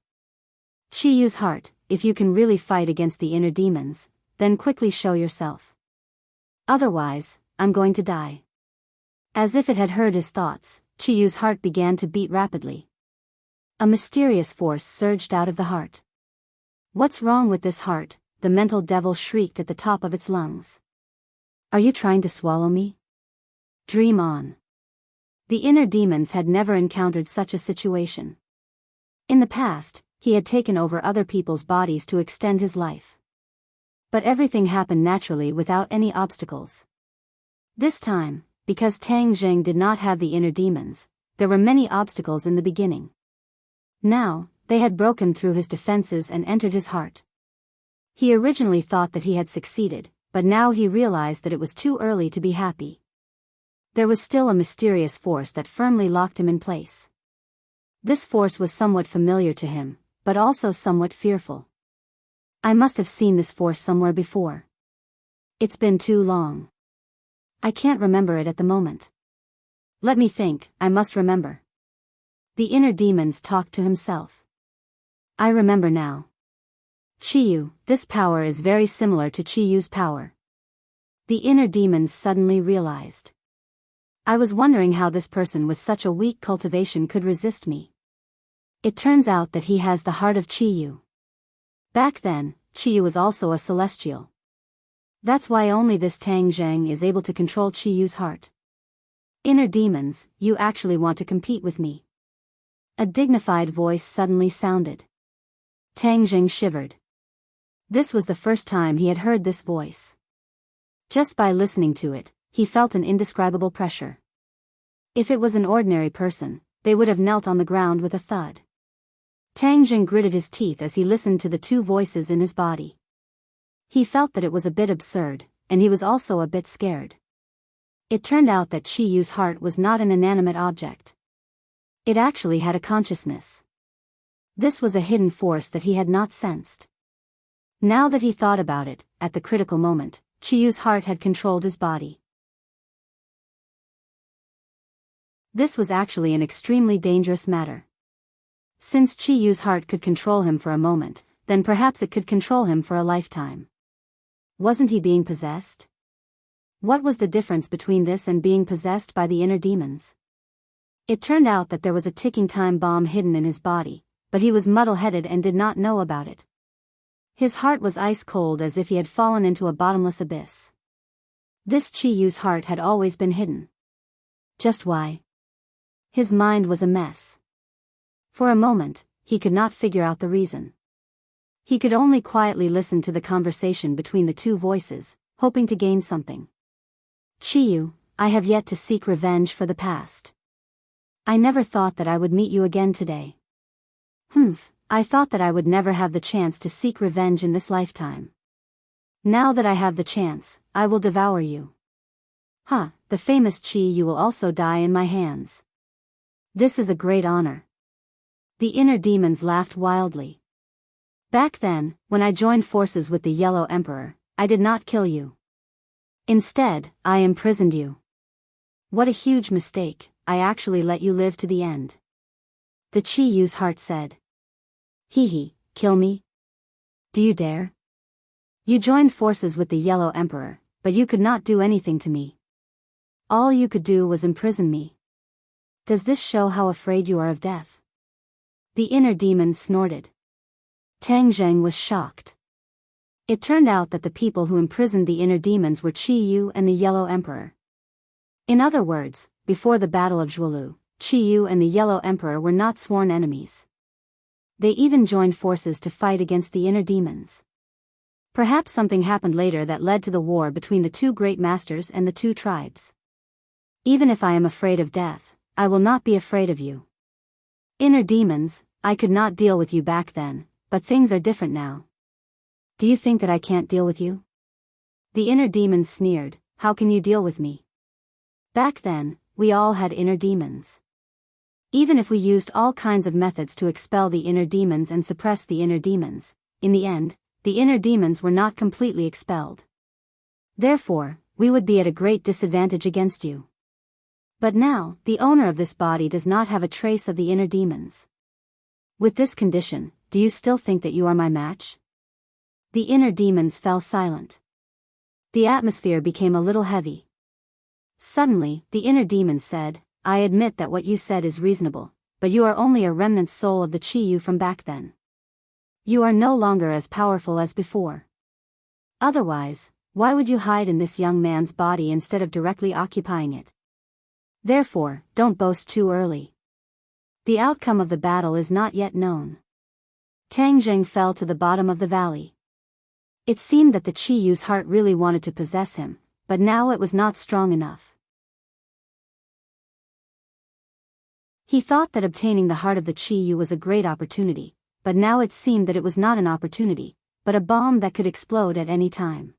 Chiyu's heart, if you can really fight against the inner demons, then quickly show yourself. Otherwise, I'm going to die. As if it had heard his thoughts, Chiyu's heart began to beat rapidly. A mysterious force surged out of the heart. What's wrong with this heart? The mental devil shrieked at the top of its lungs. Are you trying to swallow me? Dream on. The inner demons had never encountered such a situation. In the past, he had taken over other people's bodies to extend his life. But everything happened naturally without any obstacles. This time, because Tang Zheng did not have the inner demons, there were many obstacles in the beginning. Now, they had broken through his defenses and entered his heart. He originally thought that he had succeeded, but now he realized that it was too early to be happy. There was still a mysterious force that firmly locked him in place. This force was somewhat familiar to him, but also somewhat fearful. I must have seen this force somewhere before. It's been too long. I can't remember it at the moment. Let me think, I must remember. The inner demons talked to himself. I remember now. Chiyu, this power is very similar to Chiyu's power. The inner demons suddenly realized. I was wondering how this person with such a weak cultivation could resist me. It turns out that he has the heart of Chiyu. Back then, Chiyu was also a celestial. That's why only this Tang Zheng is able to control Chiyu's heart. Inner demons, you actually want to compete with me? A dignified voice suddenly sounded. Tang Zheng shivered. This was the first time he had heard this voice. Just by listening to it, he felt an indescribable pressure. If it was an ordinary person, they would have knelt on the ground with a thud. Tang Zheng gritted his teeth as he listened to the two voices in his body. He felt that it was a bit absurd, and he was also a bit scared. It turned out that Chiyu's heart was not an inanimate object. It actually had a consciousness. This was a hidden force that he had not sensed. Now that he thought about it, at the critical moment, Chiyu's heart had controlled his body. This was actually an extremely dangerous matter. Since Chiyu's heart could control him for a moment, then perhaps it could control him for a lifetime. Wasn't he being possessed? What was the difference between this and being possessed by the inner demons? It turned out that there was a ticking time bomb hidden in his body, but he was muddle-headed and did not know about it. His heart was ice cold, as if he had fallen into a bottomless abyss. This Chiyu's heart had always been hidden. Just why? His mind was a mess. For a moment, he could not figure out the reason. He could only quietly listen to the conversation between the two voices, hoping to gain something. Chiyu, I have yet to seek revenge for the past. I never thought that I would meet you again today. I thought that I would never have the chance to seek revenge in this lifetime. Now that I have the chance, I will devour you. The famous Chiyu will also die in my hands. This is a great honor. The inner demons laughed wildly. Back then, when I joined forces with the Yellow Emperor, I did not kill you. Instead, I imprisoned you. What a huge mistake, I actually let you live to the end. The Chiyu's heart said. Kill me? Do you dare? You joined forces with the Yellow Emperor, but you could not do anything to me. All you could do was imprison me. Does this show how afraid you are of death? The inner demon snorted. Tang Zheng was shocked. It turned out that the people who imprisoned the inner demons were Chiyu and the Yellow Emperor. In other words, before the Battle of Zhuolu, Chiyu and the Yellow Emperor were not sworn enemies. They even joined forces to fight against the inner demons. Perhaps something happened later that led to the war between the two great masters and the two tribes. Even if I am afraid of death, I will not be afraid of you. Inner demons, I could not deal with you back then, but things are different now. Do you think that I can't deal with you? The inner demons sneered, how can you deal with me? Back then, we all had inner demons. Even if we used all kinds of methods to expel the inner demons and suppress the inner demons, in the end, the inner demons were not completely expelled. Therefore, we would be at a great disadvantage against you. But now, the owner of this body does not have a trace of the inner demons. With this condition, do you still think that you are my match? The inner demons fell silent. The atmosphere became a little heavy. Suddenly, the inner demon said, I admit that what you said is reasonable, but you are only a remnant soul of the Chiyu from back then. You are no longer as powerful as before. Otherwise, why would you hide in this young man's body instead of directly occupying it? Therefore, don't boast too early. The outcome of the battle is not yet known. Tang Zheng fell to the bottom of the valley. It seemed that the Chiyu's heart really wanted to possess him, but now it was not strong enough. He thought that obtaining the heart of the Chiyu was a great opportunity, but now it seemed that it was not an opportunity, but a bomb that could explode at any time.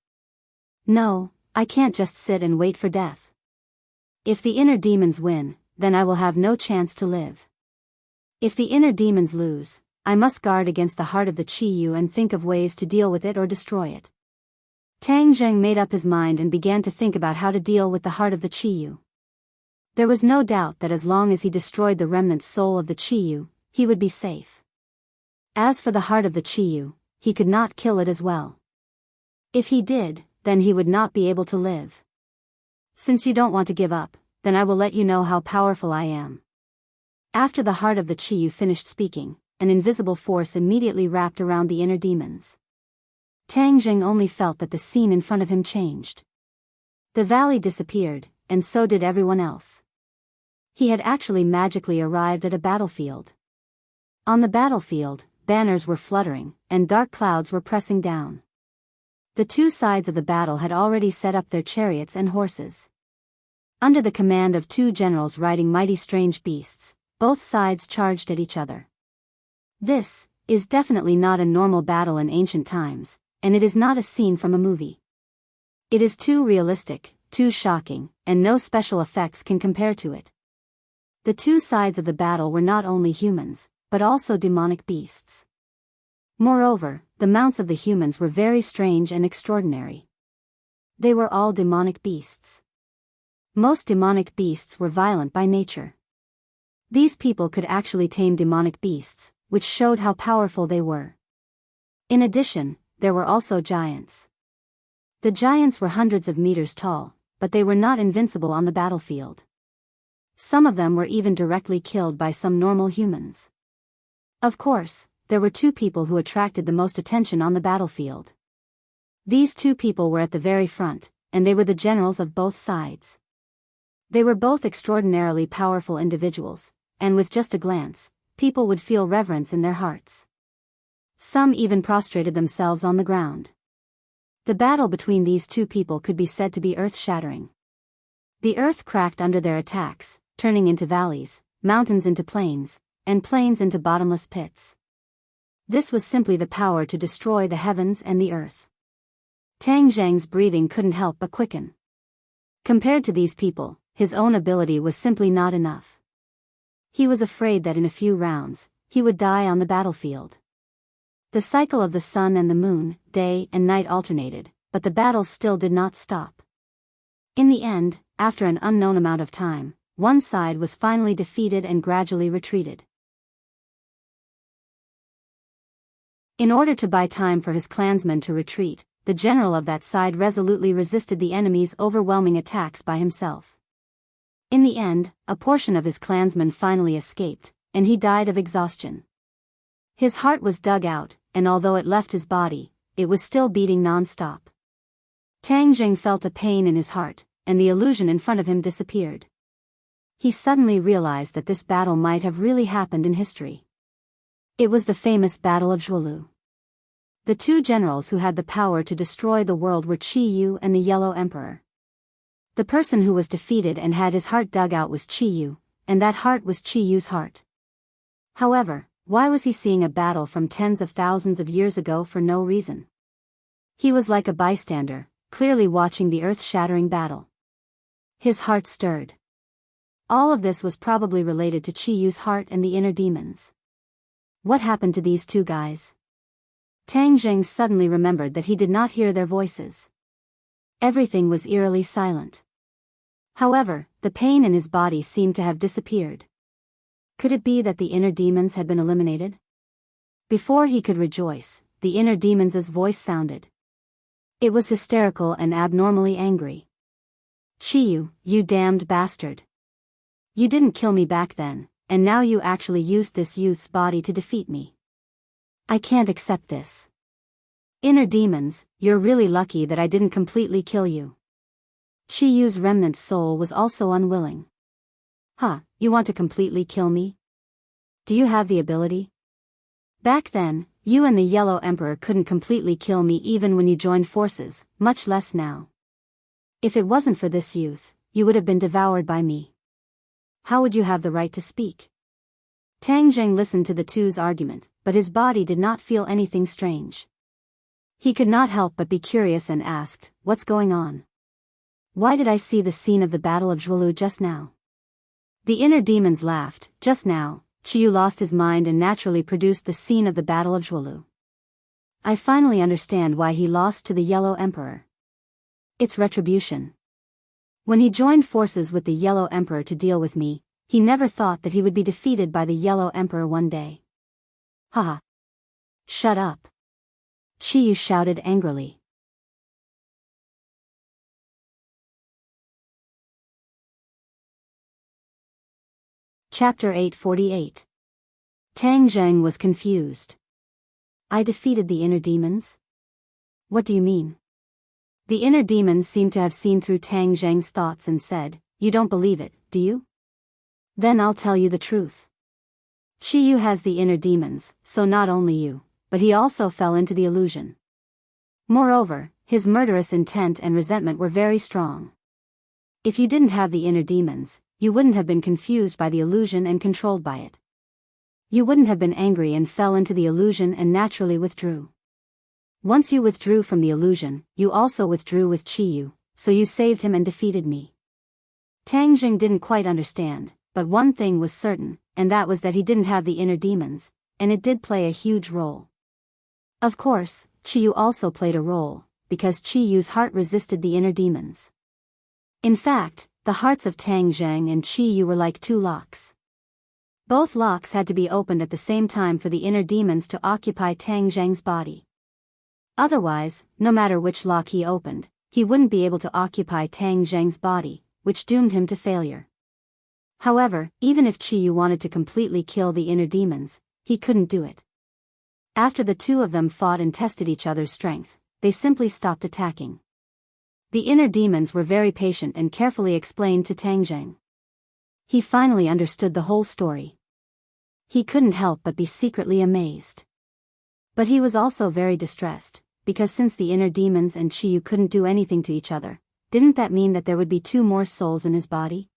No, I can't just sit and wait for death. If the inner demons win, then I will have no chance to live. If the inner demons lose, I must guard against the heart of the Chiyu and think of ways to deal with it or destroy it. Tang Zheng made up his mind and began to think about how to deal with the heart of the Chiyu. There was no doubt that as long as he destroyed the remnant soul of the Chiyu, he would be safe. As for the heart of the Chiyu, he could not kill it as well. If he did, then he would not be able to live. Since you don't want to give up, then I will let you know how powerful I am. After the heart of the Chiyu finished speaking, an invisible force immediately wrapped around the inner demons. Tang Zheng only felt that the scene in front of him changed. The valley disappeared, and so did everyone else. He had actually magically arrived at a battlefield. On the battlefield, banners were fluttering, and dark clouds were pressing down. The two sides of the battle had already set up their chariots and horses. Under the command of two generals riding mighty strange beasts, both sides charged at each other. This is definitely not a normal battle in ancient times, and it is not a scene from a movie. It is too realistic, too shocking, and no special effects can compare to it. The two sides of the battle were not only humans, but also demonic beasts. Moreover, the mounts of the humans were very strange and extraordinary. They were all demonic beasts. Most demonic beasts were violent by nature. These people could actually tame demonic beasts, which showed how powerful they were. In addition, there were also giants. The giants were hundreds of meters tall, but they were not invincible on the battlefield. Some of them were even directly killed by some normal humans. Of course, there were two people who attracted the most attention on the battlefield. These two people were at the very front, and they were the generals of both sides. They were both extraordinarily powerful individuals, and with just a glance, people would feel reverence in their hearts. Some even prostrated themselves on the ground. The battle between these two people could be said to be earth-shattering. The earth cracked under their attacks, turning into valleys, mountains into plains, and plains into bottomless pits. This was simply the power to destroy the heavens and the earth. Tang Zhang's breathing couldn't help but quicken. Compared to these people, his own ability was simply not enough. He was afraid that in a few rounds, he would die on the battlefield. The cycle of the sun and the moon, day and night alternated, but the battles still did not stop. In the end, after an unknown amount of time, one side was finally defeated and gradually retreated. In order to buy time for his clansmen to retreat, the general of that side resolutely resisted the enemy's overwhelming attacks by himself. In the end, a portion of his clansmen finally escaped, and he died of exhaustion. His heart was dug out, and although it left his body, it was still beating non-stop. Tang Jing felt a pain in his heart, and the illusion in front of him disappeared. He suddenly realized that this battle might have really happened in history. It was the famous Battle of Zhuolu. The two generals who had the power to destroy the world were Qi Yu and the Yellow Emperor. The person who was defeated and had his heart dug out was Qi Yu, and that heart was Qi Yu's heart. However, why was he seeing a battle from tens of thousands of years ago for no reason? He was like a bystander, clearly watching the earth-shattering battle. His heart stirred. All of this was probably related to Qi Yu's heart and the inner demons. What happened to these two guys? Tang Jing suddenly remembered that he did not hear their voices. Everything was eerily silent. However, the pain in his body seemed to have disappeared. Could it be that the inner demons had been eliminated? Before he could rejoice, the inner demon's voice sounded. It was hysterical and abnormally angry. Qi Yu, you damned bastard. You didn't kill me back then, and now you actually used this youth's body to defeat me. I can't accept this. Inner demons, you're really lucky that I didn't completely kill you. Qi Yu's remnant soul was also unwilling. Huh, you want to completely kill me? Do you have the ability? Back then, you and the Yellow Emperor couldn't completely kill me even when you joined forces, much less now. If it wasn't for this youth, you would have been devoured by me. How would you have the right to speak? Tang Zheng listened to the two's argument, but his body did not feel anything strange. He could not help but be curious and asked, what's going on? Why did I see the scene of the Battle of Zhuolu just now? The inner demons laughed. Just now, Qi Yu lost his mind and naturally produced the scene of the Battle of Zhuolu. I finally understand why he lost to the Yellow Emperor. It's retribution. When he joined forces with the Yellow Emperor to deal with me, he never thought that he would be defeated by the Yellow Emperor one day. Haha. Shut up. Qi Yu shouted angrily. Chapter 848. Tang Zheng was confused. I defeated the inner demons? What do you mean? The inner demons seemed to have seen through Tang Zheng's thoughts and said, you don't believe it, do you? Then I'll tell you the truth. Qi Yu has the inner demons, so not only you, but he also fell into the illusion. Moreover, his murderous intent and resentment were very strong. If you didn't have the inner demons, you wouldn't have been confused by the illusion and controlled by it. You wouldn't have been angry and fell into the illusion and naturally withdrew. Once you withdrew from the illusion, you also withdrew with Qi Yu, so you saved him and defeated me. Tang Jing didn't quite understand, but one thing was certain, and that was that he didn't have the inner demons, and it did play a huge role. Of course, Chiyu also played a role, because Chiyu's heart resisted the inner demons. In fact, the hearts of Tang Zheng and Chiyu were like two locks. Both locks had to be opened at the same time for the inner demons to occupy Tang Zheng's body. Otherwise, no matter which lock he opened, he wouldn't be able to occupy Tang Zheng's body, which doomed him to failure. However, even if Chiyu wanted to completely kill the inner demons, he couldn't do it. After the two of them fought and tested each other's strength, they simply stopped attacking. The inner demons were very patient and carefully explained to Tang Zheng. He finally understood the whole story. He couldn't help but be secretly amazed. But he was also very distressed, because since the inner demons and Chiyu couldn't do anything to each other, didn't that mean that there would be two more souls in his body?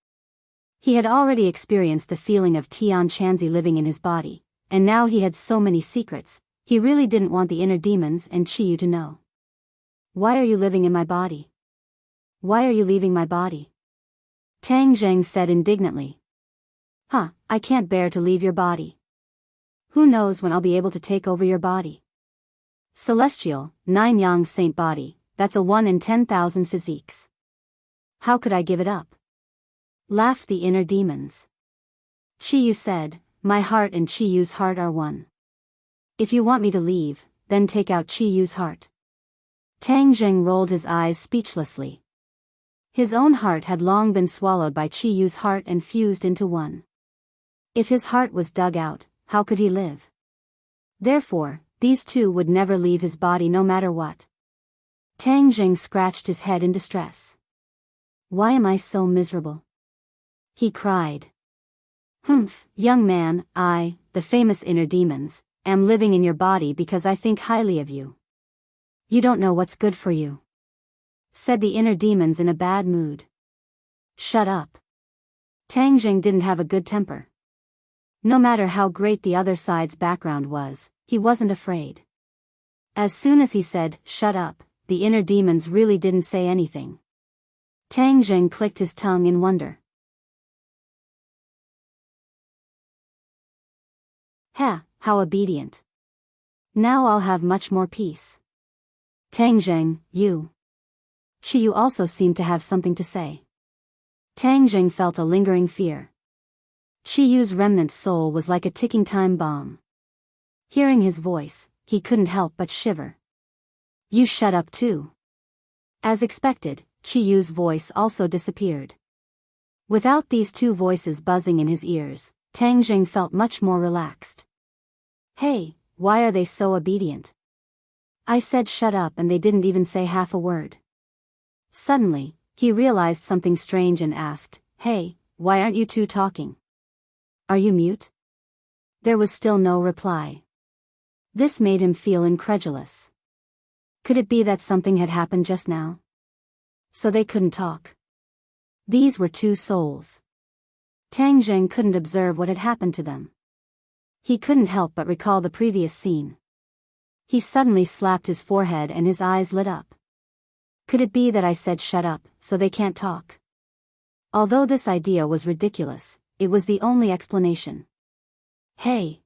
He had already experienced the feeling of Tian Chanzi living in his body, and now he had so many secrets, he really didn't want the inner demons and Chiyu to know. Why are you living in my body? Why are you leaving my body? Tang Zheng said indignantly. I can't bear to leave your body. Who knows when I'll be able to take over your body? Celestial, 9-yang saint body, that's a 1 in 10,000 physiques. How could I give it up? Laughed the inner demons. Chiyu said, my heart and Chiyu's heart are one. If you want me to leave, then take out Chiyu's heart. Tang Zheng rolled his eyes speechlessly. His own heart had long been swallowed by Chiyu's heart and fused into one. If his heart was dug out, how could he live? Therefore, these two would never leave his body no matter what. Tang Zheng scratched his head in distress. Why am I so miserable? He cried. Young man, I, the famous inner demons, am living in your body because I think highly of you. You don't know what's good for you, said the inner demons in a bad mood. Shut up. Tang Zheng didn't have a good temper. No matter how great the other side's background was, he wasn't afraid. As soon as he said, shut up, the inner demons really didn't say anything. Tang Zheng clicked his tongue in wonder. How obedient. Now I'll have much more peace. Tang Zheng, you. Chiyu also seemed to have something to say. Tang Zheng felt a lingering fear. Chiyu's remnant soul was like a ticking time bomb. Hearing his voice, he couldn't help but shiver. You shut up too. As expected, Chiyu's voice also disappeared. Without these two voices buzzing in his ears, Tang Zheng felt much more relaxed. Hey, why are they so obedient? I said shut up and they didn't even say half a word. Suddenly, he realized something strange and asked, hey, why aren't you two talking? Are you mute? There was still no reply. This made him feel incredulous. Could it be that something had happened just now? So they couldn't talk. These were two souls. Tang Zheng couldn't observe what had happened to them. He couldn't help but recall the previous scene. He suddenly slapped his forehead and his eyes lit up. Could it be that I said shut up, so they can't talk? Although this idea was ridiculous, it was the only explanation. Hey!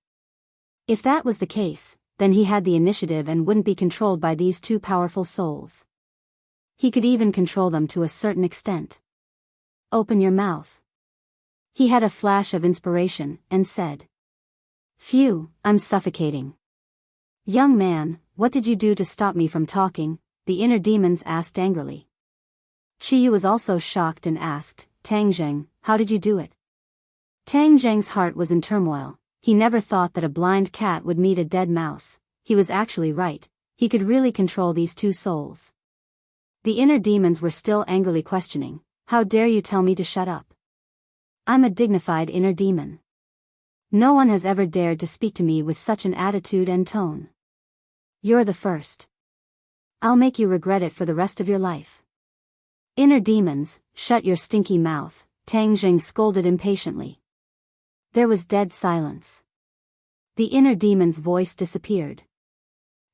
If that was the case, then he had the initiative and wouldn't be controlled by these two powerful souls. He could even control them to a certain extent. Open your mouth. He had a flash of inspiration, and said. Phew, I'm suffocating. Young man, what did you do to stop me from talking? The inner demons asked angrily. Chiyu was also shocked and asked, Tang Zheng, how did you do it? Tang Zheng's heart was in turmoil. He never thought that a blind cat would meet a dead mouse. He was actually right. He could really control these two souls. The inner demons were still angrily questioning, how dare you tell me to shut up? I'm a dignified inner demon. No one has ever dared to speak to me with such an attitude and tone. You're the first. I'll make you regret it for the rest of your life. Inner demons, shut your stinky mouth, Tang Zheng scolded impatiently. There was dead silence. The inner demon's voice disappeared.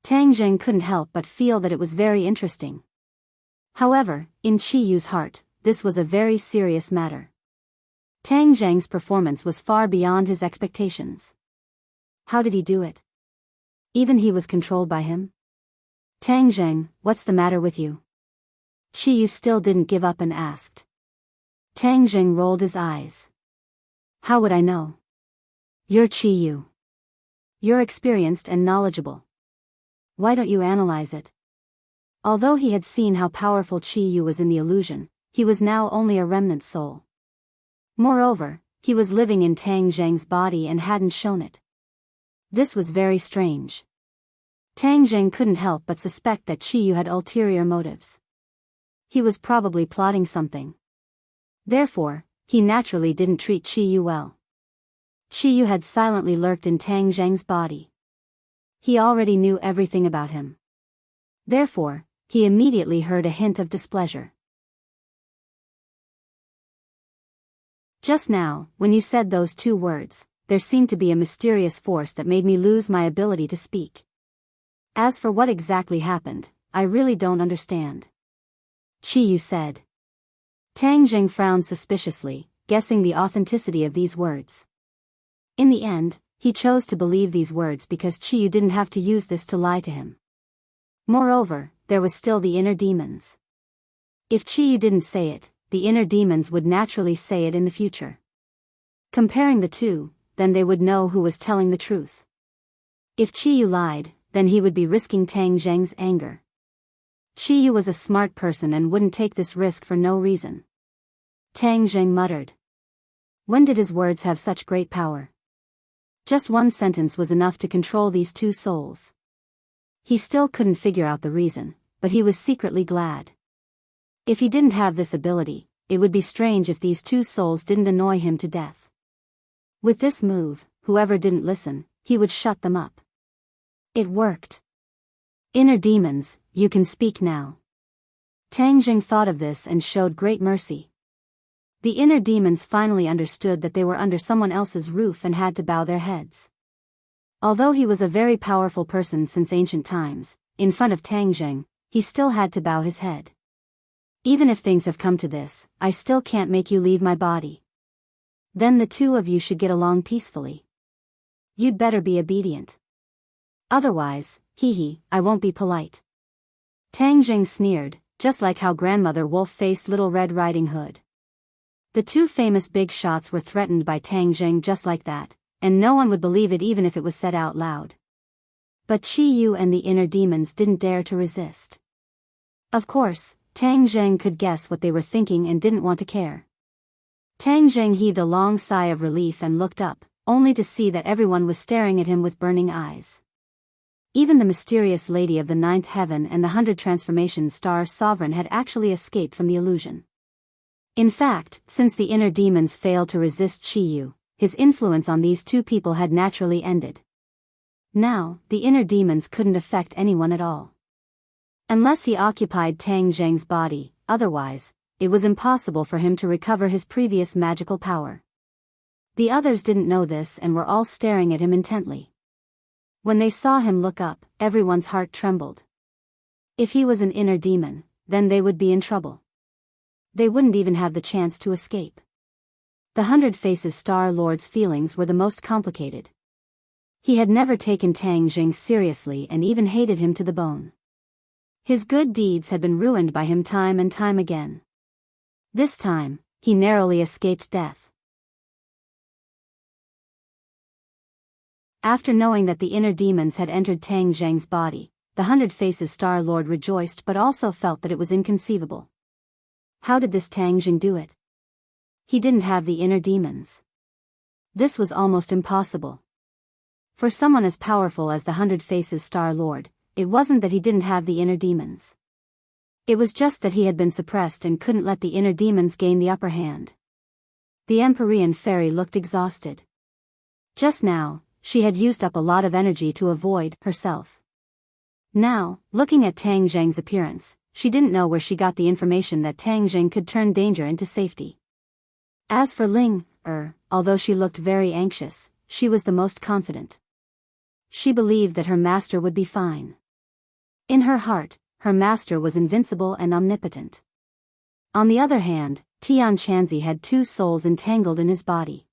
Tang Zheng couldn't help but feel that it was very interesting. However, in Chiyu's heart, this was a very serious matter. Tang Zheng's performance was far beyond his expectations. How did he do it? Even he was controlled by him? Tang Zheng, what's the matter with you? Chi Yu still didn't give up and asked. Tang Zheng rolled his eyes. How would I know? You're Chi Yu. You're experienced and knowledgeable. Why don't you analyze it? Although he had seen how powerful Chi Yu was in the illusion, he was now only a remnant soul. Moreover, he was living in Tang Zheng's body and hadn't shown it. This was very strange. Tang Zheng couldn't help but suspect that Chi Yu had ulterior motives. He was probably plotting something. Therefore, he naturally didn't treat Chi Yu well. Chi Yu had silently lurked in Tang Zheng's body. He already knew everything about him. Therefore, he immediately heard a hint of displeasure. Just now, when you said those two words, there seemed to be a mysterious force that made me lose my ability to speak. As for what exactly happened, I really don't understand. Chi Yu said. Tang Zheng frowned suspiciously, guessing the authenticity of these words. In the end, he chose to believe these words because Chi Yu didn't have to use this to lie to him. Moreover, there was still the inner demons. If Chi Yu didn't say it, the inner demons would naturally say it in the future. Comparing the two, then they would know who was telling the truth. If Chi Yu lied, then he would be risking Tang Zheng's anger. Chi Yu was a smart person and wouldn't take this risk for no reason. Tang Zheng muttered. When did his words have such great power? Just one sentence was enough to control these two souls. He still couldn't figure out the reason, but he was secretly glad. If he didn't have this ability, it would be strange if these two souls didn't annoy him to death. With this move, whoever didn't listen, he would shut them up. It worked. Inner demons, you can speak now. Tang Zheng thought of this and showed great mercy. The inner demons finally understood that they were under someone else's roof and had to bow their heads. Although he was a very powerful person since ancient times, in front of Tang Zheng, he still had to bow his head. Even if things have come to this, I still can't make you leave my body. Then the two of you should get along peacefully. You'd better be obedient. Otherwise, I won't be polite. Tang Zheng sneered, just like how Grandmother Wolf faced Little Red Riding Hood. The two famous big shots were threatened by Tang Zheng just like that, and no one would believe it even if it was said out loud. But Chi Yu and the inner demons didn't dare to resist. Of course, Tang Zheng could guess what they were thinking and didn't want to care. Tang Zheng heaved a long sigh of relief and looked up, only to see that everyone was staring at him with burning eyes. Even the mysterious lady of the ninth heaven and the 100 transformation star sovereign had actually escaped from the illusion. In fact, since the inner demons failed to resist Chi Yu, his influence on these two people had naturally ended. Now, the inner demons couldn't affect anyone at all. Unless he occupied Tang Zheng's body, otherwise, it was impossible for him to recover his previous magical power. The others didn't know this and were all staring at him intently. When they saw him look up, everyone's heart trembled. If he was an inner demon, then they would be in trouble. They wouldn't even have the chance to escape. The 100 Faces Star Lord's feelings were the most complicated. He had never taken Tang Zheng seriously and even hated him to the bone. His good deeds had been ruined by him time and time again. This time, he narrowly escaped death. After knowing that the inner demons had entered Tang Zheng's body, the 100 Faces Star Lord rejoiced but also felt that it was inconceivable. How did this Tang Zheng do it? He didn't have the inner demons. This was almost impossible. For someone as powerful as the 100 Faces Star Lord, it wasn't that he didn't have the inner demons. It was just that he had been suppressed and couldn't let the inner demons gain the upper hand. The Empyrean fairy looked exhausted. Just now, she had used up a lot of energy to avoid herself. Now, looking at Tang Zheng's appearance, she didn't know where she got the information that Tang Zheng could turn danger into safety. As for Ling, although she looked very anxious, she was the most confident. She believed that her master would be fine. In her heart, her master was invincible and omnipotent. On the other hand, Tian Chanzi had two souls entangled in his body.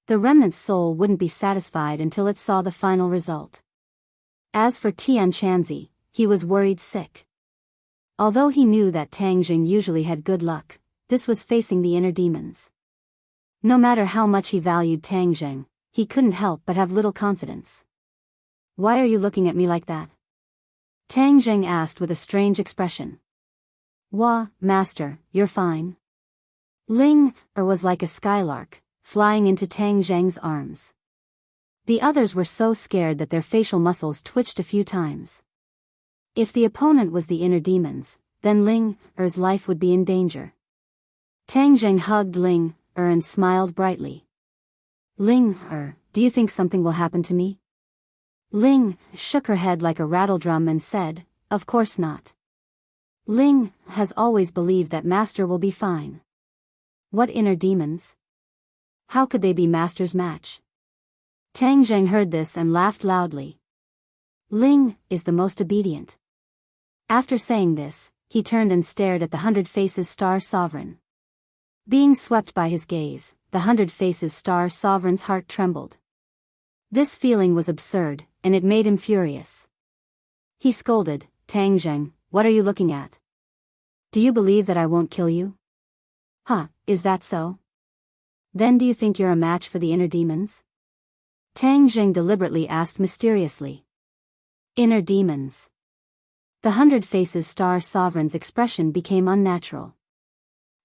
The remnant soul wouldn't be satisfied until it saw the final result. As for Tian Chanzi, he was worried sick. Although he knew that Tang Jing usually had good luck, this was facing the inner demons. No matter how much he valued Tang Jing, he couldn't help but have little confidence. "Why are you looking at me like that?" Tang Jing asked with a strange expression. "Wah, master, you're fine." Ling was like a skylark, flying into Tang Jing's arms. The others were so scared that their facial muscles twitched a few times. If the opponent was the inner demons, then Ling Er's life would be in danger. Tang Jing hugged Ling Er and smiled brightly. "Ling Er, do you think something will happen to me?" Ling shook her head like a rattledrum and said, "Of course not. Ling has always believed that Master will be fine." "What inner demons? How could they be Master's match?" Tang Jing heard this and laughed loudly. "Ling is the most obedient." After saying this, he turned and stared at the 100 Faces Star Sovereign. Being swept by his gaze, the 100 Faces Star Sovereign's heart trembled. This feeling was absurd, and it made him furious. He scolded, "Tang Jing, what are you looking at? Do you believe that I won't kill you?" "Huh, is that so? Then do you think you're a match for the inner demons?" Tang Jing deliberately asked mysteriously. "Inner demons." The 100 Faces Star Sovereign's expression became unnatural.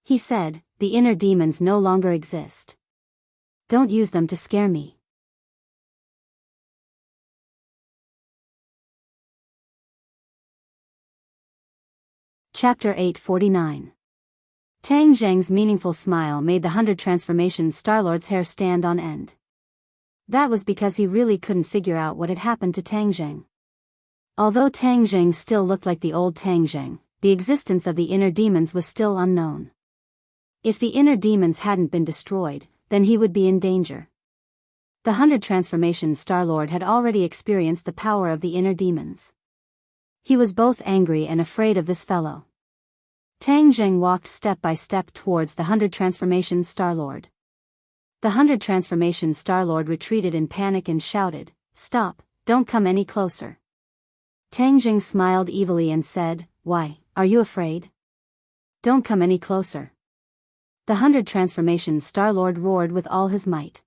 He said, "The inner demons no longer exist. Don't use them to scare me." Chapter 849. Tang Jing's meaningful smile made the 100 Transformation Starlord's hair stand on end. That was because he really couldn't figure out what had happened to Tang Jing. Although Tang Jing still looked like the old Tang Jing, the existence of the inner demons was still unknown. If the inner demons hadn't been destroyed, then he would be in danger. The 100 Transformation Starlord had already experienced the power of the inner demons. He was both angry and afraid of this fellow. Tang Jing walked step by step towards the 100 Transformation Starlord. The 100 Transformation Starlord retreated in panic and shouted, "Stop, don't come any closer." Tang Jing smiled evilly and said, "Why, are you afraid? Don't come any closer." The 100 Transformation Starlord roared with all his might.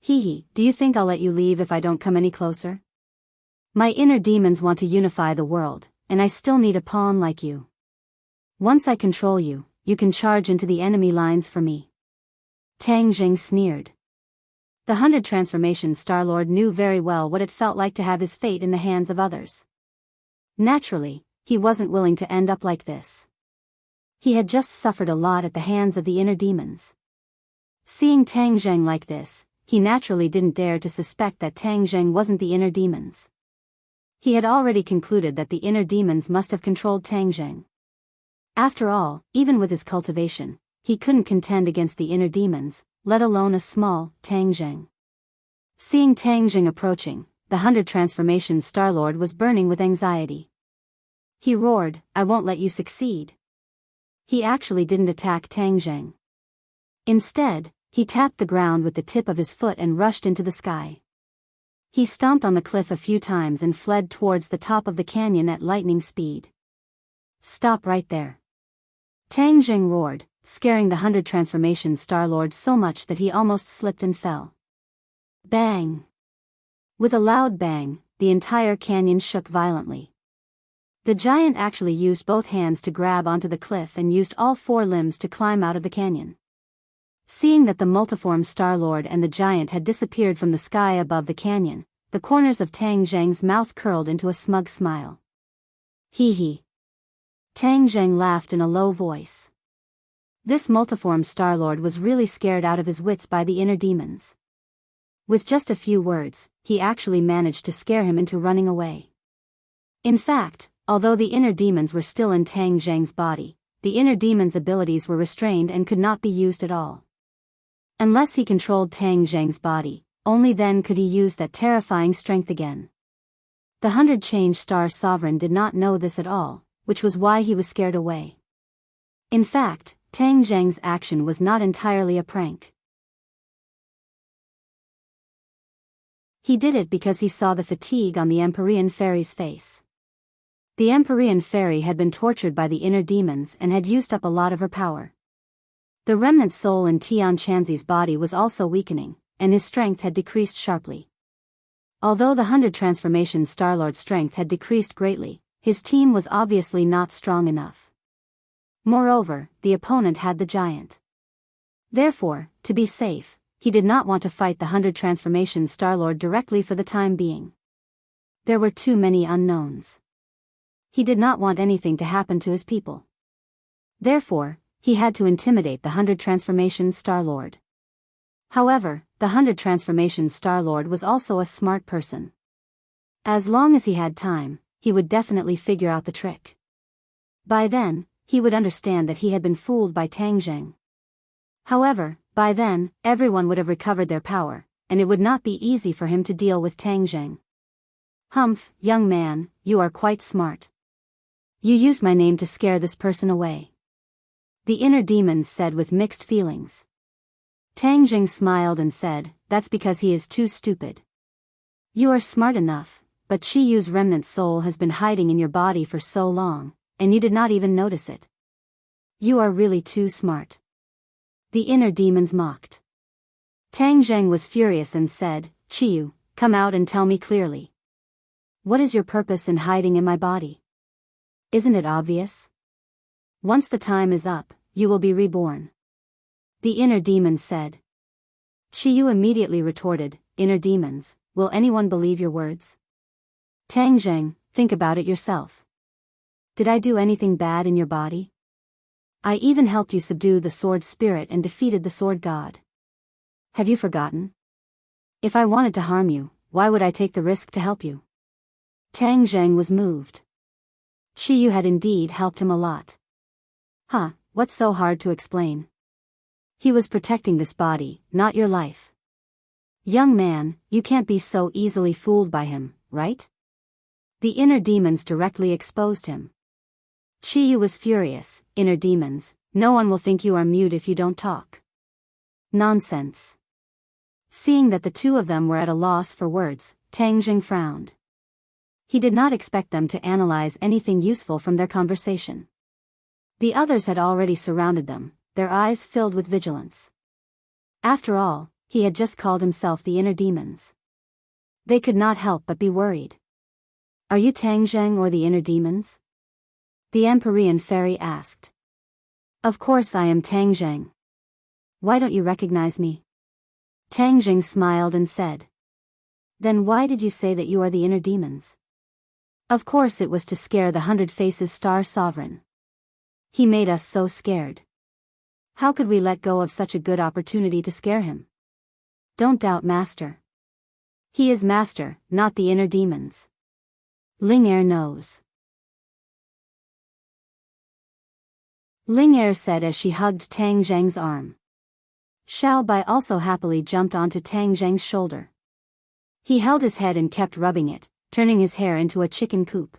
"Hee, do you think I'll let you leave if I don't come any closer? My inner demons want to unify the world, and I still need a pawn like you. Once I control you, you can charge into the enemy lines for me." Tang Jing sneered. The 100 Transformation Starlord knew very well what it felt like to have his fate in the hands of others. Naturally, he wasn't willing to end up like this. He had just suffered a lot at the hands of the inner demons. Seeing Tang Jing like this, he naturally didn't dare to suspect that Tang Jing wasn't the inner demons. He had already concluded that the inner demons must have controlled Tang Jing. After all, even with his cultivation, he couldn't contend against the inner demons, let alone a small Tang Jing. Seeing Tang Jing approaching, the 100 Transformation Starlord was burning with anxiety. He roared, "I won't let you succeed." He actually didn't attack Tang Jing. Instead, he tapped the ground with the tip of his foot and rushed into the sky. He stomped on the cliff a few times and fled towards the top of the canyon at lightning speed. "Stop right there." Tang Jing roared, scaring the 100 Transformation Starlord so much that he almost slipped and fell. Bang! With a loud bang, the entire canyon shook violently. The giant actually used both hands to grab onto the cliff and used all 4 limbs to climb out of the canyon. Seeing that the multiform Starlord and the giant had disappeared from the sky above the canyon, the corners of Tang Jing's mouth curled into a smug smile. "Hee." Tang Jing laughed in a low voice. This multiform Starlord was really scared out of his wits by the inner demons. With just a few words, he actually managed to scare him into running away. In fact, although the inner demons were still in Tang Jing's body, the inner demon's abilities were restrained and could not be used at all. Unless he controlled Tang Jing's body, only then could he use that terrifying strength again. The 100 Change Star Sovereign did not know this at all, which was why he was scared away. In fact, Tang Jing's action was not entirely a prank. He did it because he saw the fatigue on the Empyrean fairy's face. The Empyrean fairy had been tortured by the inner demons and had used up a lot of her power. The remnant soul in Tian Chanzi's body was also weakening, and his strength had decreased sharply. Although the 100 transformation Starlord's strength had decreased greatly, his team was obviously not strong enough. Moreover, the opponent had the giant. Therefore, to be safe, he did not want to fight the 100 transformation Starlord directly for the time being. There were too many unknowns. He did not want anything to happen to his people. Therefore, he had to intimidate the 100 transformation Starlord. However, the 100 transformation Starlord was also a smart person. As long as he had time, he would definitely figure out the trick. By then, he would understand that he had been fooled by Tang Zheng. However, by then, everyone would have recovered their power, and it would not be easy for him to deal with Tang Zheng. Humph, young man, you are quite smart. You used my name to scare this person away. The inner demons said with mixed feelings. Tang Zheng smiled and said, that's because he is too stupid. You are smart enough, but Qi Yu's remnant soul has been hiding in your body for so long, and you did not even notice it. You are really too smart. The inner demons mocked. Tang Zheng was furious and said, Qi Yu, come out and tell me clearly. What is your purpose in hiding in my body? Isn't it obvious? Once the time is up, you will be reborn. The inner demons said. Qi Yu immediately retorted, inner demons, will anyone believe your words? Tang Zheng, think about it yourself. Did I do anything bad in your body? I even helped you subdue the sword spirit and defeated the sword god. Have you forgotten? If I wanted to harm you, why would I take the risk to help you? Tang Zheng was moved. Qi Yu had indeed helped him a lot. Huh, what's so hard to explain? He was protecting this body, not your life. Young man, you can't be so easily fooled by him, right? The inner demons directly exposed him. Qi Yu was furious, inner demons, no one will think you are mute if you don't talk. Nonsense. Seeing that the two of them were at a loss for words, Tang Zheng frowned. He did not expect them to analyze anything useful from their conversation. The others had already surrounded them, their eyes filled with vigilance. After all, he had just called himself the inner demons. They could not help but be worried. Are you Tang Zheng or the inner demons? The Empyrean fairy asked. Of course I am Tang Zheng. Why don't you recognize me? Tang Zheng smiled and said. Then why did you say that you are the inner demons? Of course it was to scare the 100 Faces Star Sovereign. He made us so scared. How could we let go of such a good opportunity to scare him? Don't doubt Master. He is Master, not the inner demons. Ling Er knows. Ling Er said as she hugged Tang Zheng's arm. Xiao Bai also happily jumped onto Tang Zheng's shoulder. He held his head and kept rubbing it, turning his hair into a chicken coop.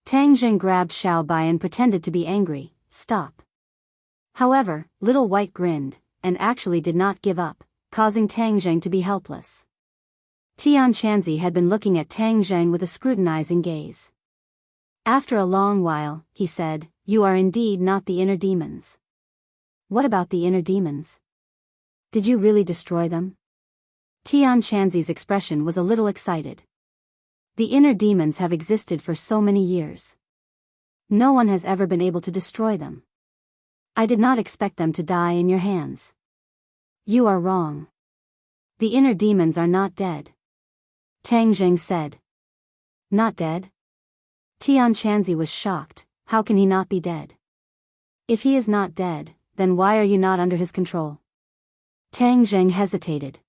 Tang Zheng grabbed Xiao Bai and pretended to be angry, stop. However, Little White grinned, and actually did not give up, causing Tang Zheng to be helpless. Tian Chanzi had been looking at Tang Zheng with a scrutinizing gaze. After a long while, he said, you are indeed not the inner demons. What about the inner demons? Did you really destroy them? Tian Chanzi's expression was a little excited. The inner demons have existed for so many years. No one has ever been able to destroy them. I did not expect them to die in your hands. You are wrong. The inner demons are not dead. Tang Zheng said. Not dead? Tian Chanzi was shocked, how can he not be dead? If he is not dead, then why are you not under his control? Tang Zheng hesitated.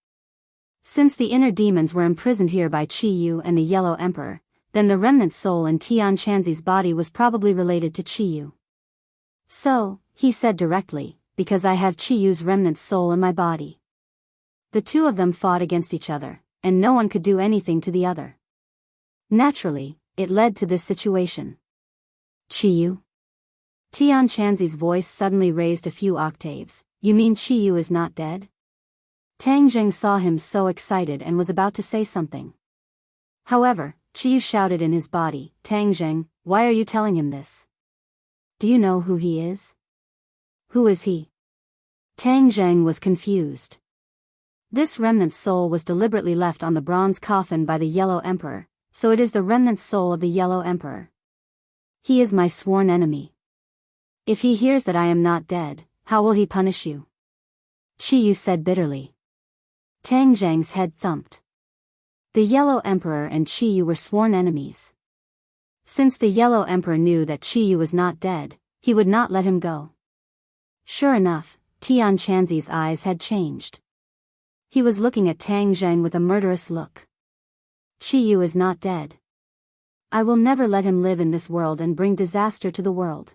Since the inner demons were imprisoned here by Qi Yu and the Yellow Emperor, then the remnant soul in Tian Chanzi's body was probably related to Qi Yu. So, he said directly, because I have Qi Yu's remnant soul in my body. The two of them fought against each other, and no one could do anything to the other. Naturally, it led to this situation. Qi Yu? Tian Chanzi's voice suddenly raised a few octaves. You mean Qi Yu is not dead? Tang Zheng saw him so excited and was about to say something. However, Qiyu shouted in his body, "Tang Zheng, why are you telling him this? Do you know who he is? Who is he?" Tang Zheng was confused. This remnant soul was deliberately left on the bronze coffin by the Yellow Emperor, so it is the remnant soul of the Yellow Emperor. He is my sworn enemy. If he hears that I am not dead, how will he punish you? Qiyu said bitterly. Tang Zheng's head thumped. The Yellow Emperor and Qiyu were sworn enemies. Since the Yellow Emperor knew that Qiyu was not dead, he would not let him go. Sure enough, Tian Chanzi's eyes had changed. He was looking at Tang Zheng with a murderous look. Qiyu is not dead. I will never let him live in this world and bring disaster to the world.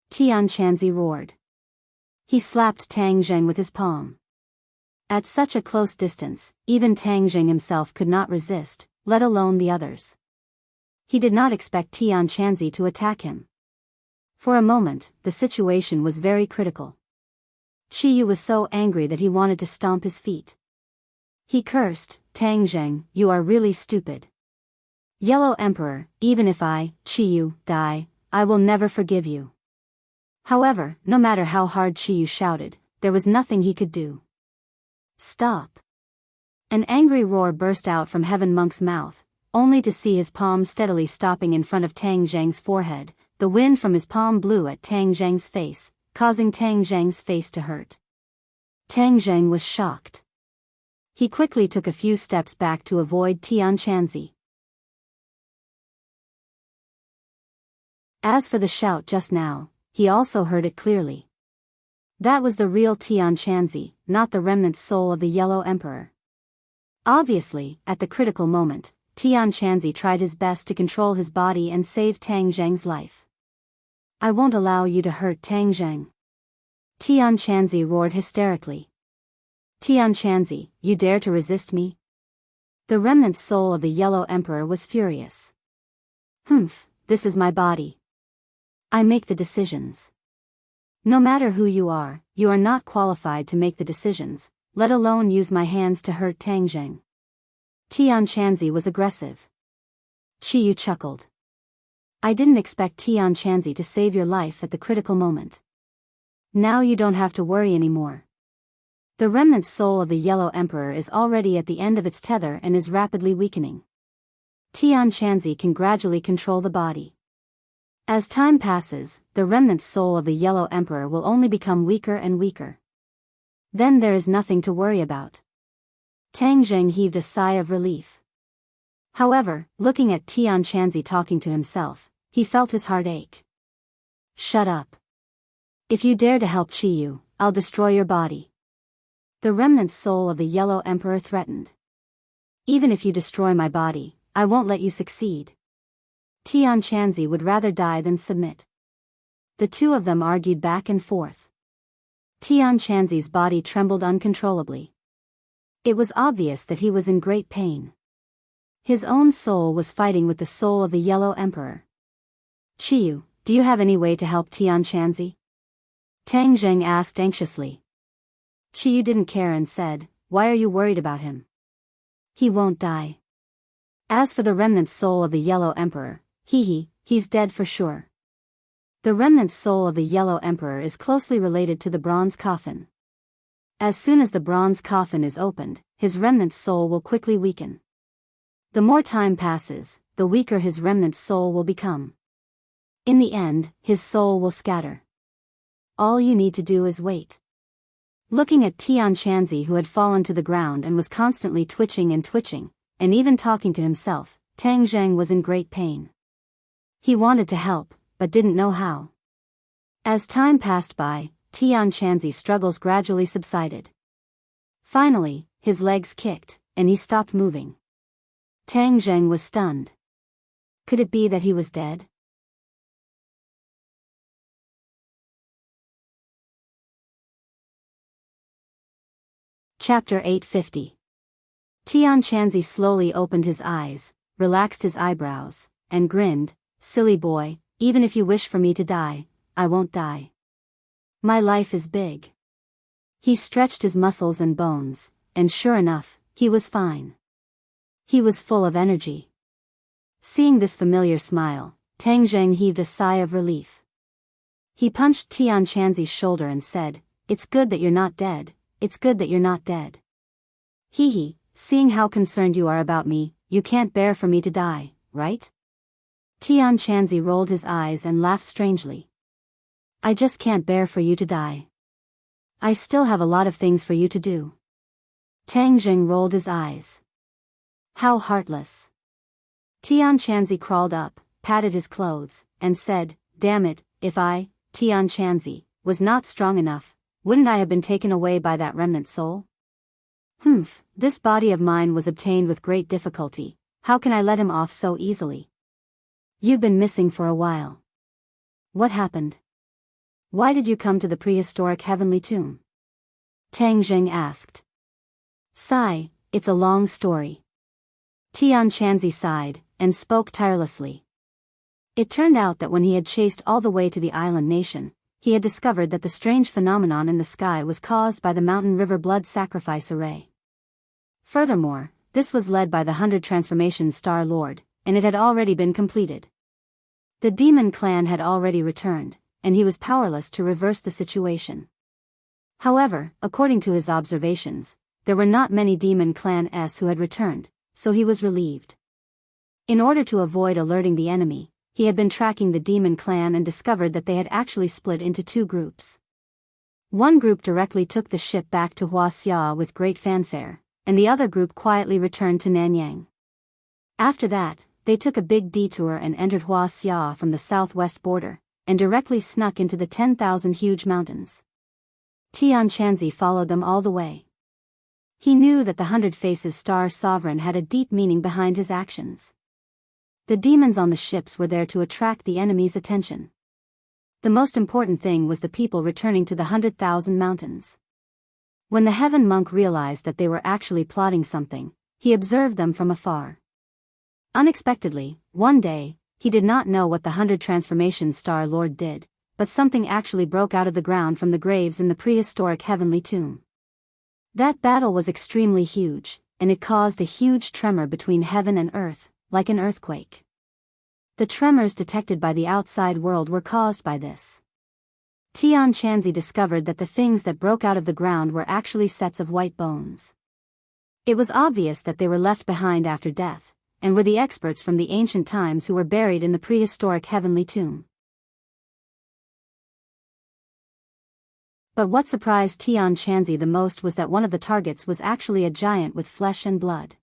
Tian Chanzi roared. He slapped Tang Zheng with his palm. At such a close distance, even Tang Zheng himself could not resist, let alone the others. He did not expect Tian Chanzi to attack him. For a moment, the situation was very critical. Qiyu was so angry that he wanted to stomp his feet. He cursed, "Tang Zheng, you are really stupid. Yellow Emperor, even if I, Qiyu, die, I will never forgive you." However, no matter how hard Qiyu shouted, there was nothing he could do. "Stop!" An angry roar burst out from Heaven Monk's mouth, only to see his palm steadily stopping in front of Tang Zheng's forehead. The wind from his palm blew at Tang Zheng's face, causing Tang Zheng's face to hurt. Tang Zheng was shocked. He quickly took a few steps back to avoid Tian Chanzi. As for the shout just now, he also heard it clearly. That was the real Tian Chanzi, not the remnant soul of the Yellow Emperor. Obviously, at the critical moment, Tian Chanzi tried his best to control his body and save Tang Zheng's life. "I won't allow you to hurt Tang Zheng." Tian Chanzi roared hysterically. "Tian Chanzi, you dare to resist me?" The remnant soul of the Yellow Emperor was furious. "Humph, this is my body. I make the decisions. No matter who you are not qualified to make the decisions, let alone use my hands to hurt Tang Zheng." Tian Chanzi was aggressive. Qiyu chuckled. "I didn't expect Tian Chanzi to save your life at the critical moment. Now you don't have to worry anymore. The remnant soul of the Yellow Emperor is already at the end of its tether and is rapidly weakening. Tian Chanzi can gradually control the body. As time passes, the remnant soul of the Yellow Emperor will only become weaker and weaker. Then there is nothing to worry about." Tang Zheng heaved a sigh of relief. However, looking at Tian Chanzi talking to himself, he felt his heart ache. "Shut up. If you dare to help Qiyu, I'll destroy your body." The remnant soul of the Yellow Emperor threatened. "Even if you destroy my body, I won't let you succeed." Tian Chanzi would rather die than submit. The two of them argued back and forth. Tian Chanzi's body trembled uncontrollably. It was obvious that he was in great pain. His own soul was fighting with the soul of the Yellow Emperor. "Qiyu, do you have any way to help Tian Chanzi?" Tang Zheng asked anxiously. Qiyu didn't care and said, "Why are you worried about him? He won't die. As for the remnant soul of the Yellow Emperor, he's dead for sure." The remnant soul of the Yellow Emperor is closely related to the bronze coffin. As soon as the bronze coffin is opened, his remnant soul will quickly weaken. The more time passes, the weaker his remnant soul will become. In the end, his soul will scatter. All you need to do is wait. Looking at Tian Chanzi, who had fallen to the ground and was constantly twitching, and even talking to himself, Tang Zheng was in great pain. He wanted to help, but didn't know how. As time passed by, Tian Chanzi's struggles gradually subsided. Finally, his legs kicked, and he stopped moving. Tang Zheng was stunned. Could it be that he was dead? Chapter 850. Tian Chanzi slowly opened his eyes, relaxed his eyebrows, and grinned. "Silly boy, even if you wish for me to die, I won't die. My life is big. He stretched his muscles and bones, and sure enough, he was fine. He was full of energy. Seeing this familiar smile, Tang Zheng heaved a sigh of relief. He punched Tian Chanzi's shoulder and said, "It's good that you're not dead, it's good that you're not dead. Hee, seeing how concerned you are about me, you can't bear for me to die, right?" Tian Chanzi rolled his eyes and laughed strangely. "I just can't bear for you to die. I still have a lot of things for you to do." Tang Zheng rolled his eyes. How heartless. Tian Chanzi crawled up, patted his clothes, and said, "Damn it, if I, Tian Chanzi, was not strong enough, wouldn't I have been taken away by that remnant soul? This body of mine was obtained with great difficulty, how can I let him off so easily? You've been missing for a while. What happened? Why did you come to the prehistoric heavenly tomb?" Tang Zheng asked. "Sigh, it's a long story." Tian Chanzi sighed, and spoke tirelessly. It turned out that when he had chased all the way to the island nation, he had discovered that the strange phenomenon in the sky was caused by the mountain river blood sacrifice array. Furthermore, this was led by the 100 Transformation Star Lord, and it had already been completed. The demon clan had already returned, and he was powerless to reverse the situation. However, according to his observations, there were not many demon clan-s who had returned, so he was relieved. In order to avoid alerting the enemy, he had been tracking the demon clan and discovered that they had actually split into two groups. One group directly took the ship back to Huaxia with great fanfare, and the other group quietly returned to Nanyang. After that, they took a big detour and entered Huaxia from the southwest border, and directly snuck into the 10,000 huge mountains. Tian Chanzi followed them all the way. He knew that the 100 Faces Star Sovereign had a deep meaning behind his actions. The demons on the ships were there to attract the enemy's attention. The most important thing was the people returning to the 100,000 mountains. When the heaven monk realized that they were actually plotting something, he observed them from afar. Unexpectedly, one day, he did not know what the 100 Transformation Star Lord did, but something actually broke out of the ground from the graves in the prehistoric heavenly tomb. That battle was extremely huge, and it caused a huge tremor between heaven and earth, like an earthquake. The tremors detected by the outside world were caused by this. Tian Chanzi discovered that the things that broke out of the ground were actually sets of white bones. It was obvious that they were left behind after death, and were the experts from the ancient times who were buried in the prehistoric heavenly tomb. But what surprised Tian Chanzi the most was that one of the targets was actually a giant with flesh and blood.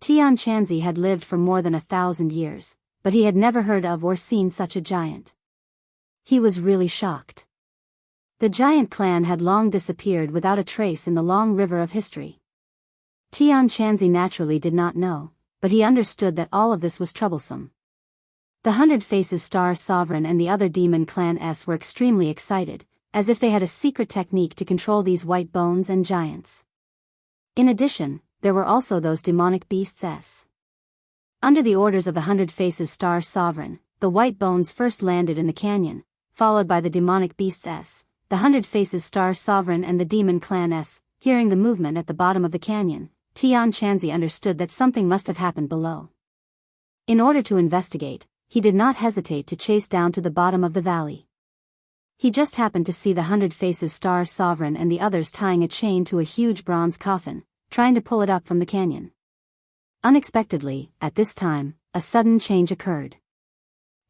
Tian Chanzi had lived for more than 1,000 years, but he had never heard of or seen such a giant. He was really shocked. The giant clan had long disappeared without a trace in the long river of history. Tian Chanzi naturally did not know, but he understood that all of this was troublesome. The 100 Faces Star Sovereign and the other demon clan-s were extremely excited, as if they had a secret technique to control these white bones and giants. In addition, there were also those demonic beasts. Under the orders of the 100 Faces Star Sovereign, the white bones first landed in the canyon, followed by the demonic beasts. The 100 Faces Star Sovereign and the demon clan-s, hearing the movement at the bottom of the canyon, Tian Chanzi understood that something must have happened below. In order to investigate, he did not hesitate to chase down to the bottom of the valley. He just happened to see the 100 Faces Star Sovereign and the others tying a chain to a huge bronze coffin, trying to pull it up from the canyon. Unexpectedly, at this time, a sudden change occurred.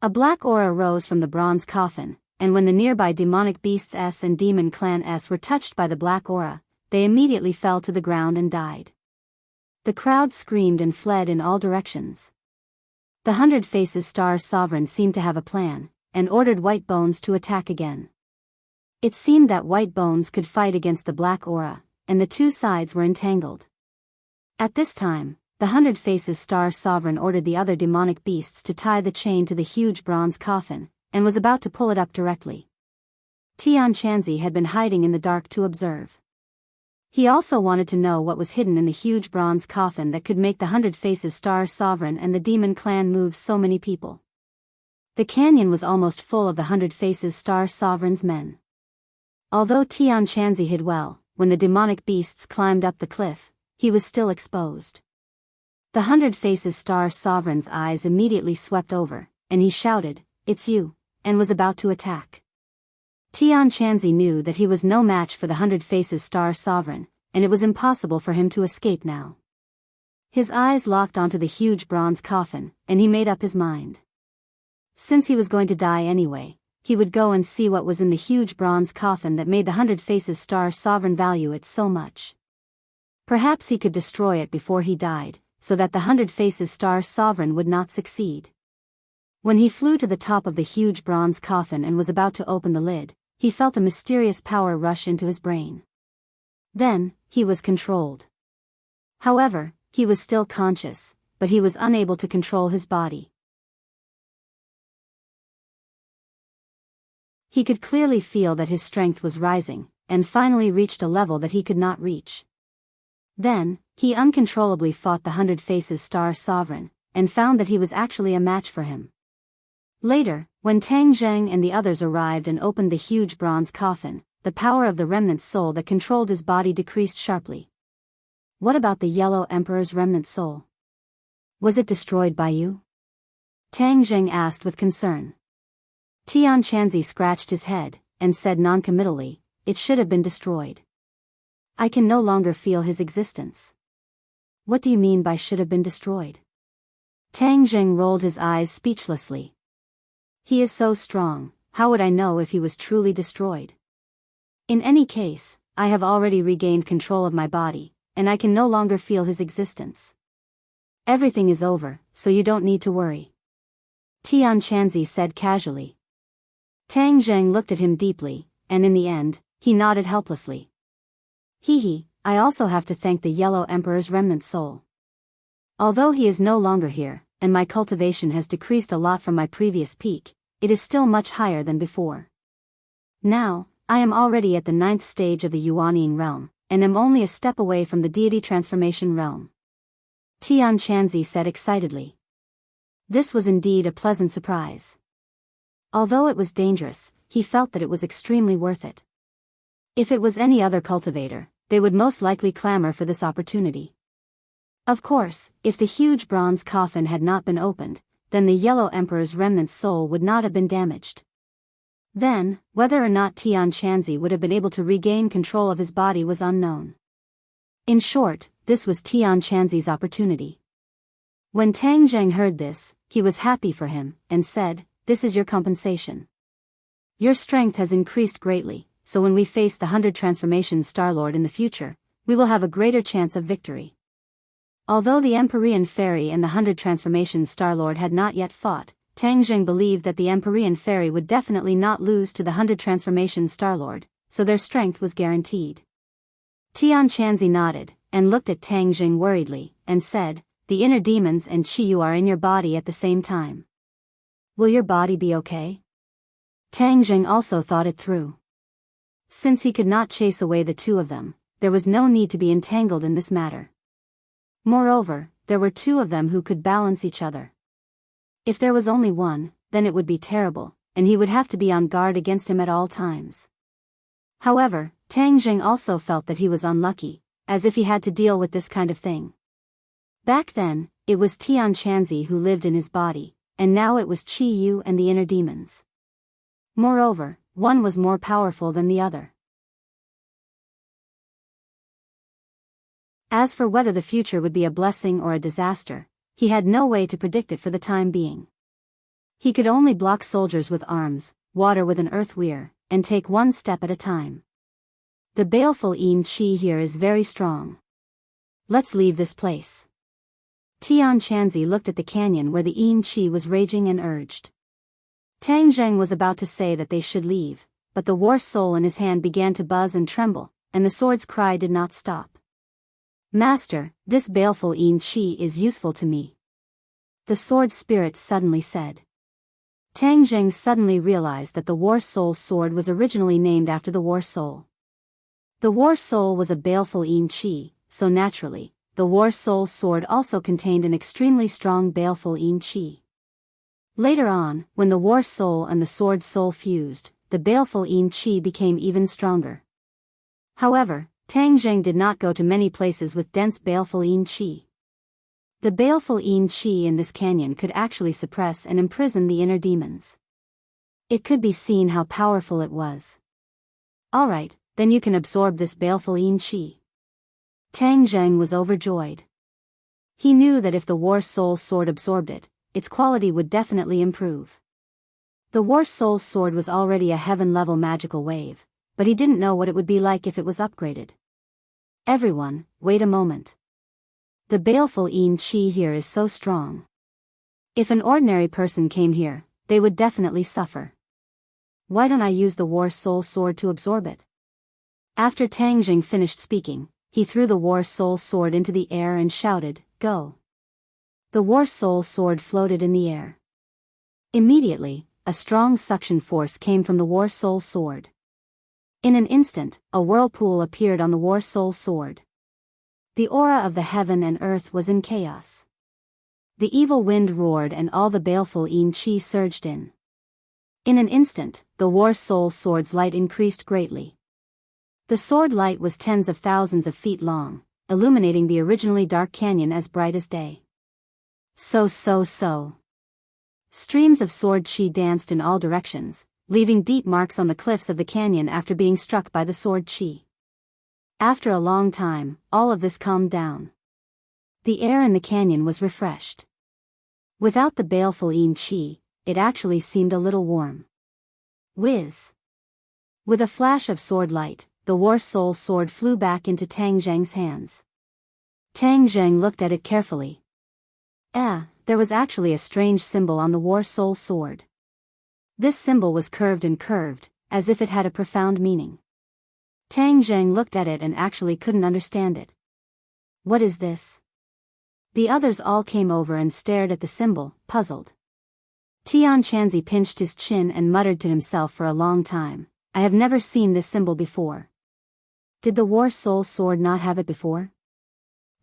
A black aura rose from the bronze coffin, and when the nearby demonic beasts and demon clan-s were touched by the black aura, they immediately fell to the ground and died. The crowd screamed and fled in all directions. The 100 Faces Star Sovereign seemed to have a plan, and ordered White Bones to attack again. It seemed that White Bones could fight against the black aura, and the two sides were entangled. At this time, the 100 Faces Star Sovereign ordered the other demonic beasts to tie the chain to the huge bronze coffin, and was about to pull it up directly. Tian Chanzi had been hiding in the dark to observe. He also wanted to know what was hidden in the huge bronze coffin that could make the 100 Faces Star Sovereign and the demon clan move so many people. The canyon was almost full of the 100 Faces Star Sovereign's men. Although Tian Chanzi hid well, when the demonic beasts climbed up the cliff, he was still exposed. The 100 Faces Star Sovereign's eyes immediately swept over, and he shouted, "It's you," and was about to attack. Tian Chanzi knew that he was no match for the 100 Faces Star Sovereign, and it was impossible for him to escape now. His eyes locked onto the huge bronze coffin, and he made up his mind. Since he was going to die anyway, he would go and see what was in the huge bronze coffin that made the 100 Faces Star Sovereign value it so much. Perhaps he could destroy it before he died, so that the 100 Faces Star Sovereign would not succeed. When he flew to the top of the huge bronze coffin and was about to open the lid, he felt a mysterious power rush into his brain. Then, he was controlled. However, he was still conscious, but he was unable to control his body. He could clearly feel that his strength was rising, and finally reached a level that he could not reach. Then, he uncontrollably fought the 100 Faces Star Sovereign, and found that he was actually a match for him. Later, when Tang Zheng and the others arrived and opened the huge bronze coffin, the power of the remnant soul that controlled his body decreased sharply. What about the Yellow Emperor's remnant soul? Was it destroyed by you? Tang Zheng asked with concern. Tian Chanzi scratched his head, and said noncommittally, "It should have been destroyed. I can no longer feel his existence." What do you mean by should have been destroyed? Tang Zheng rolled his eyes speechlessly. He is so strong, how would I know if he was truly destroyed? In any case, I have already regained control of my body, and I can no longer feel his existence. Everything is over, so you don't need to worry. Tian Chanzi said casually. Tang Zheng looked at him deeply, and in the end, he nodded helplessly. I also have to thank the Yellow Emperor's remnant soul. Although he is no longer here, and my cultivation has decreased a lot from my previous peak, it is still much higher than before. Now, I am already at the 9th stage of the Yuanyin realm, and am only a step away from the deity transformation realm. Tian Chanzi said excitedly. This was indeed a pleasant surprise. Although it was dangerous, he felt that it was extremely worth it. If it was any other cultivator, they would most likely clamor for this opportunity. Of course, if the huge bronze coffin had not been opened, then the Yellow Emperor's remnant soul would not have been damaged. Then, whether or not Tian Chanzi would have been able to regain control of his body was unknown. In short, this was Tian Chanzi's opportunity. When Tang Zheng heard this, he was happy for him, and said, "This is your compensation. Your strength has increased greatly, so when we face the 100 Transformation Starlord in the future, we will have a greater chance of victory." Although the Empyrean Fairy and the 100 Transformation Starlord had not yet fought, Tang Zheng believed that the Empyrean Fairy would definitely not lose to the 100 Transformation Starlord, so their strength was guaranteed. Tian Chanzi nodded, and looked at Tang Zheng worriedly, and said, "The inner demons and Qiyu are in your body at the same time. Will your body be okay?" Tang Zheng also thought it through. Since he could not chase away the two of them, there was no need to be entangled in this matter. Moreover, there were two of them who could balance each other. If there was only one, then it would be terrible, and he would have to be on guard against him at all times. However, Tang Zheng also felt that he was unlucky, as if he had to deal with this kind of thing. Back then, it was Tian Chanzi who lived in his body, and now it was Qiyu and the inner demons. Moreover, one was more powerful than the other. As for whether the future would be a blessing or a disaster, he had no way to predict it for the time being. He could only block soldiers with arms, water with an earth weir, and take one step at a time. The baleful Yin Qi here is very strong. Let's leave this place. Tian Chanzi looked at the canyon where the Yin Qi was raging and urged. Tang Zheng was about to say that they should leave, but the war soul in his hand began to buzz and tremble, and the sword's cry did not stop. "Master, this baleful Yin Qi is useful to me," the sword spirit suddenly said. Tang Zheng suddenly realized that the war soul sword was originally named after the war soul. The war soul was a baleful Yin Qi, so naturally, the war soul sword also contained an extremely strong baleful Yin Qi. Later on, when the war soul and the sword soul fused, the baleful yin qi became even stronger. However, Tang Zheng did not go to many places with dense baleful yin qi. The baleful yin qi in this canyon could actually suppress and imprison the inner demons. It could be seen how powerful it was. Alright, then you can absorb this baleful yin qi. Tang Zheng was overjoyed. He knew that if the War Soul Sword absorbed it, its quality would definitely improve. The War Soul Sword was already a heaven-level magical wave, but he didn't know what it would be like if it was upgraded. Everyone, wait a moment. The baleful yin qi here is so strong. If an ordinary person came here, they would definitely suffer. Why don't I use the War Soul Sword to absorb it? After Tang Zheng finished speaking, he threw the War Soul Sword into the air and shouted, "Go!" The War Soul Sword floated in the air. Immediately, a strong suction force came from the War Soul Sword. In an instant, a whirlpool appeared on the War Soul Sword. The aura of the heaven and earth was in chaos. The evil wind roared and all the baleful yin qi surged in. In an instant, the War Soul Sword's light increased greatly. The sword light was tens of thousands of feet long, illuminating the originally dark canyon as bright as day. So. Streams of sword qi danced in all directions, leaving deep marks on the cliffs of the canyon after being struck by the sword qi. After a long time, all of this calmed down. The air in the canyon was refreshed. Without the baleful yin qi, it actually seemed a little warm. Whiz! With a flash of sword light, the War Soul Sword flew back into Tang Zheng's hands. Tang Zheng looked at it carefully. There was actually a strange symbol on the War Soul Sword. This symbol was curved and curved, as if it had a profound meaning. Tang Zheng looked at it and actually couldn't understand it. What is this? The others all came over and stared at the symbol, puzzled. Tian Chanzi pinched his chin and muttered to himself for a long time, "I have never seen this symbol before." Did the War Soul Sword not have it before?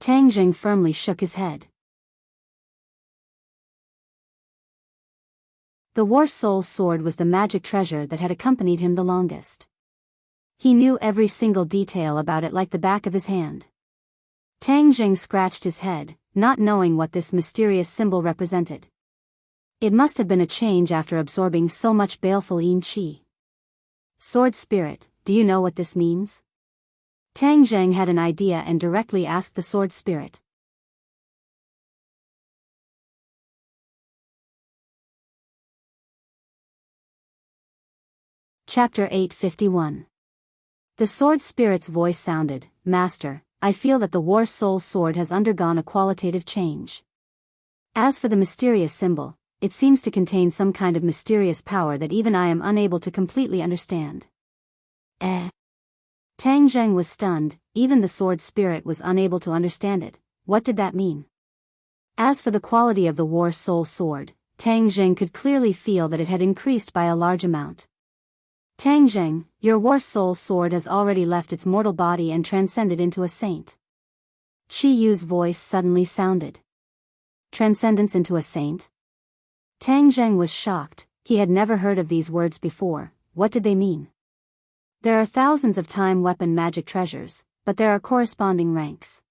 Tang Zheng firmly shook his head. The War Soul Sword was the magic treasure that had accompanied him the longest. He knew every single detail about it like the back of his hand. Tang Zheng scratched his head, not knowing what this mysterious symbol represented. It must have been a change after absorbing so much baleful yin qi. Sword Spirit, do you know what this means? Tang Zheng had an idea and directly asked the Sword Spirit. Chapter 851. The Sword Spirit's voice sounded, "Master, I feel that the War Soul Sword has undergone a qualitative change. As for the mysterious symbol, it seems to contain some kind of mysterious power that even I am unable to completely understand." Tang Zheng was stunned, even the Sword Spirit was unable to understand it. What did that mean? As for the quality of the War Soul Sword, Tang Zheng could clearly feel that it had increased by a large amount. Tang Zheng, your War Soul Sword has already left its mortal body and transcended into a saint. Qi Yu's voice suddenly sounded. Transcendence into a saint? Tang Zheng was shocked, he had never heard of these words before. What did they mean? There are thousands of time weapon magic treasures, but there are corresponding ranks.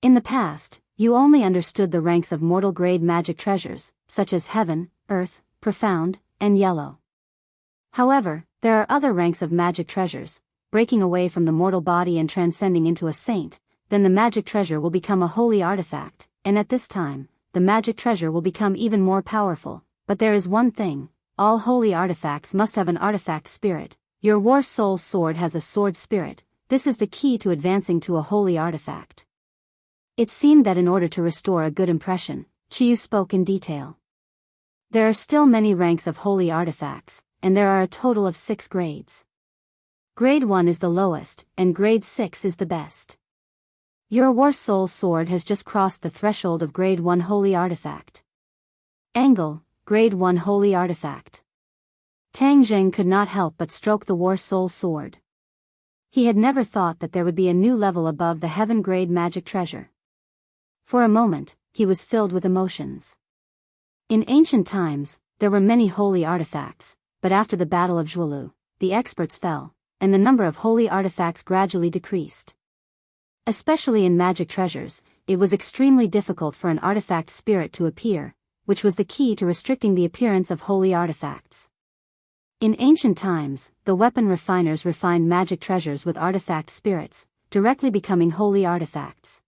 In the past, you only understood the ranks of mortal grade magic treasures, such as heaven, earth, profound, and yellow. However, there are other ranks of magic treasures, breaking away from the mortal body and transcending into a saint, then the magic treasure will become a holy artifact, and at this time, the magic treasure will become even more powerful. But there is one thing, all holy artifacts must have an artifact spirit. Your War Soul Sword has a sword spirit. This is the key to advancing to a holy artifact. It seemed that in order to restore a good impression, Chiyu spoke in detail. There are still many ranks of holy artifacts, and there are a total of 6 grades. Grade 1 is the lowest, and grade 6 is the best. Your War Soul Sword has just crossed the threshold of grade 1 holy artifact. Angle, grade 1 holy artifact. Tang Zheng could not help but stroke the War Soul Sword. He had never thought that there would be a new level above the heaven grade magic treasure. For a moment, he was filled with emotions. In ancient times, there were many holy artifacts, but after the Battle of Zhuolu, the experts fell, and the number of holy artifacts gradually decreased. Especially in magic treasures, it was extremely difficult for an artifact spirit to appear, which was the key to restricting the appearance of holy artifacts. In ancient times, the weapon refiners refined magic treasures with artifact spirits, directly becoming holy artifacts.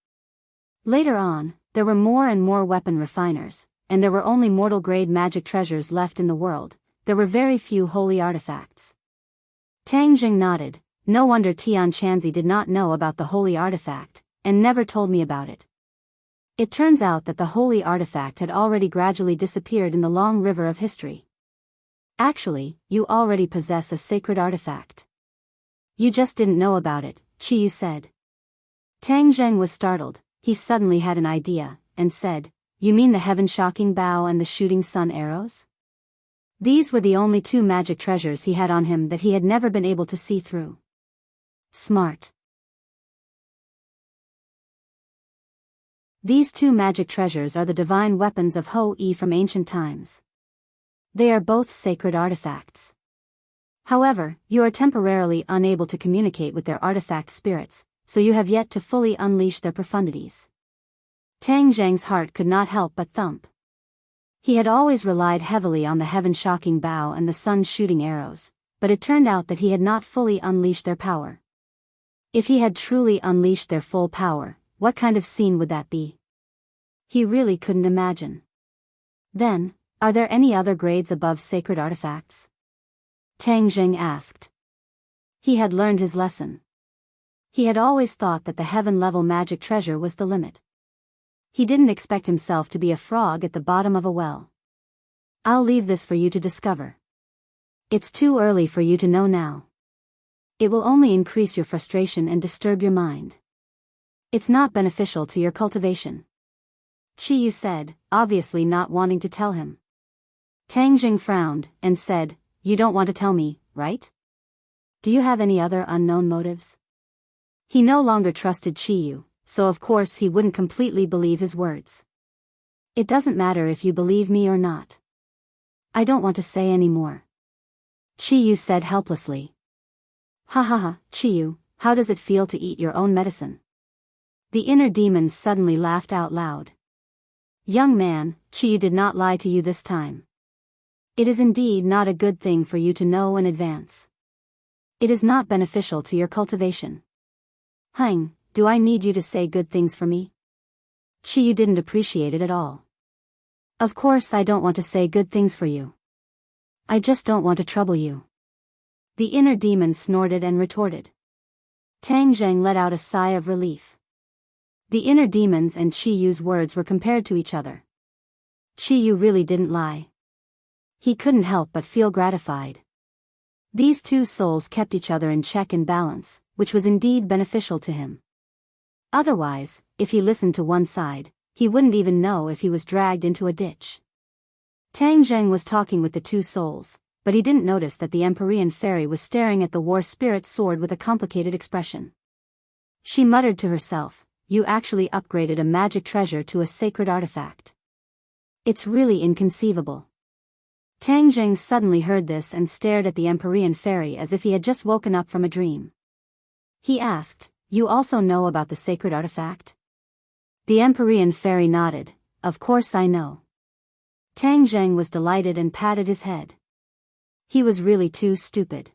Later on, there were more and more weapon refiners, and there were only mortal-grade magic treasures left in the world. There were very few holy artifacts. Tang Jing nodded. No wonder Tian Chanzi did not know about the holy artifact, and never told me about it. It turns out that the holy artifact had already gradually disappeared in the long river of history. Actually, you already possess a sacred artifact. You just didn't know about it, Qiyu said. Tang Zheng was startled. He suddenly had an idea, and said, "You mean the heaven-shocking bow and the shooting sun arrows?" These were the only two magic treasures he had on him that he had never been able to see through. Smart. These two magic treasures are the divine weapons of Ho-I from ancient times. They are both sacred artifacts. However, you are temporarily unable to communicate with their artifact spirits, so you have yet to fully unleash their profundities. Tang Zheng's heart could not help but thump. He had always relied heavily on the heaven-shocking bow and the sun-shooting arrows, but it turned out that he had not fully unleashed their power. If he had truly unleashed their full power, what kind of scene would that be? He really couldn't imagine. Then, are there any other grades above sacred artifacts? Tang Zheng asked. He had learned his lesson. He had always thought that the heaven-level magic treasure was the limit. He didn't expect himself to be a frog at the bottom of a well. I'll leave this for you to discover. It's too early for you to know now. It will only increase your frustration and disturb your mind. It's not beneficial to your cultivation. Qiyu said, obviously not wanting to tell him. Tang Jing frowned, and said, "You don't want to tell me, right? Do you have any other unknown motives?" He no longer trusted Qiyu, so of course he wouldn't completely believe his words. "It doesn't matter if you believe me or not. I don't want to say any more," Qiyu said helplessly. "Ha ha ha, Qiyu, how does it feel to eat your own medicine?" The inner demon suddenly laughed out loud. "Young man, Qiyu did not lie to you this time. It is indeed not a good thing for you to know in advance. It is not beneficial to your cultivation. Hang, do I need you to say good things for me?" Qiyu didn't appreciate it at all. "Of course I don't want to say good things for you. I just don't want to trouble you." The inner demon snorted and retorted. Tang Zheng let out a sigh of relief. The inner demons and Qiyu's words were compared to each other. Qiyu really didn't lie. He couldn't help but feel gratified. These two souls kept each other in check and balance, which was indeed beneficial to him. Otherwise, if he listened to one side, he wouldn't even know if he was dragged into a ditch. Tang Zheng was talking with the two souls, but he didn't notice that the Empyrean fairy was staring at the war spirit's sword with a complicated expression. She muttered to herself, "You actually upgraded a magic treasure to a sacred artifact. It's really inconceivable." Tang Zheng suddenly heard this and stared at the Empyrean fairy as if he had just woken up from a dream. He asked, "You also know about the sacred artifact?" The Empyrean fairy nodded, "Of course I know." Tang Zheng was delighted and patted his head. He was really too stupid.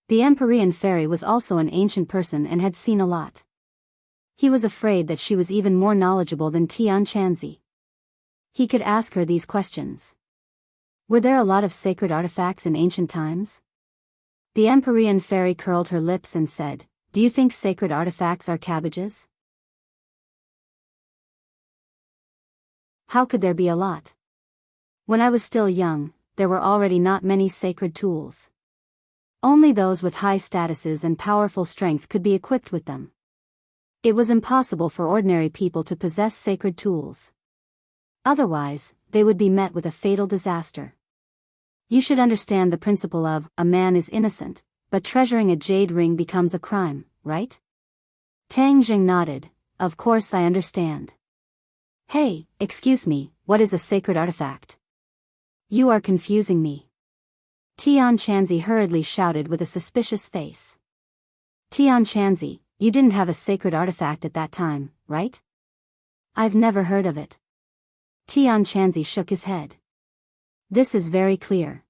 The Empyrean fairy was also an ancient person and had seen a lot. He was afraid that she was even more knowledgeable than Tian Chanzi. He could ask her these questions. Were there a lot of sacred artifacts in ancient times? The Empyrean fairy curled her lips and said, "Do you think sacred artifacts are cabbages? How could there be a lot? When I was still young, there were already not many sacred tools. Only those with high statuses and powerful strength could be equipped with them. It was impossible for ordinary people to possess sacred tools. Otherwise, they would be met with a fatal disaster. You should understand the principle of, a man is innocent, but treasuring a jade ring becomes a crime, right?" Tang Jing nodded, "Of course I understand." "Hey, excuse me, what is a sacred artifact? You are confusing me." Tian Chanzi hurriedly shouted with a suspicious face. Tian Chanzi, you didn't have a sacred artifact at that time, right? I've never heard of it. Tian Chanzi shook his head. This is very clear.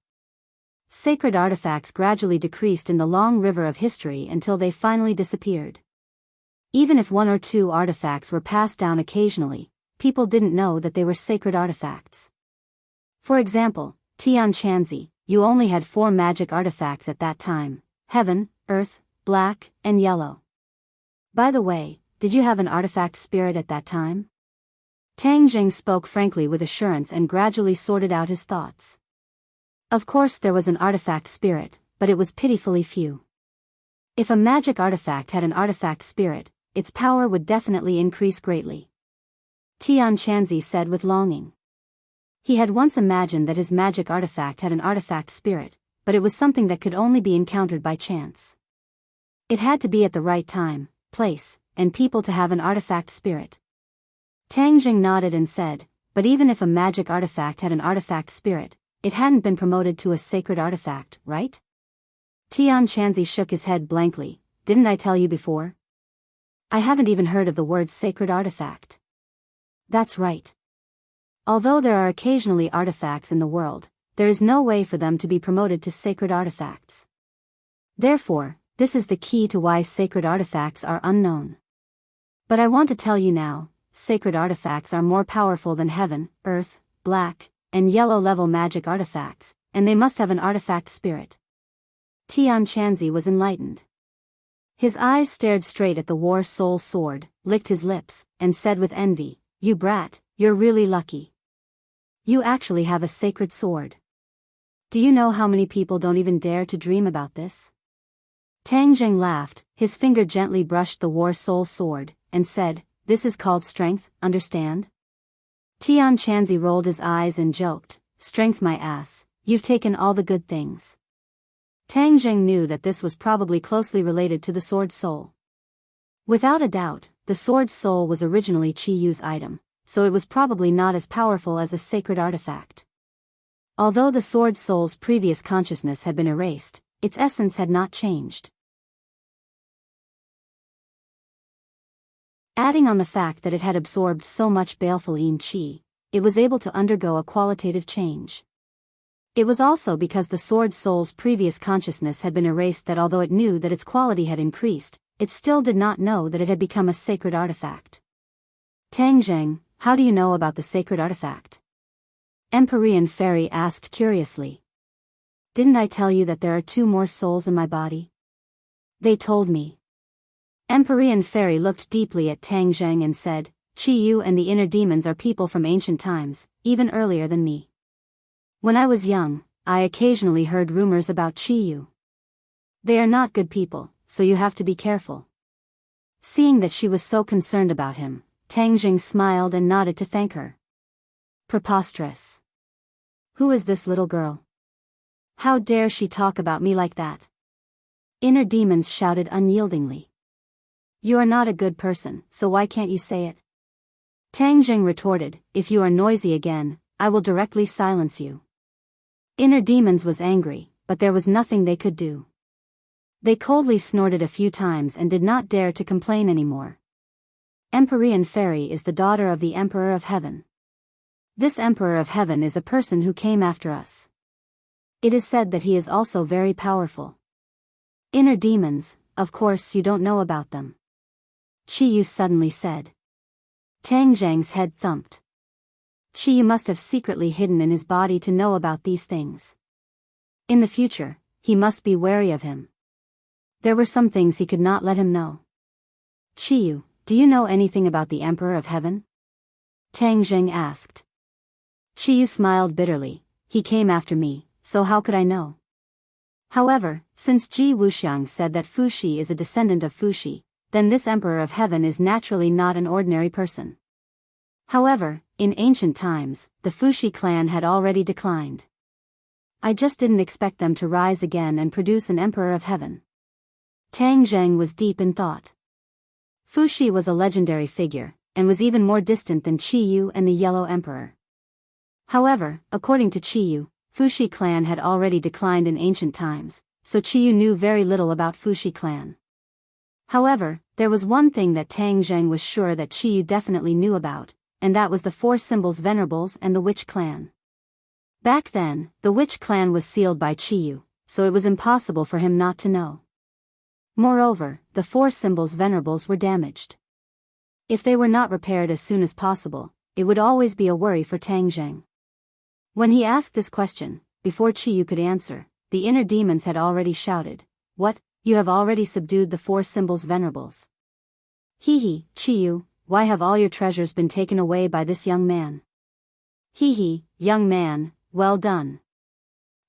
Sacred artifacts gradually decreased in the long river of history until they finally disappeared. Even if one or two artifacts were passed down occasionally, people didn't know that they were sacred artifacts. For example, Tian Chanzi, you only had 4 magic artifacts at that time: heaven, earth, black, and yellow. By the way, did you have an artifact spirit at that time? Tang Jing spoke frankly with assurance and gradually sorted out his thoughts. Of course there was an artifact spirit, but it was pitifully few. If a magic artifact had an artifact spirit, its power would definitely increase greatly. Tian Chanzi said with longing. He had once imagined that his magic artifact had an artifact spirit, but it was something that could only be encountered by chance. It had to be at the right time, place, and people to have an artifact spirit. Tang Jing nodded and said, but even if a magic artifact had an artifact spirit, it hadn't been promoted to a sacred artifact, right? Tian Chanzi shook his head blankly. Didn't I tell you before? I haven't even heard of the word sacred artifact. That's right. Although there are occasionally artifacts in the world, there is no way for them to be promoted to sacred artifacts. Therefore, this is the key to why sacred artifacts are unknown. But I want to tell you now, sacred artifacts are more powerful than heaven, earth, black, and yellow level magic artifacts, and they must have an artifact spirit. Tian Chanzi was enlightened. His eyes stared straight at the war soul sword, licked his lips, and said with envy, "You brat, you're really lucky. You actually have a sacred sword. Do you know how many people don't even dare to dream about this?" Tang Jing laughed, his finger gently brushed the war soul sword, and said, "This is called strength, understand?" Tian Chanzi rolled his eyes and joked, "Strength my ass, you've taken all the good things." Tang Jing knew that this was probably closely related to the sword soul. Without a doubt, the sword soul was originally Qi Yu's item, so it was probably not as powerful as a sacred artifact. Although the sword soul's previous consciousness had been erased, its essence had not changed. Adding on the fact that it had absorbed so much baleful yin qi, it was able to undergo a qualitative change. It was also because the sword soul's previous consciousness had been erased that although it knew that its quality had increased, it still did not know that it had become a sacred artifact. Tang Jing, how do you know about the sacred artifact? Empyrean Fairy asked curiously. Didn't I tell you that there are 2 more souls in my body? They told me. Empyrean Fairy looked deeply at Tang Jing and said, Qi Yu and the inner demons are people from ancient times, even earlier than me. When I was young, I occasionally heard rumors about Qi Yu. They are not good people, so you have to be careful. Seeing that she was so concerned about him, Tang Jing smiled and nodded to thank her. Preposterous. Who is this little girl? How dare she talk about me like that? Inner demons shouted unyieldingly. You are not a good person, so why can't you say it? Tang Jing retorted, if you are noisy again, I will directly silence you. Inner demons was angry, but there was nothing they could do. They coldly snorted a few times and did not dare to complain anymore. Empyrean Fairy is the daughter of the Emperor of Heaven. This Emperor of Heaven is a person who came after us. It is said that he is also very powerful. Inner demons, of course you don't know about them. Qi Yu suddenly said. Tang Jing's head thumped. Qi Yu must have secretly hidden in his body to know about these things. In the future, he must be wary of him. There were some things he could not let him know. Qi Yu, do you know anything about the Emperor of Heaven? Tang Jing asked. Qi Yu smiled bitterly, he came after me, so how could I know? However, since Ji Wuxiang said that Fuxi is a descendant of Fuxi, then this Emperor of Heaven is naturally not an ordinary person. However, in ancient times, the Fuxi clan had already declined. I just didn't expect them to rise again and produce an Emperor of Heaven. Tang Jing was deep in thought. Fuxi was a legendary figure, and was even more distant than Qi Yu and the Yellow Emperor. However, according to Qi Yu, Fushi clan had already declined in ancient times, so Qiyu knew very little about Fushi clan. However, there was one thing that Tang Zheng was sure that Qiyu definitely knew about, and that was the four symbols venerables and the witch clan. Back then, the witch clan was sealed by Qiyu, so it was impossible for him not to know. Moreover, the four symbols venerables were damaged. If they were not repaired as soon as possible, it would always be a worry for Tang Zheng. When he asked this question, before Qiyu could answer, the inner demons had already shouted, "What, you have already subdued the four symbols venerables? Hee, Qiyu, why have all your treasures been taken away by this young man? Hee, young man, well done.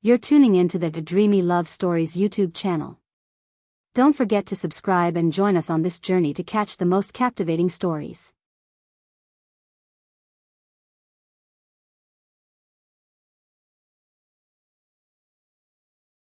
You're tuning into the Dreamy Love Stories YouTube channel. Don't forget to subscribe and join us on this journey to catch the most captivating stories.